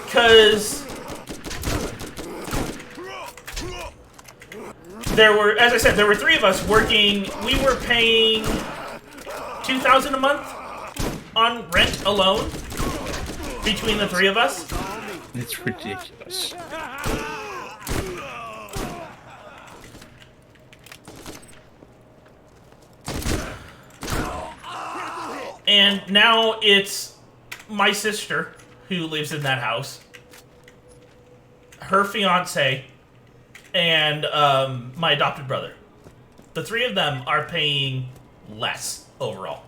Speaker 2: Because there were, as I said, there were 3 of us working. We were paying $2,000 a month on rent alone between the 3 of us.
Speaker 1: It's ridiculous.
Speaker 2: And now it's my sister who lives in that house, her fiance, and my adopted brother. The 3 of them are paying less overall.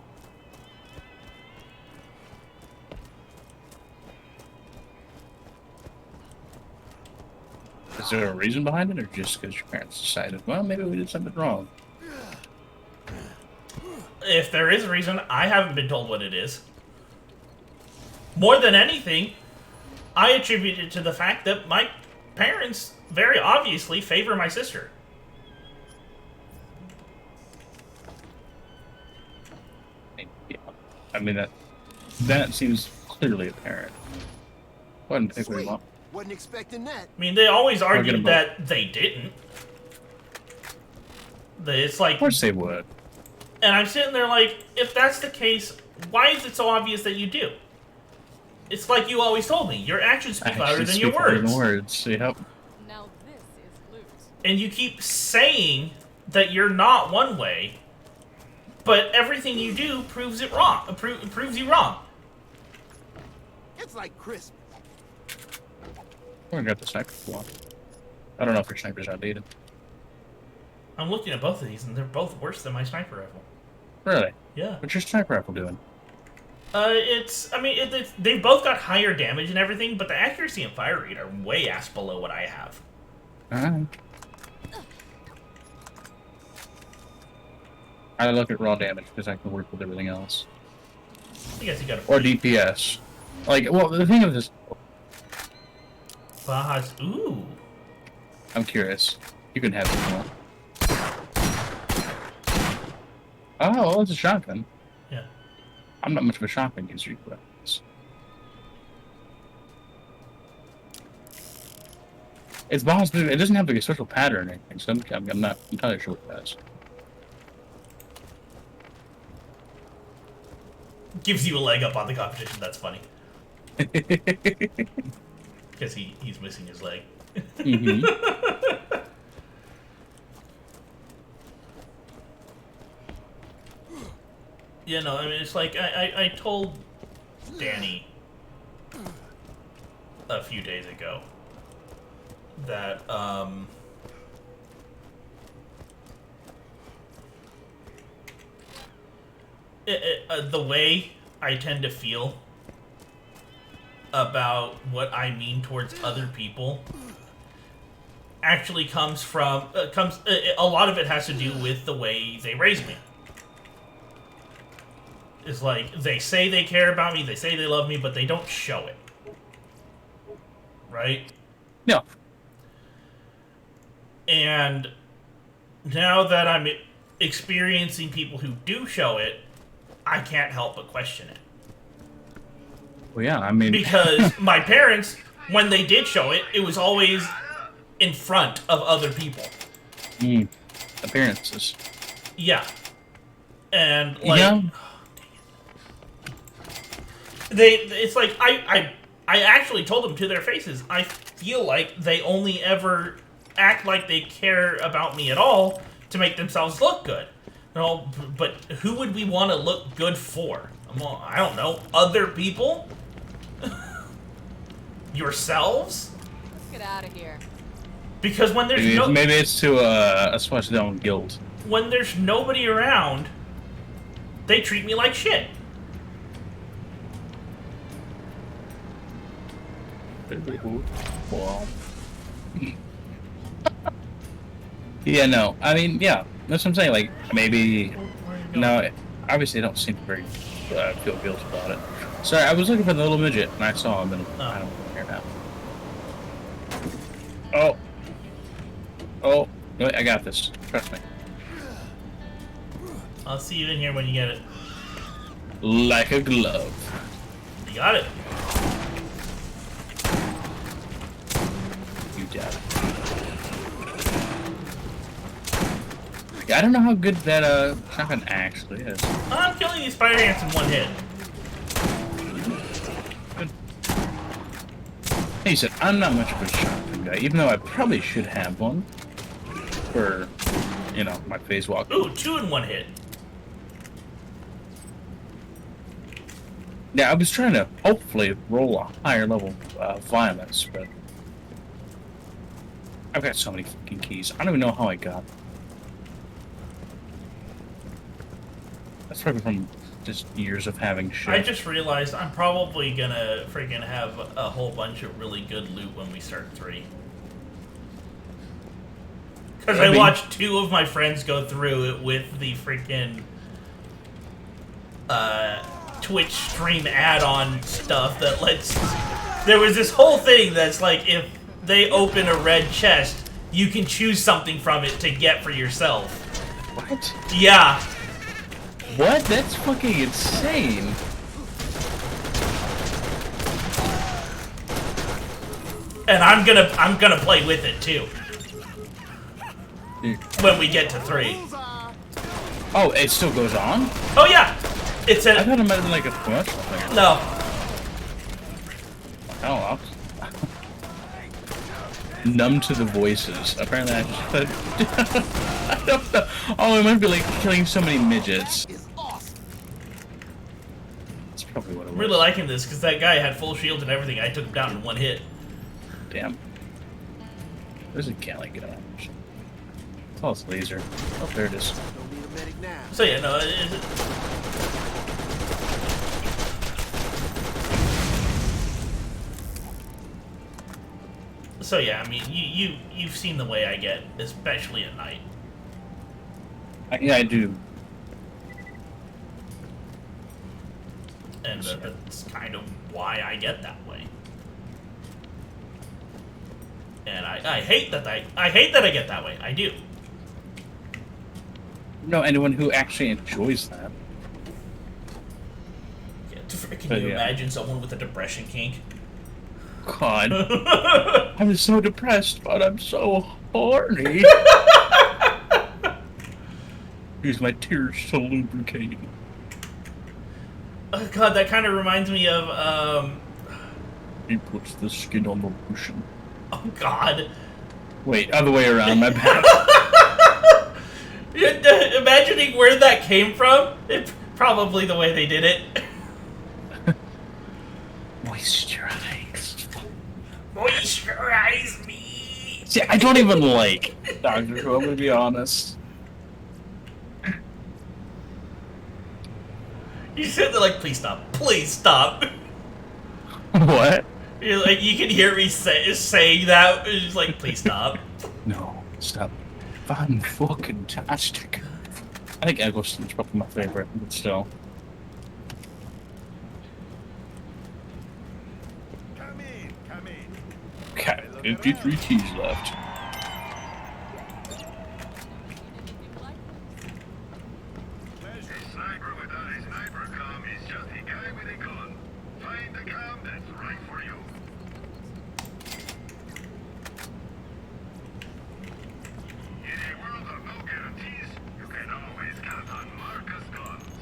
Speaker 1: Is there a reason behind it, or just because your parents decided, well, maybe we did something wrong?
Speaker 2: If there is a reason, I haven't been told what it is. More than anything, I attribute it to the fact that my parents very obviously favor my sister.
Speaker 1: Yeah. I mean, that seems clearly apparent. Go ahead and pick what you
Speaker 6: Sweet.
Speaker 1: want.
Speaker 6: Wasn't expecting that.
Speaker 2: I mean, they always
Speaker 1: Talking
Speaker 2: argued
Speaker 1: about-
Speaker 2: that they didn't. It's like,
Speaker 1: Of course they would.
Speaker 2: and I'm sitting there like, if that's the case, why is it so obvious that you do? It's like you always told me, your actions speak louder than your words.
Speaker 1: Words. Yep.
Speaker 4: Now this is loot.
Speaker 2: And you keep saying that you're not one way, but everything you do proves it wrong. Proves you wrong.
Speaker 6: It's like Christmas.
Speaker 1: I got the sniper one. I don't know if your sniper's outdated.
Speaker 2: I'm looking at both of these, and they're both worse than my sniper rifle.
Speaker 1: Really?
Speaker 2: Yeah.
Speaker 1: What's your sniper rifle doing?
Speaker 2: They've both got higher damage and everything, but the accuracy and fire rate are way ass below what I have.
Speaker 1: Alright. I look at raw damage because I can work with everything else.
Speaker 2: I guess you got
Speaker 1: Or DPS. Like, well, the thing of this,
Speaker 2: Baja's. Ooh.
Speaker 1: I'm curious. You can have it more. Oh, well, it's a shotgun.
Speaker 2: Yeah.
Speaker 1: I'm not much of a shotgun user, but it's boss. It doesn't have like a special pattern or anything, so I'm not entirely sure what it does.
Speaker 2: Gives you a leg up on the competition. That's funny. Because he's missing his leg.
Speaker 1: Mm-hmm.
Speaker 2: Yeah, no, I mean, it's like, I told Danny a few days ago that, the way I tend to feel about what I mean towards other people actually comes from, a lot of it has to do with the way they raise me. It's like, they say they care about me, they say they love me, but they don't show it. Right?
Speaker 1: No.
Speaker 2: And now that I'm experiencing people who do show it, I can't help but question it.
Speaker 1: Well, yeah, I mean,
Speaker 2: Because my parents, when they did show it, it was always in front of other people.
Speaker 1: appearances.
Speaker 2: Yeah. And, like...
Speaker 1: Yeah.
Speaker 2: It's like, I actually told them to their faces, I feel like they only ever act like they care about me at all to make themselves look good. No, but who would we want to look good for? I don't know. Other people? Yourselves?
Speaker 4: Let's get out of here.
Speaker 2: Because when there's
Speaker 1: Maybe it's to assuage their own guilt.
Speaker 2: when there's nobody around, they treat me like shit.
Speaker 1: Wow. Yeah, no. I mean, yeah. That's what I'm saying. Like, maybe... No, obviously they don't seem very feel guilty about it. Sorry, I was looking for the little midget, and I saw him, and I don't care now. Oh. Oh. Wait, I got this. Trust me.
Speaker 2: I'll see you in here when you get it.
Speaker 1: Like a glove.
Speaker 2: You got it.
Speaker 1: You got it. I don't know how good that shotgun actually is.
Speaker 2: I'm killing these spider ants in one hit.
Speaker 1: Good. Hey, said I'm not much of a shotgun guy, even though I probably should have one for, you know, my phase walk.
Speaker 2: Ooh, 2 in one hit.
Speaker 1: Yeah, I was trying to hopefully roll a higher level violence, but I've got so many fucking keys. I don't even know how I got them. That's probably from just years of having shit.
Speaker 2: I just realized I'm probably gonna freaking have a whole bunch of really good loot when we start 3. Because I watched 2 of my friends go through it with the freaking Twitch stream add-on stuff that lets... There was this whole thing that's like, if they open a red chest, you can choose something from it to get for yourself.
Speaker 1: What?
Speaker 2: Yeah.
Speaker 1: What? That's fucking insane.
Speaker 2: And I'm gonna play with it too. When we get to 3.
Speaker 1: Oh, it still goes on?
Speaker 2: Oh yeah! It's
Speaker 1: I
Speaker 2: a...
Speaker 1: thought it might have been like a commercial thing.
Speaker 2: No.
Speaker 1: Oh, well. Numb to the voices. Apparently I just... I don't know. Oh, it might be like killing so many midgets. That's probably what it was.
Speaker 2: I'm really liking this because that guy had full shield and everything. I took him down in one hit.
Speaker 1: Damn. There's a Cali gun. Oh, it's laser. Oh, there it is.
Speaker 6: Don't need a medic now.
Speaker 2: So yeah, no. So yeah, I mean, you've seen the way I get, especially at night.
Speaker 1: Yeah, I do.
Speaker 2: And that's kind of why I get that way. And I hate that I hate that I get that way. I do.
Speaker 1: No, anyone who actually enjoys that.
Speaker 2: Yeah, can you
Speaker 1: Yeah.
Speaker 2: imagine someone with a depression kink?
Speaker 1: God. I'm so depressed, but I'm so horny. Use my tears to lubricate.
Speaker 2: Oh god, that kind of reminds me of
Speaker 1: He puts the skin on the lotion.
Speaker 2: oh god.
Speaker 1: Wait, other way around, my bad.
Speaker 2: Imagining where that came from, it's probably the way they did it.
Speaker 1: Moisturize.
Speaker 2: Moisturize me.
Speaker 1: See, I don't even like Doctor Who, I'm gonna be honest.
Speaker 2: You said that like, please stop, please stop.
Speaker 1: What?
Speaker 2: You're like, you can hear me saying that. It's just like, please stop.
Speaker 1: No, stop. Fan-fucking-tastic. I think Eggleston's probably my favorite, but still.
Speaker 6: Come in, come in.
Speaker 1: Okay, 53 keys left.
Speaker 3: Sniper with a sniper cam is just a guy with a gun. Find the cam that's right for you. In a world of no guarantees, you can always count on Marcus guns.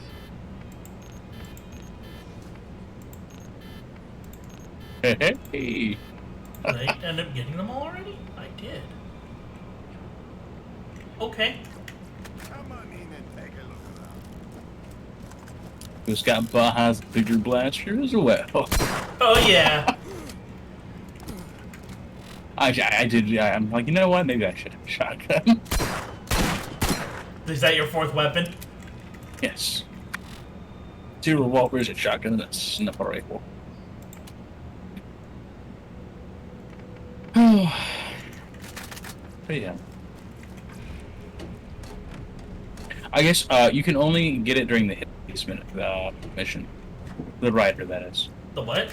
Speaker 1: Hey.
Speaker 2: Did I end up getting them all already? I did. Okay.
Speaker 6: Come on in and take a look around.
Speaker 1: Who's got Baja's bigger blaster as well?
Speaker 2: Oh yeah.
Speaker 1: I did, yeah, I'm like, you know what? Maybe I should have a shotgun.
Speaker 2: Is that your 4th weapon?
Speaker 1: Yes. 2 revolvers, a shotgun, and a sniper rifle. But yeah. I guess you can only get it during the hit basement mission. The Rider, that is.
Speaker 2: The what?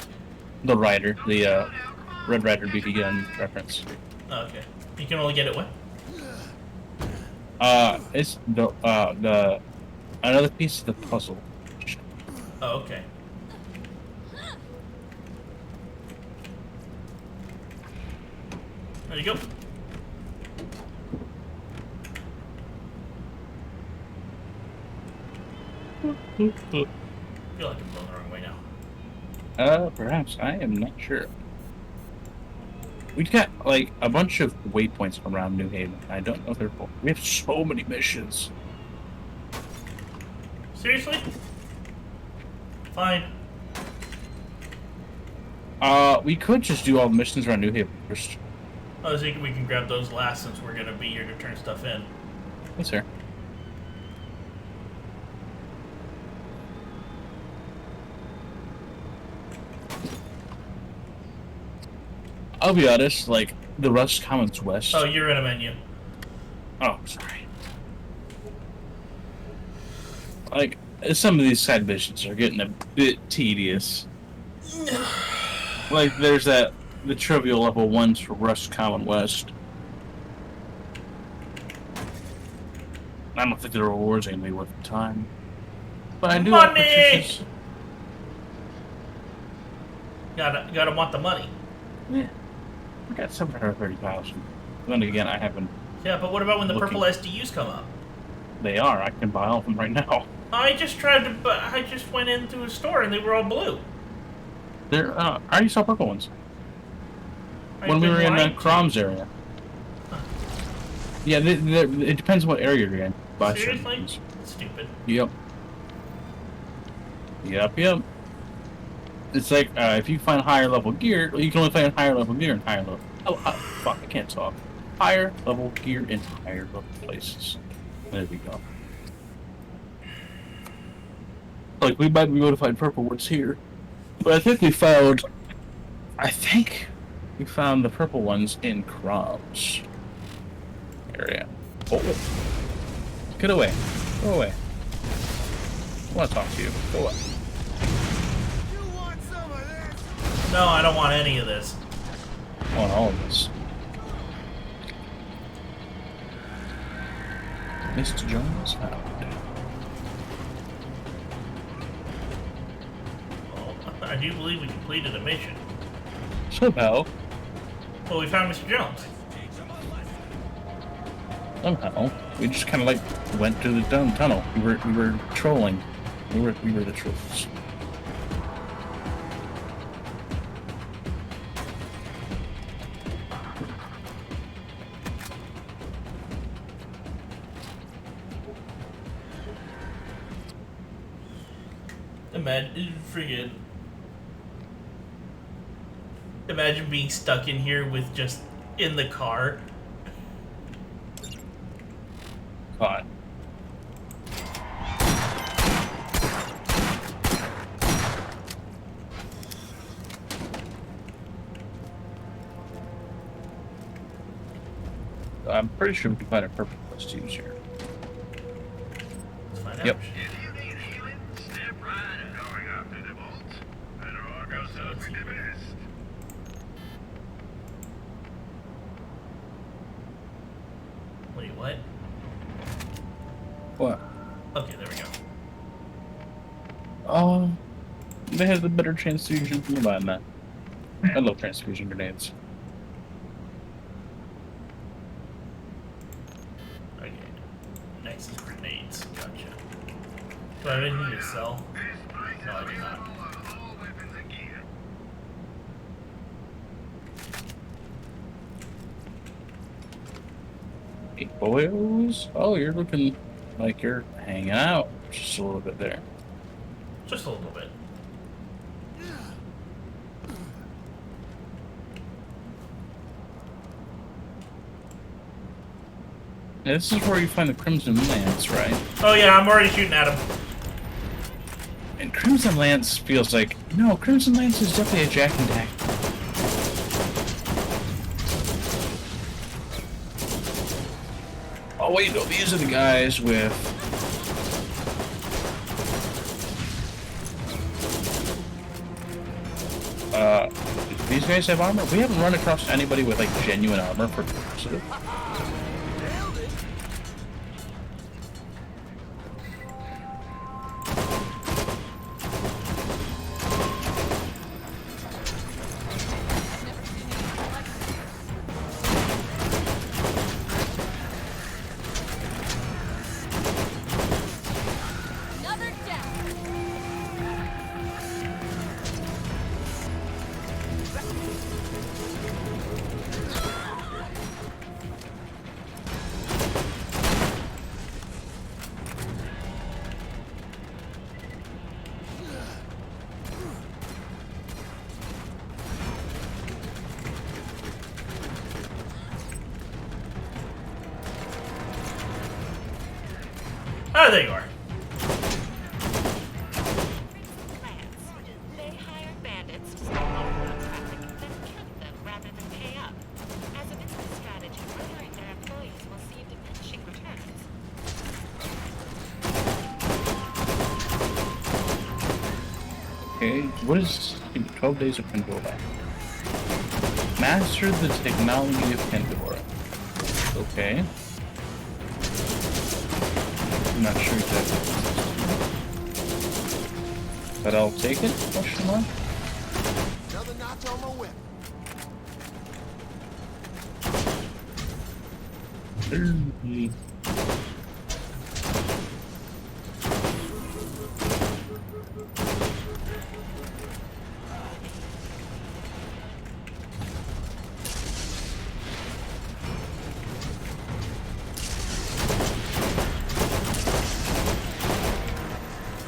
Speaker 1: The Rider, the Red Rider BB gun reference.
Speaker 2: Oh, okay. You can only get it what?
Speaker 1: It's the another piece of the puzzle.
Speaker 2: Oh, okay. There you go. I feel like I'm going the wrong way now.
Speaker 1: Perhaps. I am not sure. We've got, like, a bunch of waypoints around New Haven. I don't know if they're full. We have so many missions.
Speaker 2: Seriously? Fine.
Speaker 1: We could just do all the missions around New Haven first.
Speaker 2: I was thinking we can grab those last since we're gonna be here to turn stuff in.
Speaker 1: Yes, sir. I'll be honest, like, the Rust Commons West.
Speaker 2: Oh, you're in a menu.
Speaker 1: Oh, sorry. Like, some of these side missions are getting a bit tedious. Like, there's the trivial level ones for Rust Common West. I don't think the rewards are gonna be worth the time. But I do like
Speaker 2: Money!
Speaker 1: purchases.
Speaker 2: Gotta want the money.
Speaker 1: Yeah. I got 730,000. Then again, I haven't.
Speaker 2: Yeah, but what about when the
Speaker 1: Looking.
Speaker 2: purple SDUs come up?
Speaker 1: They are. I can buy all of them right now.
Speaker 2: I just tried to, but I just went into a store and they were all blue.
Speaker 1: There. I already saw purple ones
Speaker 2: I've
Speaker 1: when we
Speaker 2: been
Speaker 1: were in
Speaker 2: lying
Speaker 1: the
Speaker 2: to
Speaker 1: Crom's area. Yeah, it depends what area you're in. Buy
Speaker 2: you.
Speaker 1: certain
Speaker 2: Seriously?
Speaker 1: things.
Speaker 2: Stupid.
Speaker 1: Yep. Yep. It's like if you find higher level gear, well, you can only find higher level gear in higher level. Oh, fuck! I can't talk. Higher level gear in higher level places. There we go. Like we might be able to find purple ones here, but I think we found the purple ones in Crom's area. Oh, get away! Go away! I want to talk to you. Go away.
Speaker 6: You want some of this?
Speaker 2: No, I don't want any of this.
Speaker 1: I want all of this. Mr. Jones found.
Speaker 2: Well, I do believe we completed a mission.
Speaker 1: Somehow,
Speaker 2: Well, we found Mr. Jones.
Speaker 1: we just kind of like went to the tunnel. We were trolling. We were the trolls.
Speaker 2: Imagine being stuck in here with just in the car.
Speaker 1: Caught. I'm pretty sure we can find a purple plus to use here.
Speaker 2: Let's find out.
Speaker 1: Yep.
Speaker 3: If you need healing, step right up. Going up to the vault. Better all go south with the best.
Speaker 2: Wait, what?
Speaker 1: What?
Speaker 2: Okay, there we go.
Speaker 1: They have the better transfusion from buying that. I love transfusion grenades.
Speaker 2: Okay. Next is grenades. Gotcha. Do I have anything to sell? No, I do not.
Speaker 3: All weapons and gear.
Speaker 1: Hey, boys. Oh, you're looking like you're hanging out just a little bit there.
Speaker 2: Just a little bit.
Speaker 1: Now, this is where you find the Crimson Lance, right?
Speaker 2: Oh yeah, I'm already shooting at him.
Speaker 1: And Crimson Lance feels like... No, Crimson Lance is definitely a Jack and Dack. Oh wait, no, these are the guys with... these guys have armor? We haven't run across anybody with like genuine armor for positive.
Speaker 6: Nailed it.
Speaker 4: Another down.
Speaker 2: Oh, there you are.
Speaker 5: Plans. They hired bandits to stop underground traffic, then killed them rather than pay up. As a business strategy, firing their employees will see diminishing returns.
Speaker 1: Okay, what is 12 days of Pandora? Master the technology of Pandora. Okay. I'm not sure exactly what this is. But I'll take it, question mark?
Speaker 6: Another notch on my whip.
Speaker 1: Early.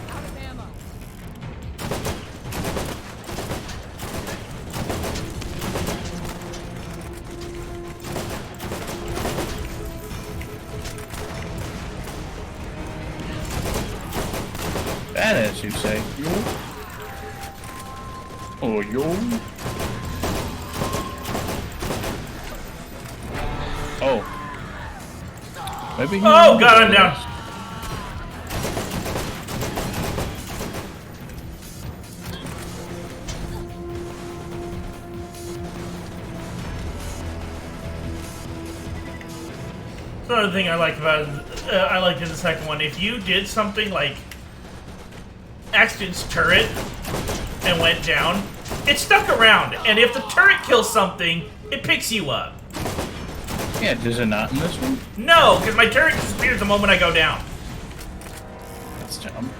Speaker 4: Out of ammo.
Speaker 1: Badass, you say? Yo. Oh, yo. Oh. Maybe he
Speaker 2: Oh, God, I'm down. That's another thing I like about it. I liked in the second one. If you did something like Axton's turret and went down, it stuck around. And if the turret kills something, it picks you up.
Speaker 1: Yeah, does it not in this one?
Speaker 2: No, because my turret disappears the moment I go down.
Speaker 1: That's dumb.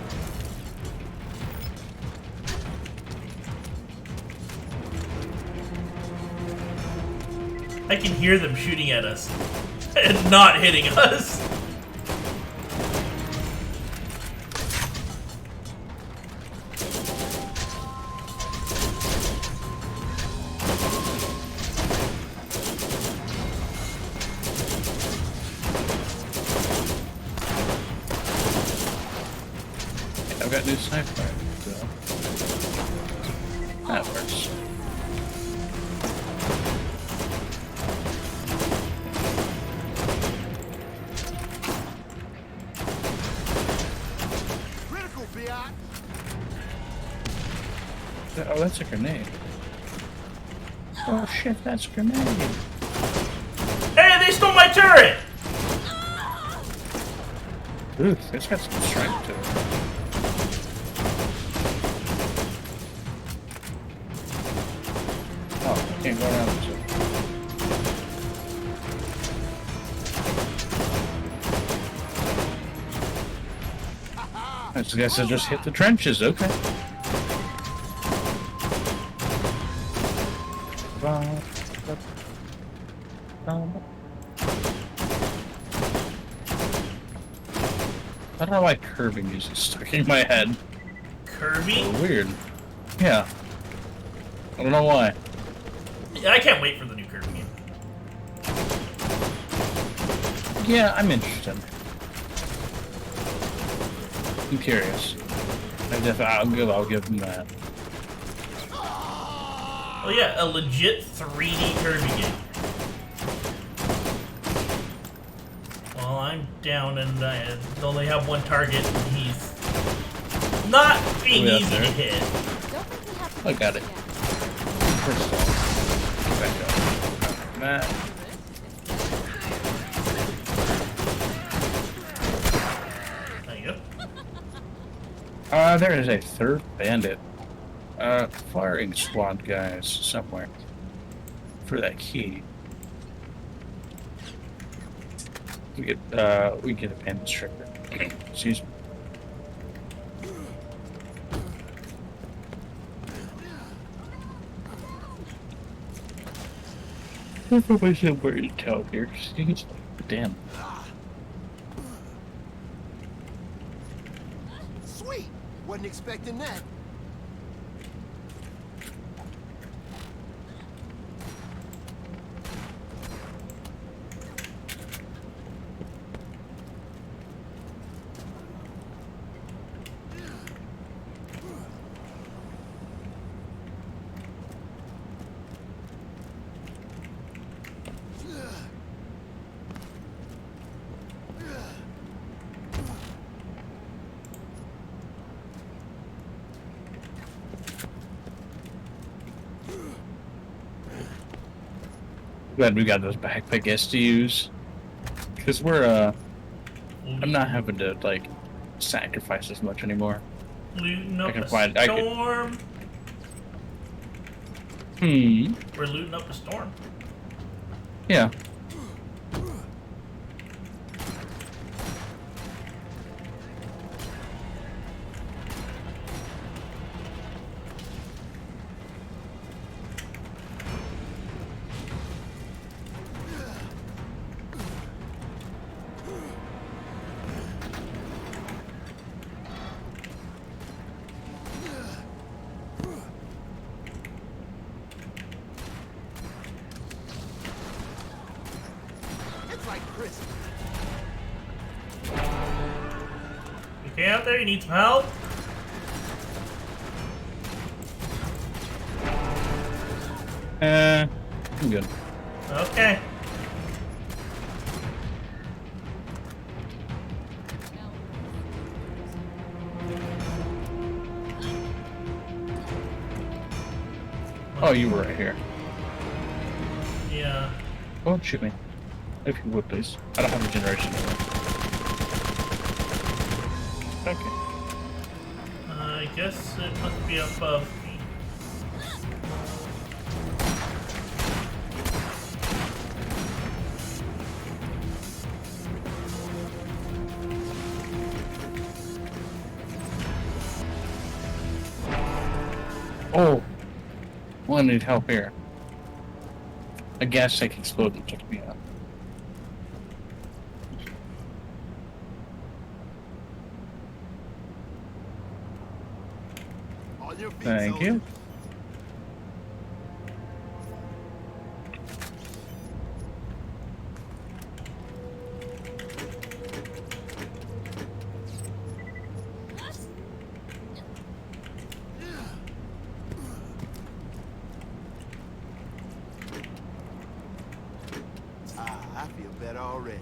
Speaker 2: I can hear them shooting at us and not hitting us.
Speaker 1: I've got new sniper, so that works.
Speaker 6: Critical, biatch.
Speaker 1: Oh, that's a grenade. Oh shit, that's a grenade.
Speaker 2: Hey, they stole my turret!
Speaker 1: Ooh, it's got some strength to it. Oh, I can't go around this way. I guess I just hit the trenches, okay. I don't know why Kirby music's stuck in my head.
Speaker 2: Kirby?
Speaker 1: So weird. Yeah. I don't know why.
Speaker 2: I can't wait for the new Kirby game.
Speaker 1: Yeah, I'm interested. I'm curious. I'll give them that.
Speaker 2: Oh yeah, a legit 3D Kirby game. Well, I'm down and I only have one target and he's not being
Speaker 1: Yeah,
Speaker 2: easy
Speaker 1: there.
Speaker 2: to hit.
Speaker 4: Don't think we have to
Speaker 1: I got it.
Speaker 4: yet.
Speaker 1: First of all, back up. That.
Speaker 2: There you go.
Speaker 1: There is a third bandit. Firing squad guys somewhere for that key. We get a bandit striker. Excuse me. There's probably somewhere in town here. Damn.
Speaker 6: Sweet. Wasn't expecting that.
Speaker 1: Glad we got those backpack to use. Because I'm not having to, like, sacrifice as much anymore.
Speaker 2: Looting up
Speaker 1: I can
Speaker 2: a
Speaker 1: find-
Speaker 2: storm. We're looting up a storm.
Speaker 1: Yeah.
Speaker 6: It's like Christmas.
Speaker 2: You okay out there? You need some help?
Speaker 1: I'm good.
Speaker 2: Okay.
Speaker 1: Oh, you were right here.
Speaker 2: Yeah.
Speaker 1: Don't shoot me. If you would, please. I don't have a generation anymore. Okay.
Speaker 2: I guess it must be above me.
Speaker 1: Oh! Well, I need help here. A gas tank exploded and took me out.
Speaker 6: On your feet,
Speaker 1: Thank
Speaker 6: soldier.
Speaker 1: you.
Speaker 6: I feel better already.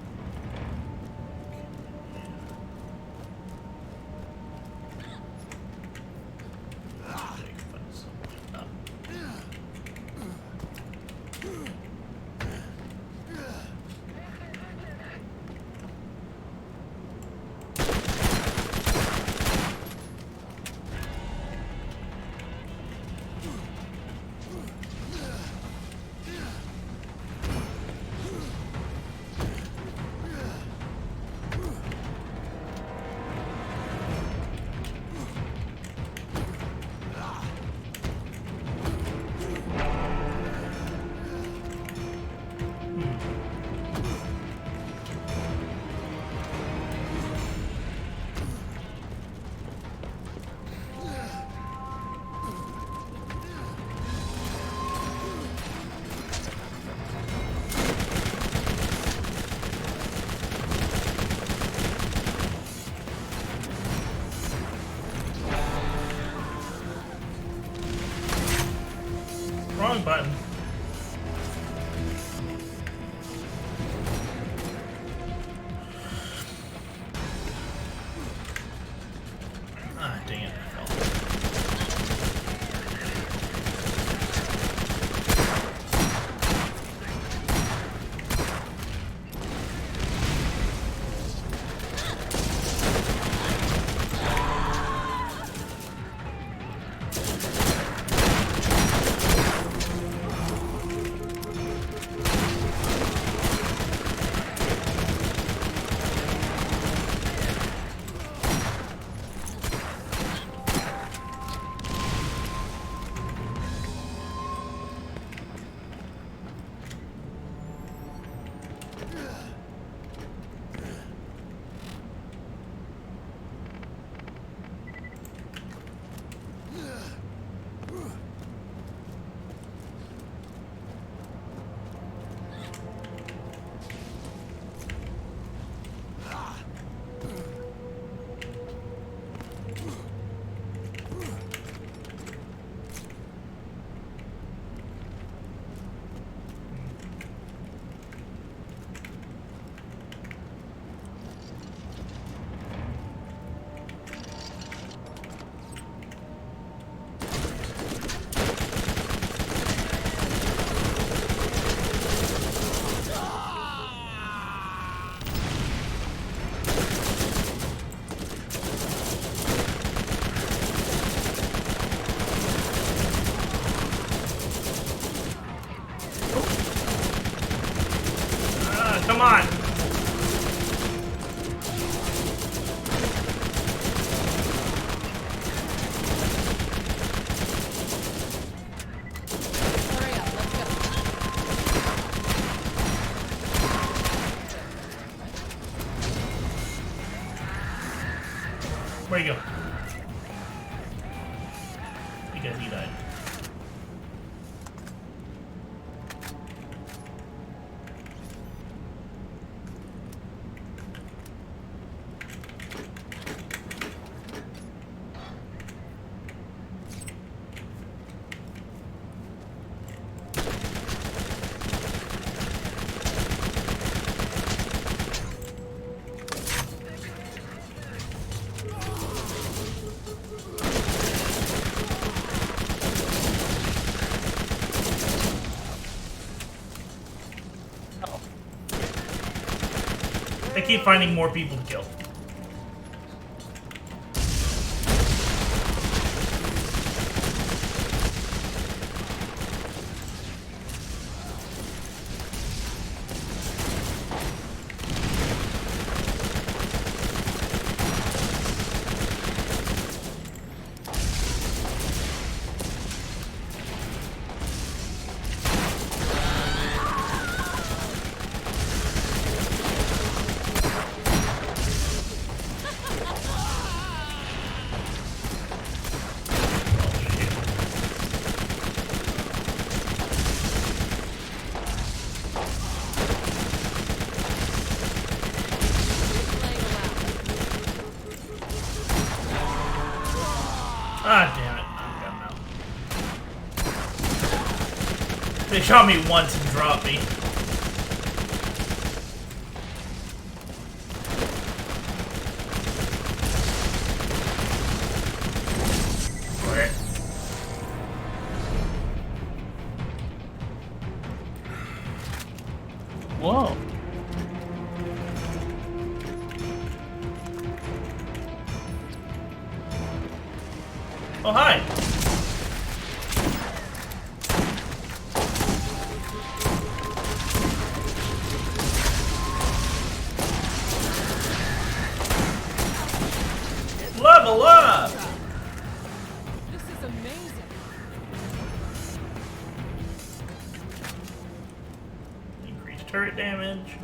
Speaker 2: Wrong button. Ah, dang it. I fell. Where you go? Because he died. They keep finding more people to kill. Ah, damn it. I'm done now. They shot me once and dropped me. Okay.
Speaker 1: Whoa.
Speaker 2: Oh, hi. Level up!
Speaker 4: This is amazing.
Speaker 2: Increased turret damage.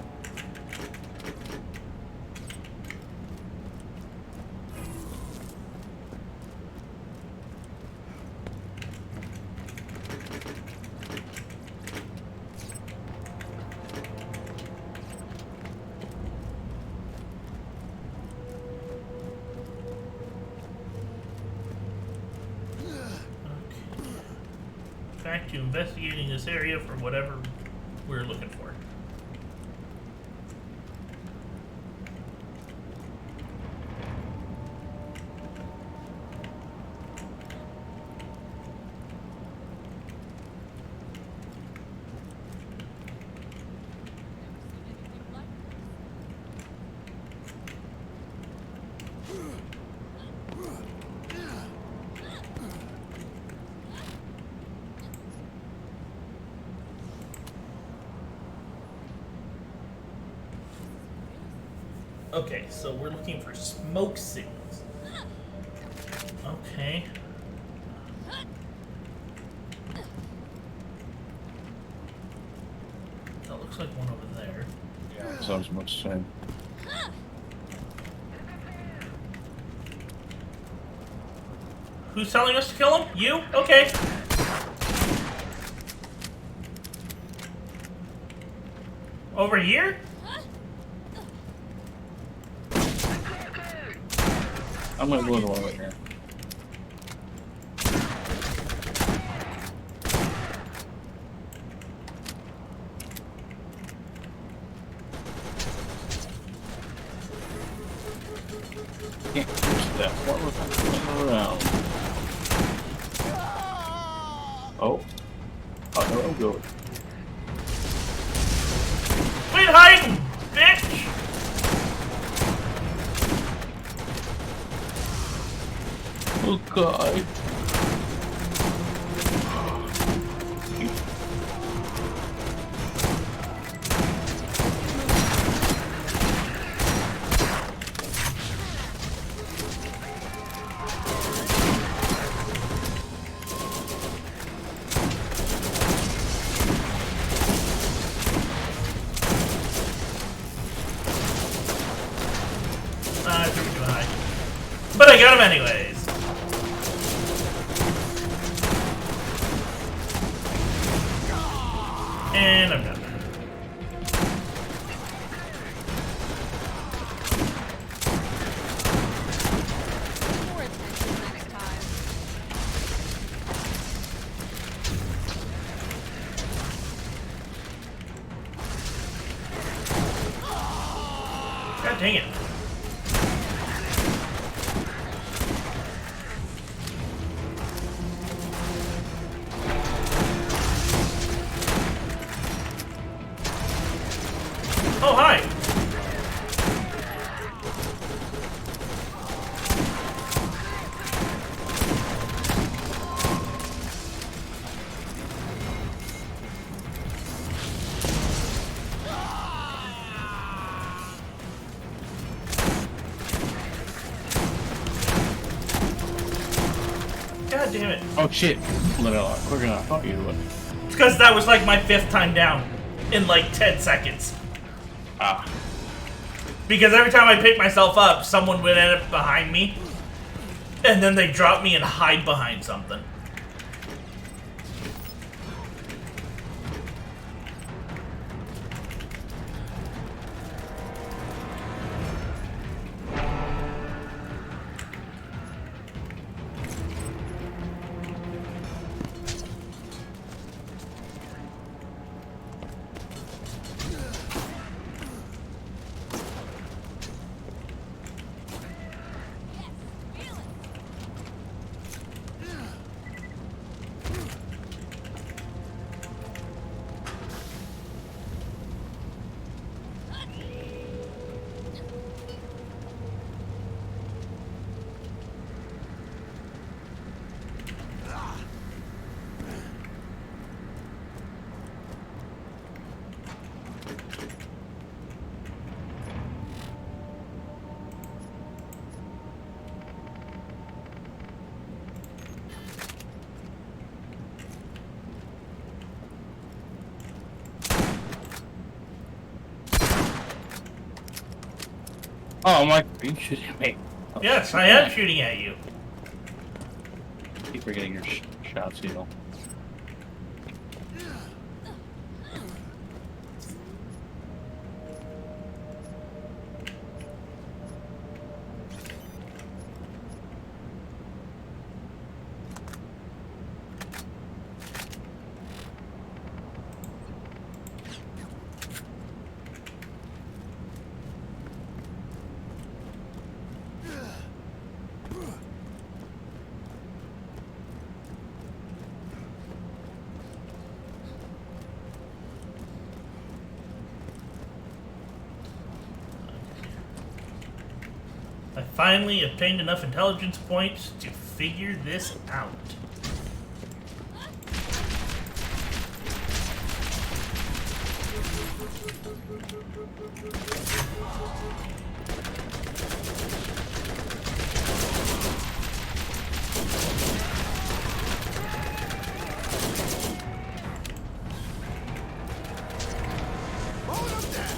Speaker 2: Back to investigating this area for whatever we're looking for. Okay, so we're looking for smoke signals. Okay. That looks like one over there.
Speaker 1: Yeah, so I was about to say.
Speaker 2: Who's telling us to kill him? You? Okay. Over here?
Speaker 1: I'm gonna go to one right here. Can't push that. What was I going around? Oh. Oh, no, I'm good.
Speaker 2: Quit hiding, bitch!
Speaker 1: Oh, God.
Speaker 2: But I got him anyways. And I'm done.
Speaker 4: More attention next time.
Speaker 2: God dang it. Oh, hi. God damn it.
Speaker 1: Oh shit! Let it out quicker than I thought you would.
Speaker 2: It's because that was like my 5th time down in like 10 seconds.
Speaker 1: Ah.
Speaker 2: Because every time I pick myself up, someone would end up behind me. And then they drop me and hide behind something.
Speaker 1: Oh my! Are you shooting me? Oh,
Speaker 2: Yes, I am shooting at you.
Speaker 1: Keep forgetting your shots, you know.
Speaker 2: I finally obtained enough intelligence points to figure this out.
Speaker 6: Hold him down.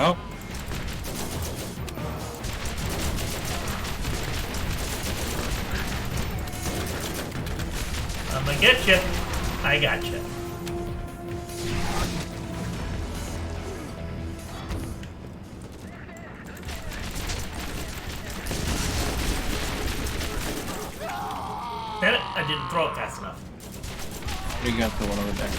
Speaker 1: Oh.
Speaker 2: I'm gonna get you. I got you. Damn it, I didn't throw it fast enough.
Speaker 1: You got the one over there.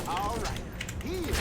Speaker 6: All right. Here.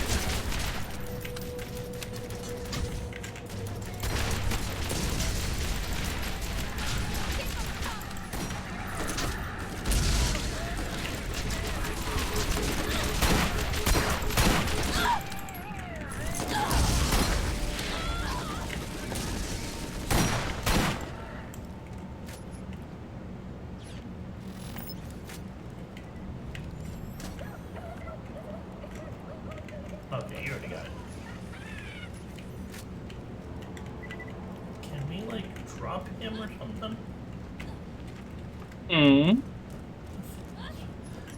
Speaker 2: him or something?
Speaker 1: Hmm.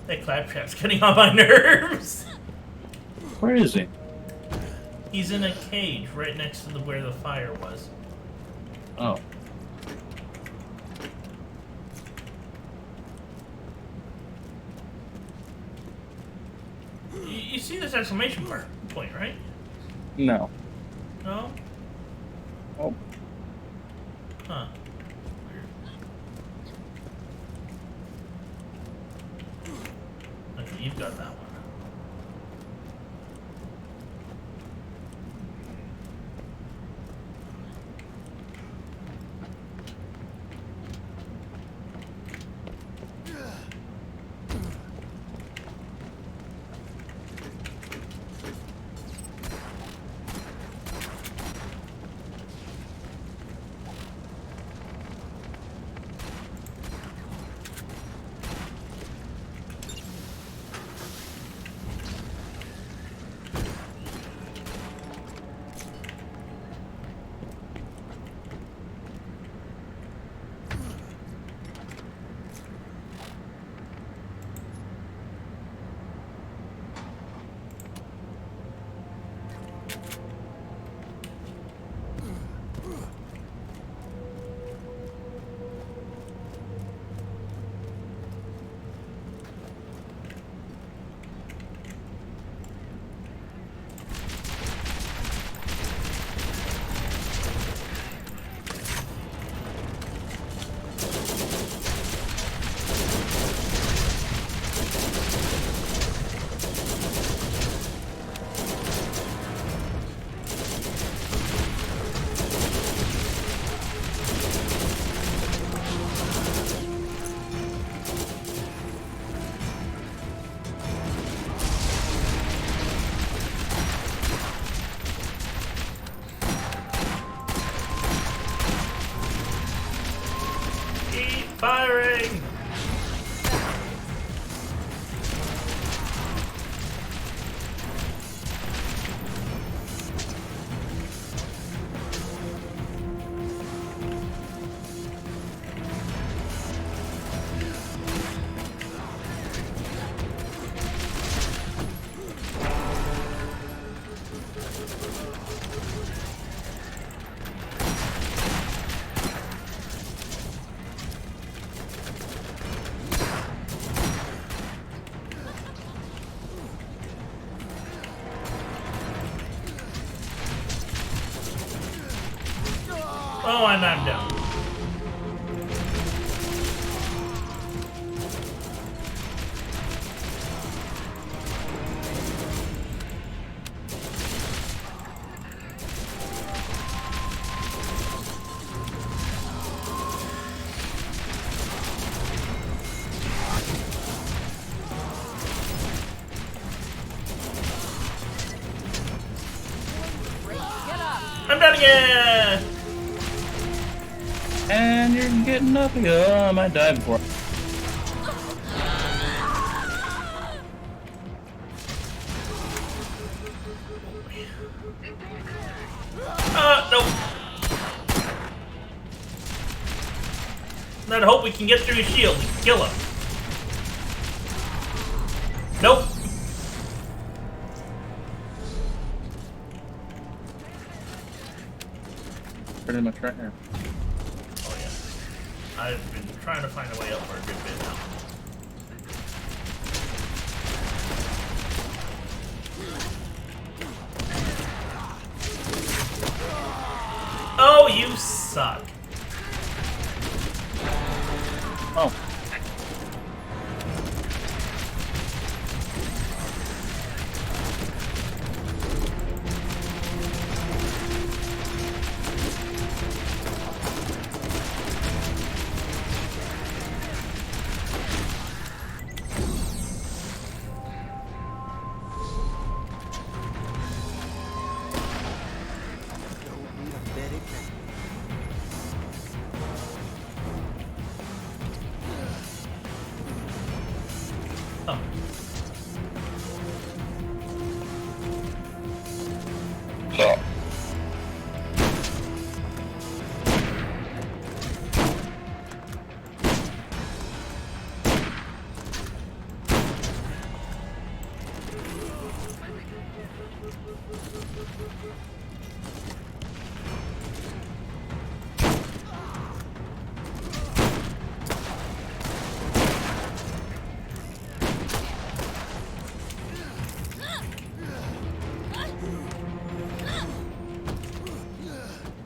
Speaker 2: That claptrap's getting on my nerves.
Speaker 1: Where is he?
Speaker 2: He's in a cage right next to where the fire was.
Speaker 1: Oh.
Speaker 2: You see this exclamation point, right?
Speaker 1: No.
Speaker 2: No?
Speaker 1: Oh.
Speaker 2: Huh. Okay, you've got that one. Keep firing! Oh, I'm knocked down. I'm done again!
Speaker 1: And you're getting up again. Oh, I might die before.
Speaker 2: Nope. I'd hope we can get through his shield and kill him. Nope.
Speaker 1: Pretty much right here.
Speaker 2: Oh yeah. I've been trying to find a way up for a good bit now. Oh, you suck.
Speaker 1: Oh.
Speaker 2: Oh.
Speaker 1: So.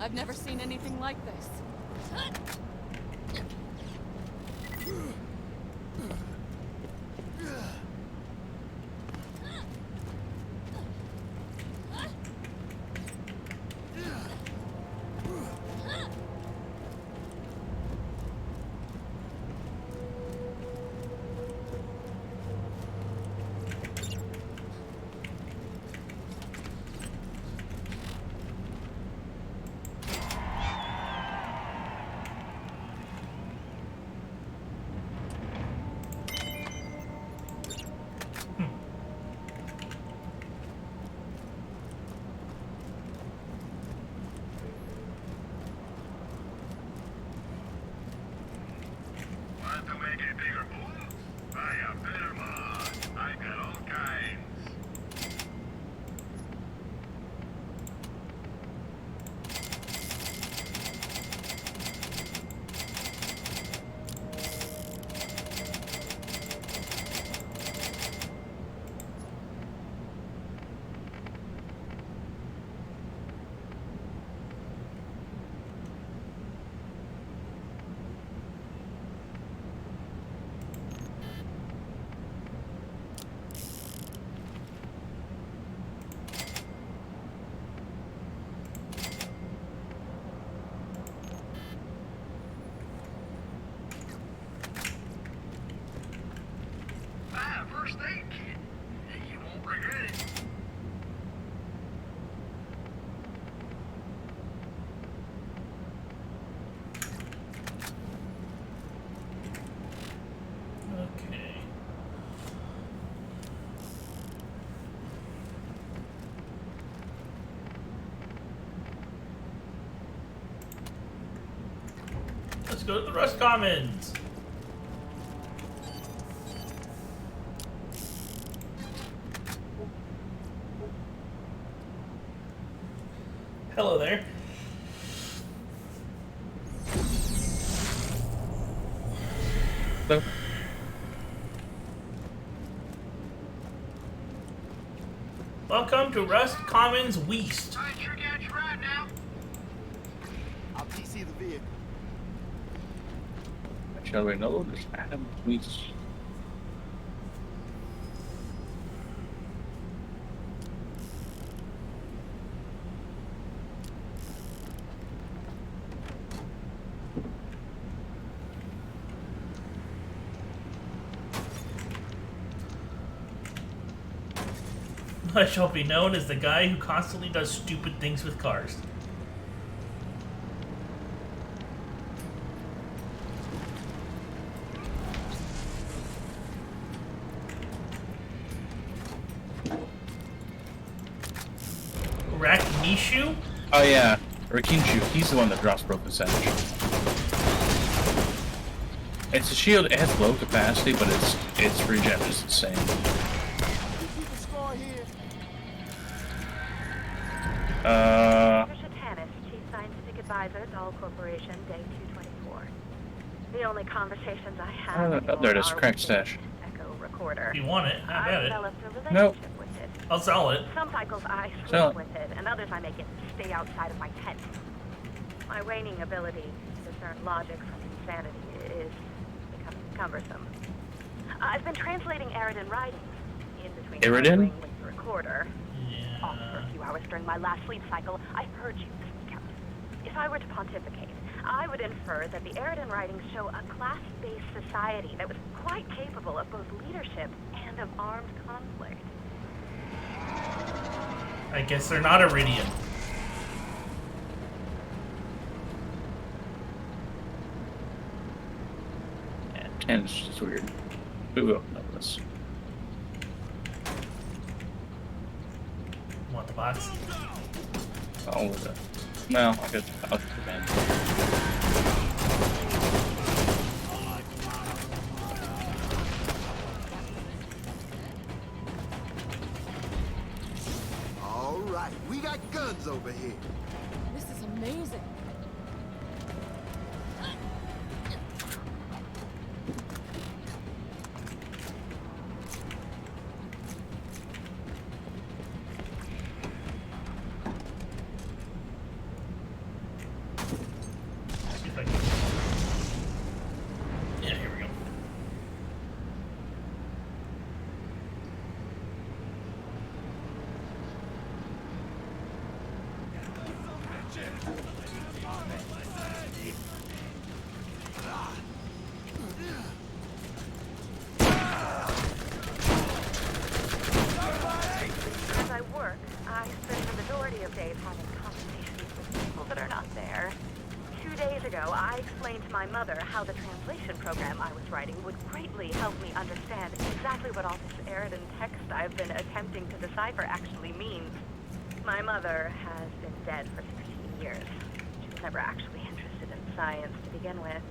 Speaker 4: I've never seen anything like this.
Speaker 3: Want to make a bigger boom? Buy a better mod. I got all kinds. First aid kit. You won't regret it.
Speaker 2: Okay. Let's go to the Rust Commons. Hello there.
Speaker 1: So,
Speaker 2: Welcome to Rust Commons West.
Speaker 3: I sure got you right now.
Speaker 6: I'll PC the vehicle.
Speaker 1: shall we know? There's Adam Weiss.
Speaker 2: I shall be known as the guy who constantly does stupid things with cars. Raknishu?
Speaker 1: Oh yeah, Rakinshu. He's the one that drops broken percentage. It's a shield. It has low capacity, but its regen is insane.
Speaker 6: You keep a score here.
Speaker 7: Patricia Tanis, Chief Scientific Advisor, Dahl Corporation, Day 224. The only conversations I have
Speaker 1: there it is,
Speaker 7: are
Speaker 1: crack
Speaker 7: with
Speaker 1: stash.
Speaker 7: the Echo recorder.
Speaker 2: If you want it, have
Speaker 7: I
Speaker 2: at it.
Speaker 7: developed a relationship
Speaker 1: Nope.
Speaker 7: with it.
Speaker 2: I'll sell it.
Speaker 7: Some cycles I
Speaker 1: Sell
Speaker 7: sleep
Speaker 1: it.
Speaker 7: with it, and others I make it stay outside of my tent. My waning ability to discern logic from insanity is becoming cumbersome. I've been translating Eridan writings in between
Speaker 1: Eridan?
Speaker 7: tinkering with the recorder. Off for
Speaker 2: Yeah.
Speaker 7: a few hours during my last sleep cycle, I heard you speak out. If I were to pontificate, I would infer that the Eridan writings show a class-based society that was quite capable of both leadership and of armed conflict.
Speaker 2: I guess they're not Iridium.
Speaker 1: Yeah, 10 is just weird. We will know this.
Speaker 2: Want the box?
Speaker 1: Oh, with it. No, I'll get the man.
Speaker 6: All right, we got guns over here.
Speaker 4: This is amazing.
Speaker 7: my mother how the translation program I was writing would greatly help me understand exactly what all this Eridan text I've been attempting to decipher actually means. My mother has been dead for 16 years. She was never actually interested in science to begin with.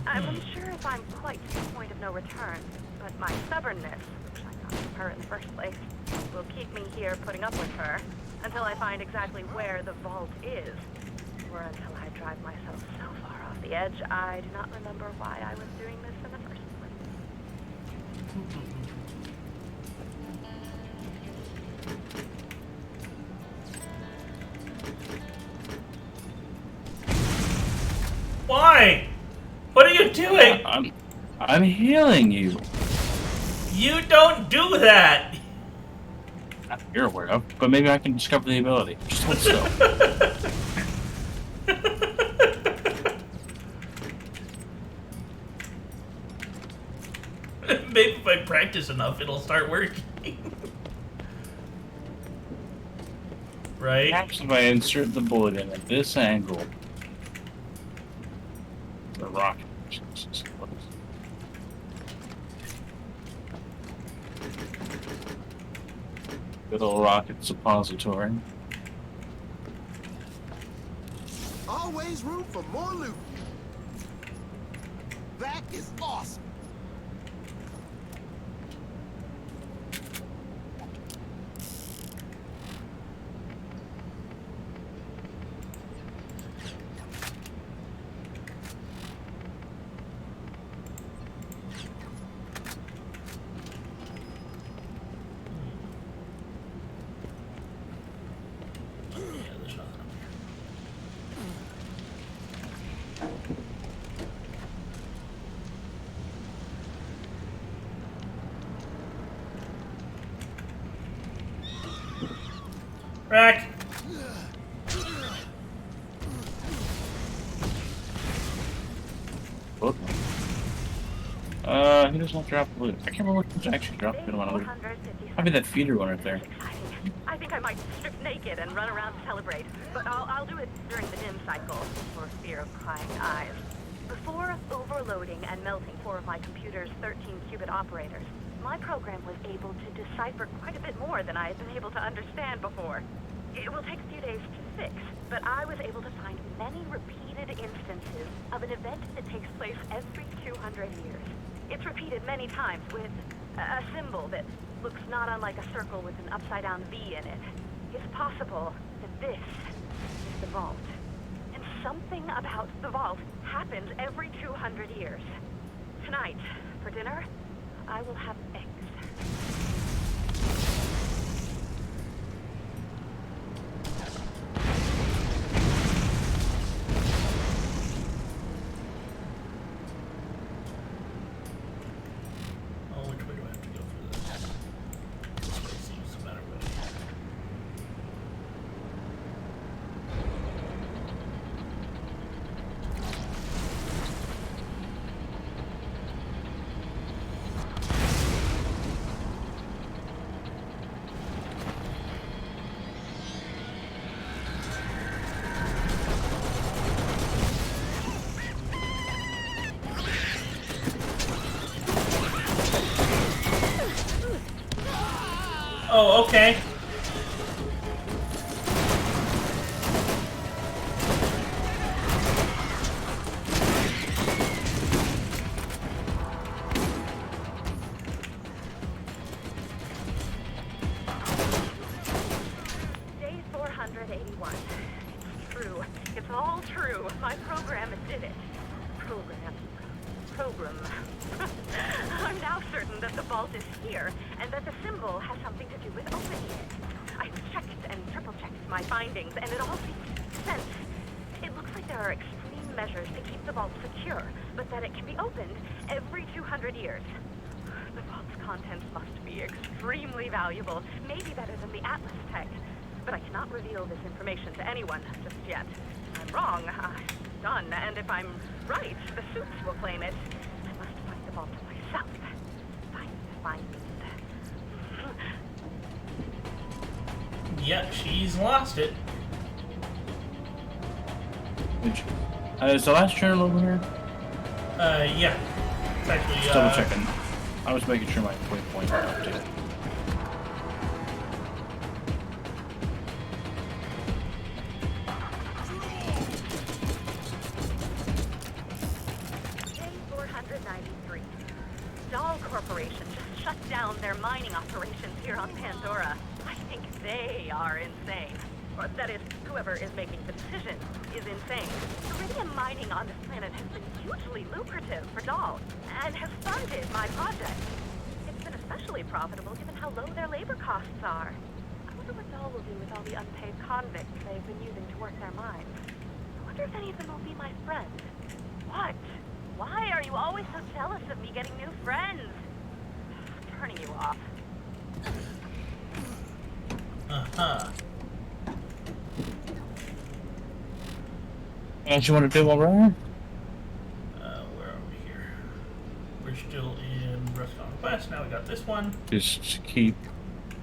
Speaker 7: I'm unsure if I'm quite to the point of no return, but my stubbornness, which I got from her in the first place, will keep me here putting up with her until I find exactly where the vault is. Or until I drive myself so far off the edge, I do not remember why I was doing this in the first place.
Speaker 2: Why? What are you doing?
Speaker 1: I'm healing you.
Speaker 2: You don't do that.
Speaker 1: You're aware of, but maybe I can discover the ability. Just hold still.
Speaker 2: Maybe if I practice enough, it'll start working. Right?
Speaker 1: Perhaps if I insert the bullet in at this angle, the rocket. Good old rocket suppository.
Speaker 6: Always room for more loot. That is awesome.
Speaker 2: Rack.
Speaker 1: Book. Who does not drop the loot? I can't remember which actually dropped the one on loot. Probably that feeder one right there.
Speaker 7: I think I might strip naked and run around to celebrate, but I'll do it during the dim cycle, for fear of prying eyes. Before overloading and melting 4 of my computer's 13-qubit operators, my program was able to decipher quite a bit more than I had been able to understand before. It will take a few days to fix, but I was able to find many repeated instances of an event that takes place every 200 years. It's repeated many times with a symbol that looks not unlike a circle with an upside-down V in it. It's possible that this is the vault. And something about the vault happens every 200 years. Tonight, for dinner, I will have eggs.
Speaker 2: Oh, okay.
Speaker 7: Day 481. It's true. It's all true. My program did it. Program. I'm now certain that the vault is here, and that the symbol has something to do with opening it. I've checked and triple-checked my findings, and it all makes sense. It looks like there are extreme measures to keep the vault secure, but that it can be opened every 200 years. The vault's contents must be extremely valuable, maybe better than the Atlas tech. But I cannot reveal this information to anyone just yet. If I'm wrong, I'm done, and if I'm right, the suits will claim it. I must find the vault myself. Find it.
Speaker 2: Yep, she's lost it.
Speaker 1: Is the last journal over here?
Speaker 2: Yeah. It's actually,
Speaker 1: Just double checking. I was making sure my waypoints were updated.
Speaker 7: Day 493. Dahl Corporation just shut down their mining operations here on Pandora. I think they are insane. Or that is, whoever is making the decision is insane. Iridium mining on this planet has been hugely lucrative for Dahl and has funded my project. It's been especially profitable given how low their labor costs are. I wonder what Dahl will do with all the unpaid convicts they've been using to work their mines. I wonder if any of them will be my friends. What? Why are you always so jealous of me getting new friends? I'm turning you off.
Speaker 2: Uh-huh.
Speaker 1: What you want to do while we're on?
Speaker 2: Where are we here? We're still in Restaurant West. Now we got this one.
Speaker 1: Just keep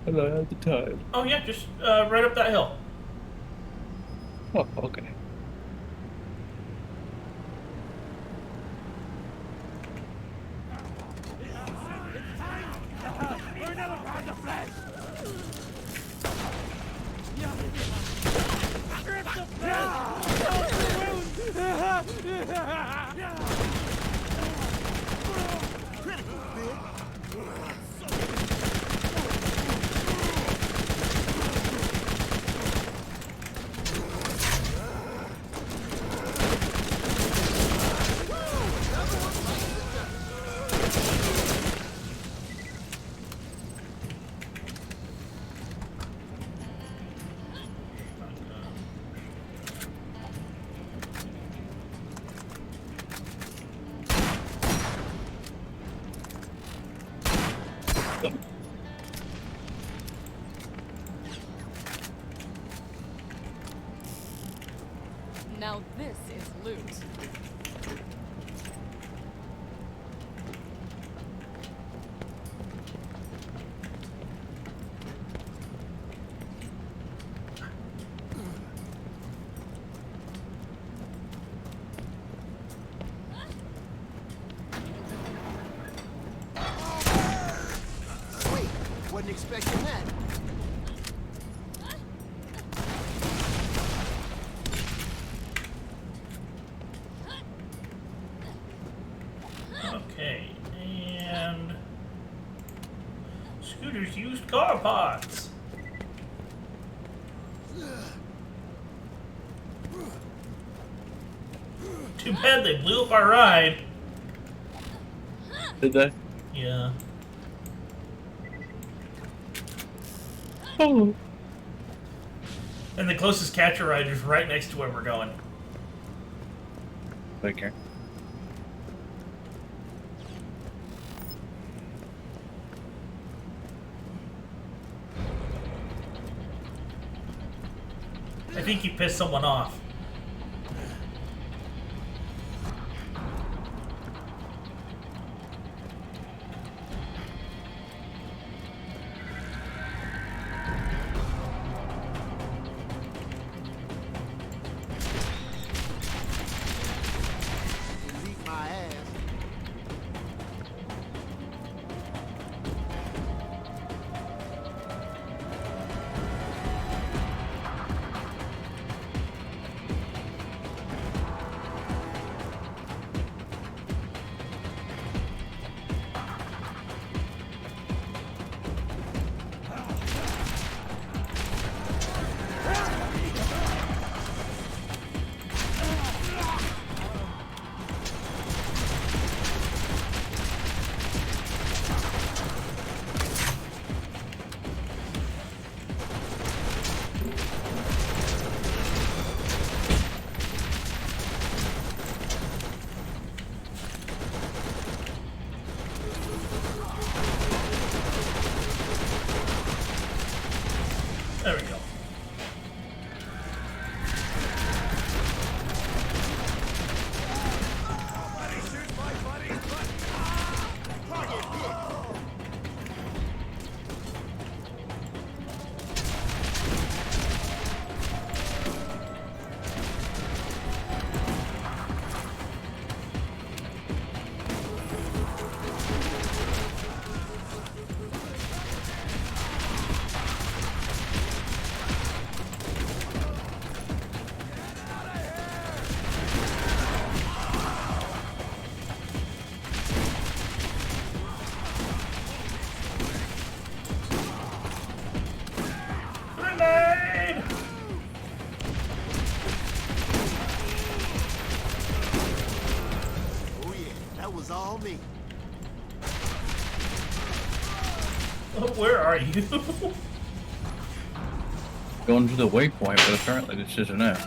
Speaker 1: an eye on the time.
Speaker 2: Oh yeah, just right up that hill.
Speaker 1: Oh, okay.
Speaker 4: Now this is loot.
Speaker 6: Wait, wasn't expecting that.
Speaker 2: Okay, and Scooter's used car parts. Too bad they blew up our ride.
Speaker 1: Did they?
Speaker 2: Yeah.
Speaker 1: Oh.
Speaker 2: And the closest catcher ride is right next to where we're going.
Speaker 1: Okay.
Speaker 2: I think you pissed someone off.
Speaker 6: Delete my ass.
Speaker 2: Where are you?
Speaker 1: Going to the waypoint, but apparently this isn't it.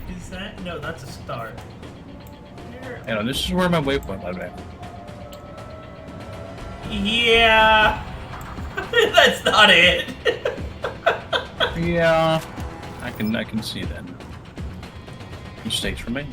Speaker 2: Is that? No, that's a star.
Speaker 1: You know, this is where my waypoint led me.
Speaker 2: Yeah. That's not it.
Speaker 1: Yeah, I can see that. Mistakes were made.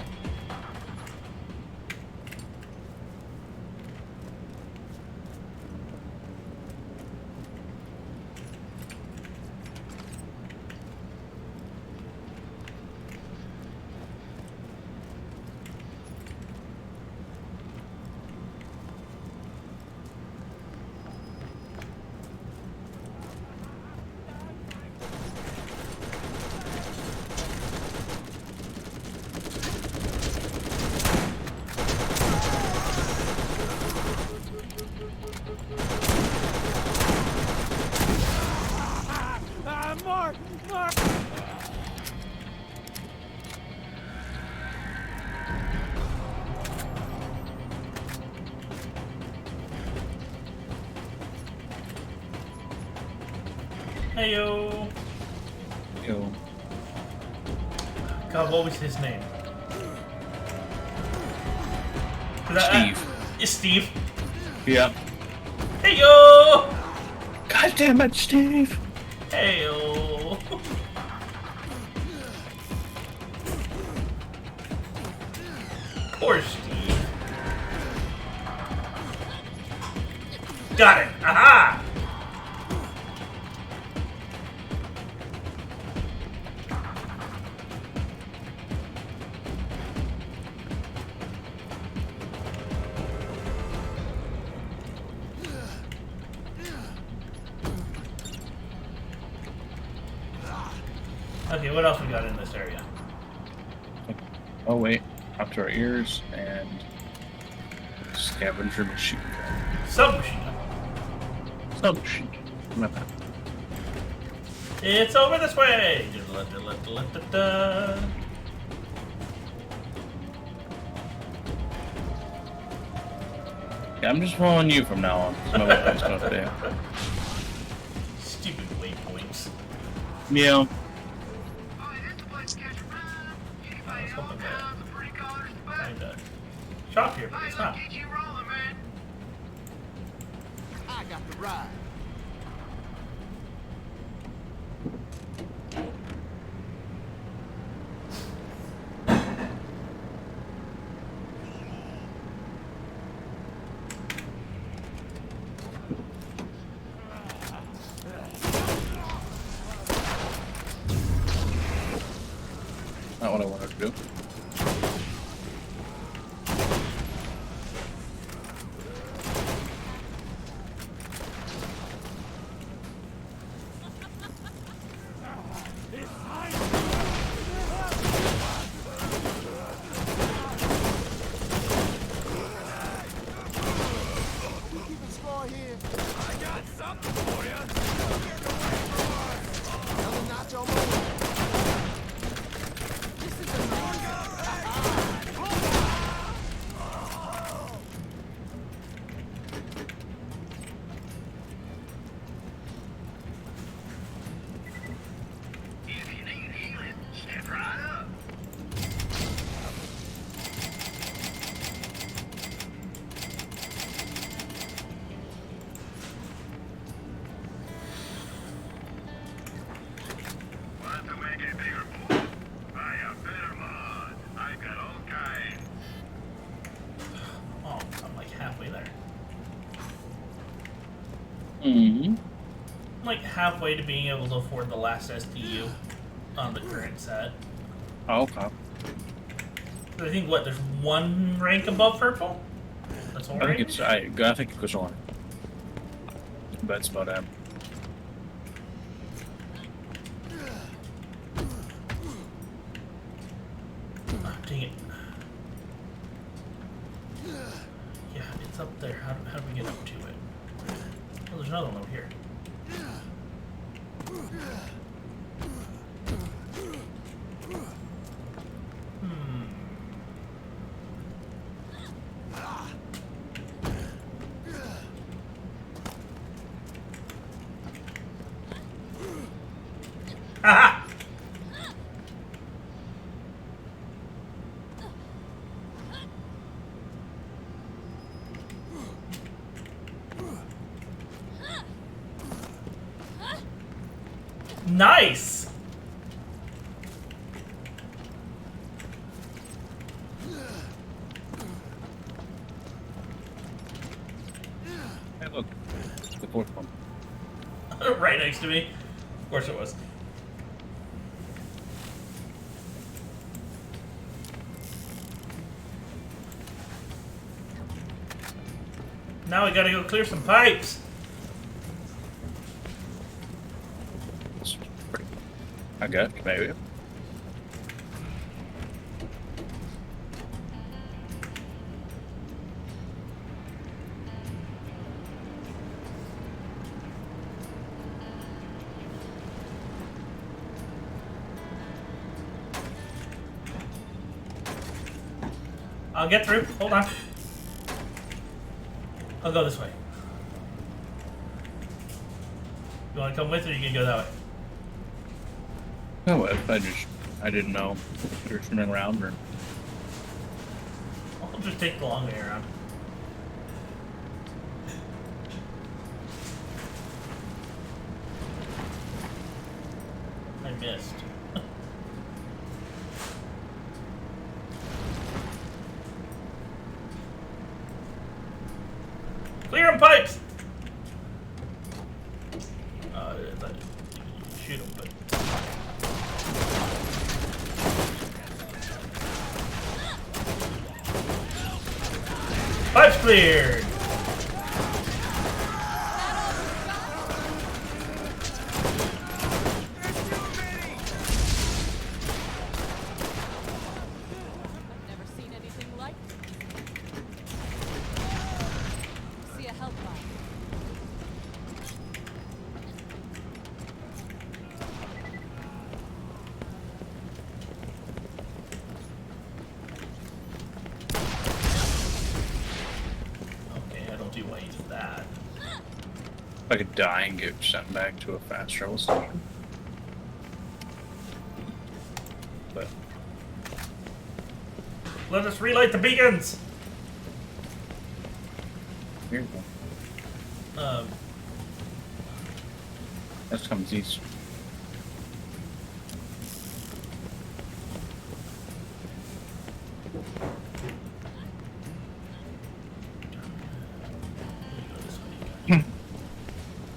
Speaker 6: Mark! Mark!
Speaker 2: Heyo.
Speaker 1: Yo.
Speaker 2: God, what was his name?
Speaker 1: Steve.
Speaker 2: Steve.
Speaker 1: Yeah.
Speaker 2: Heyo.
Speaker 1: God damn it, Steve.
Speaker 2: Heyo. Poor Steve. Got it. Aha. Okay, what else we got in this area?
Speaker 1: Oh wait, up to our ears and scavenger machine gun.
Speaker 2: Submachine gun.
Speaker 1: Submachine gun. My bad.
Speaker 2: It's over this way.
Speaker 1: Yeah, I'm just following you from now on. No weapons up there.
Speaker 2: Stupid waypoints.
Speaker 1: Yeah.
Speaker 2: Shop here, but it's not.
Speaker 6: I got the ride.
Speaker 1: Not what I wanted to do.
Speaker 6: Keeping score here. I got something for you. Another nacho moment. This is a
Speaker 3: If you need healing, step right up. Want to make it bigger, boy? Buy a better mod. I've got all kinds.
Speaker 2: Oh, I'm like halfway there.
Speaker 1: Mm-hmm.
Speaker 2: I'm like halfway to being able to afford the last SDU on the current set.
Speaker 1: Oh, okay.
Speaker 2: I think what, there's one rank above purple? That's all
Speaker 1: I think
Speaker 2: right.
Speaker 1: it's I think it goes on. That's about it.
Speaker 2: Oh, dang it. Yeah, it's up there. How do we get up to it? Oh, there's another one over here. Haha! Nice!
Speaker 1: Hey, look. It's the fourth one.
Speaker 2: Right next to me. Of course it was. Now we gotta go clear some pipes.
Speaker 1: It's pretty. I guess, maybe.
Speaker 2: I'll get through. Hold on. I'll go this way. You want to come with, or you can go that way?
Speaker 1: No, I didn't know if you were turning around or.
Speaker 2: I'll just take the long way around. I missed. Clear them pipes! Shoot them, but... Pipes cleared!
Speaker 4: I've never seen anything like it. See a helpline.
Speaker 2: Okay, I don't do ways of that.
Speaker 1: If I could die and get sent back to a fast travel station. But
Speaker 2: Let us relight the beacons!
Speaker 1: here you go. That comes east.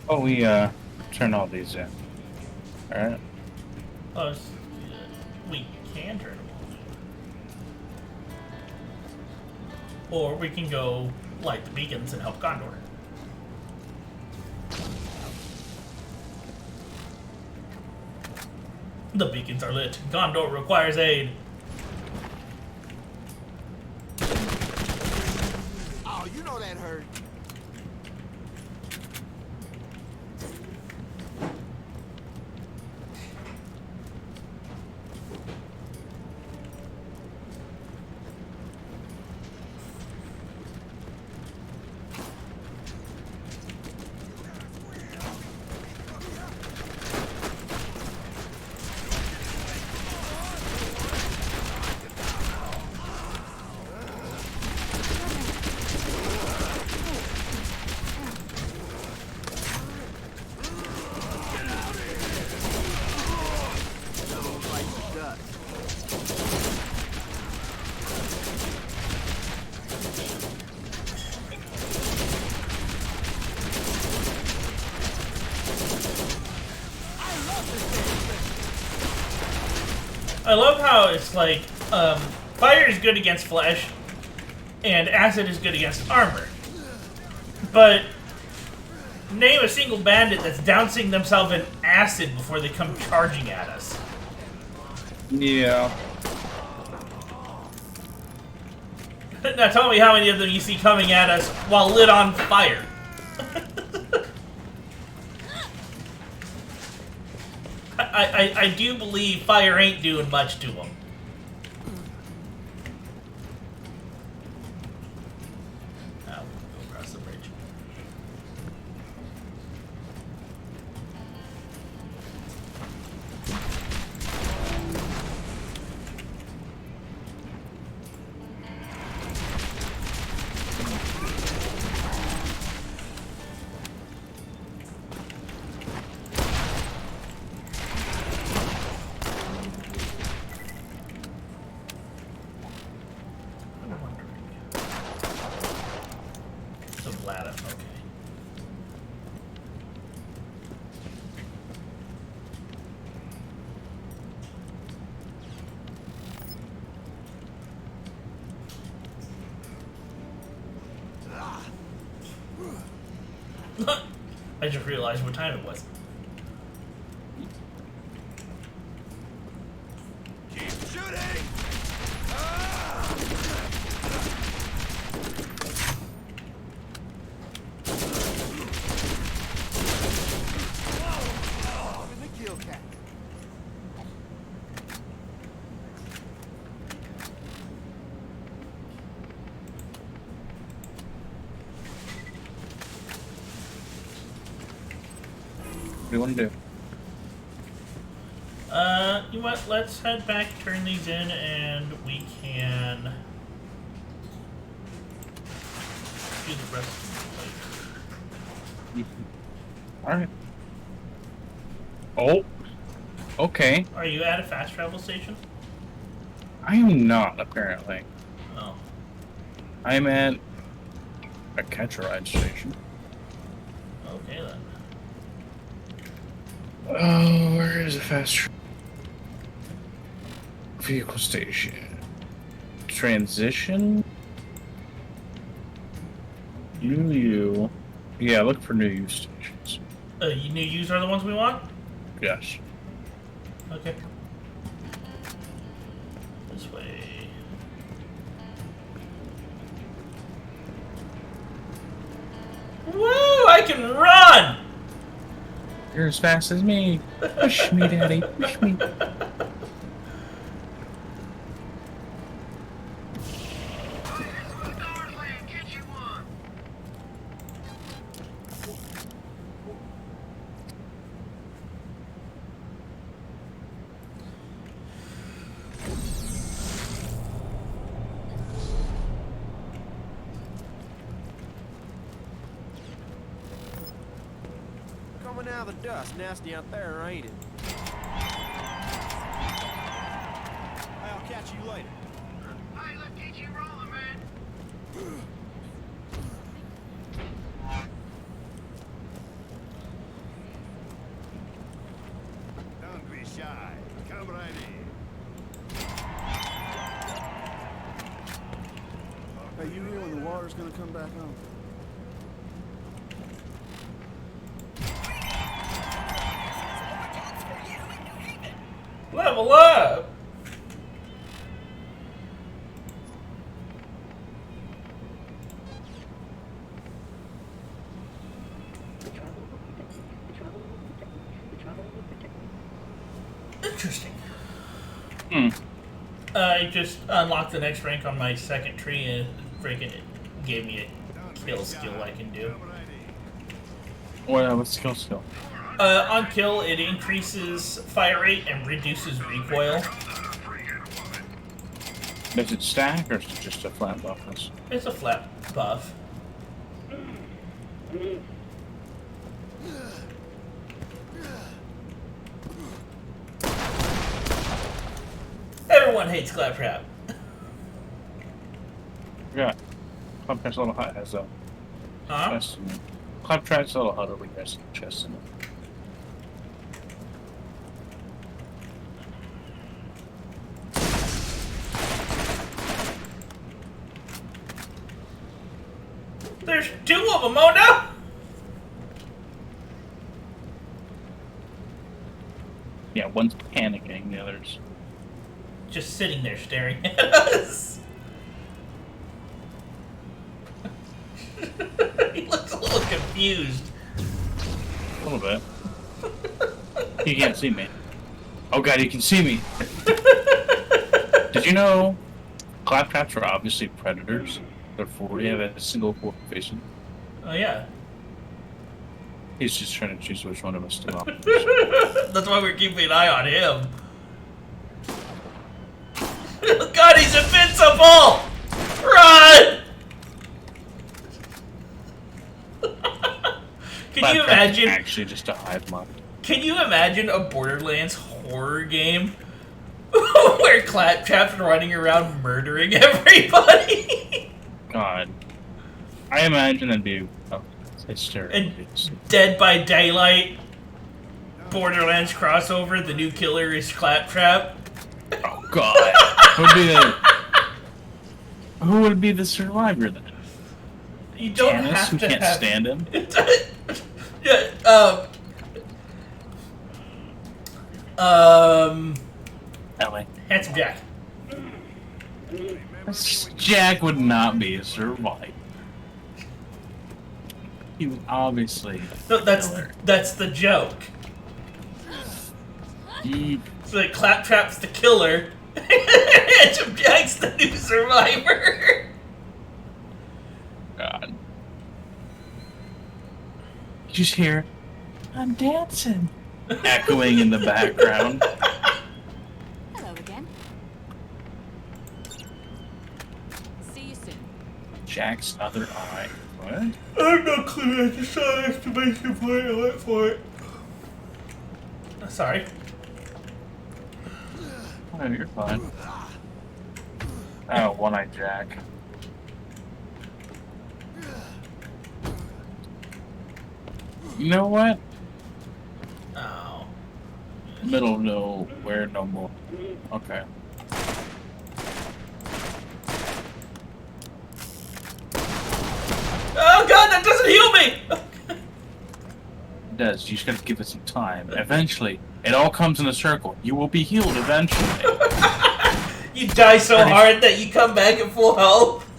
Speaker 1: Oh, we turn all these in. All right.
Speaker 2: Oh, we can turn them on. Or we can go light the beacons and help Gondor. The beacons are lit. Gondor requires aid.
Speaker 6: Oh, you know that hurt.
Speaker 2: I love how it's like, fire is good against flesh, and acid is good against armor. But name a single bandit that's dousing themselves in acid before they come charging at us.
Speaker 1: Yeah.
Speaker 2: Now tell me how many of them you see coming at us while lit on fire. I do believe fire ain't doing much to them. Now we'll go across the bridge. Some ladder, okay. I just realized what time it was.
Speaker 6: Keep shooting! In the kill cat.
Speaker 1: What do you want to do?
Speaker 2: You know what? Let's head back, turn these in, and we can do the rest of the plate.
Speaker 1: Alright. Oh. Okay.
Speaker 2: Are you at a fast travel station?
Speaker 1: I am not, apparently.
Speaker 2: Oh.
Speaker 1: I'm at a catch-a-ride station.
Speaker 2: Okay then.
Speaker 1: Oh, where is the fast vehicle station? Transition? New U. Yeah, look for new U stations.
Speaker 2: New U's are the ones we want?
Speaker 1: Yes.
Speaker 2: Okay. This way. Woo! I can run!
Speaker 1: You're as fast as me. Push me, Daddy. Push me.
Speaker 6: Coming out of the dust. Nasty out there, ain't it? I'll catch you later.
Speaker 8: Hey, let's get you rolling, man.
Speaker 3: Don't be shy. Come right in.
Speaker 6: Hey, you hear when the water's gonna come back on?
Speaker 2: Level up! Interesting. I just unlocked the next rank on my second tree and freaking it gave me a kill skill I can do.
Speaker 1: What's skill?
Speaker 2: On kill, it increases fire rate and reduces recoil.
Speaker 1: Does it stack or is it just a flat buffness?
Speaker 2: It's a flat buff. Everyone hates Claptrap.
Speaker 1: Yeah. Claptrap's little hut has a
Speaker 2: Huh?
Speaker 1: chest in it. Claptrap's little hut over here has a chest in it.
Speaker 2: There's two of them, oh no!
Speaker 1: Yeah, one's panicking, the other's...
Speaker 2: Just sitting there staring at us. He looks a little confused.
Speaker 1: A little bit. You can't see me. Oh god, you can see me. Did you know claptraps are obviously predators? They have a single forward facing.
Speaker 2: Oh yeah.
Speaker 1: He's just trying to choose which one of us to off.
Speaker 2: That's why we're keeping an eye on him. God, he's invincible! Run! Can you imagine?
Speaker 1: Actually, just a hive mind.
Speaker 2: Can you imagine a Borderlands horror game where Claptrap's running around murdering everybody?
Speaker 1: God, I imagine that'd be hysterical.
Speaker 2: And Dead by Daylight, Borderlands crossover. The new killer is Claptrap.
Speaker 1: Oh God, who would be the survivor then?
Speaker 2: You don't
Speaker 1: Janice,
Speaker 2: have
Speaker 1: who
Speaker 2: to
Speaker 1: can't
Speaker 2: have...
Speaker 1: stand him.
Speaker 2: Yeah.
Speaker 1: Ellie.
Speaker 2: Handsome Jack.
Speaker 1: Jack would not be a survivor. He was obviously.
Speaker 2: No, that's the joke. So like Claptrap's the killer, Handsome Jack's the new survivor.
Speaker 1: God. You just hear, "I'm dancing," echoing in the background.
Speaker 4: Hello again. See you soon.
Speaker 1: Jack's other eye. What?
Speaker 2: I have no clue. I just saw an exclamation point. I went for it. Sorry.
Speaker 1: Oh, you're fine. Oh, one-eyed Jack. You know what?
Speaker 2: Oh.
Speaker 1: Middle of nowhere no more. Okay.
Speaker 2: Oh God, that doesn't heal me.
Speaker 1: It does. You just gotta give it some time. Eventually, it all comes in a circle. You will be healed eventually.
Speaker 2: You die so hard that you come back at full health.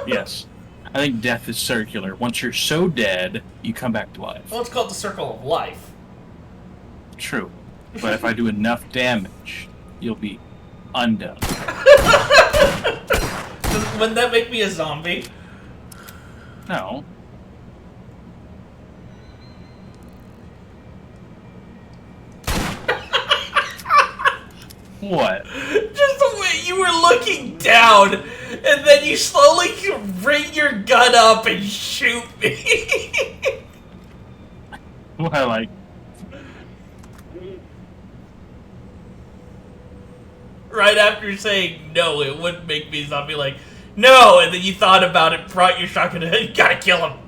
Speaker 1: Yes. I think death is circular. Once you're so dead, you come back to life.
Speaker 2: Well, it's called the circle of life.
Speaker 1: True. But if I do enough damage, you'll be undone.
Speaker 2: Wouldn't that make me a zombie?
Speaker 1: No. What?
Speaker 2: Just the way you were looking down, and then you slowly bring your gun up and shoot me.
Speaker 1: Well, like...
Speaker 2: Right after saying no, it wouldn't make me a zombie, like, no, and then you thought about it, brought your shotgun, and you gotta kill him.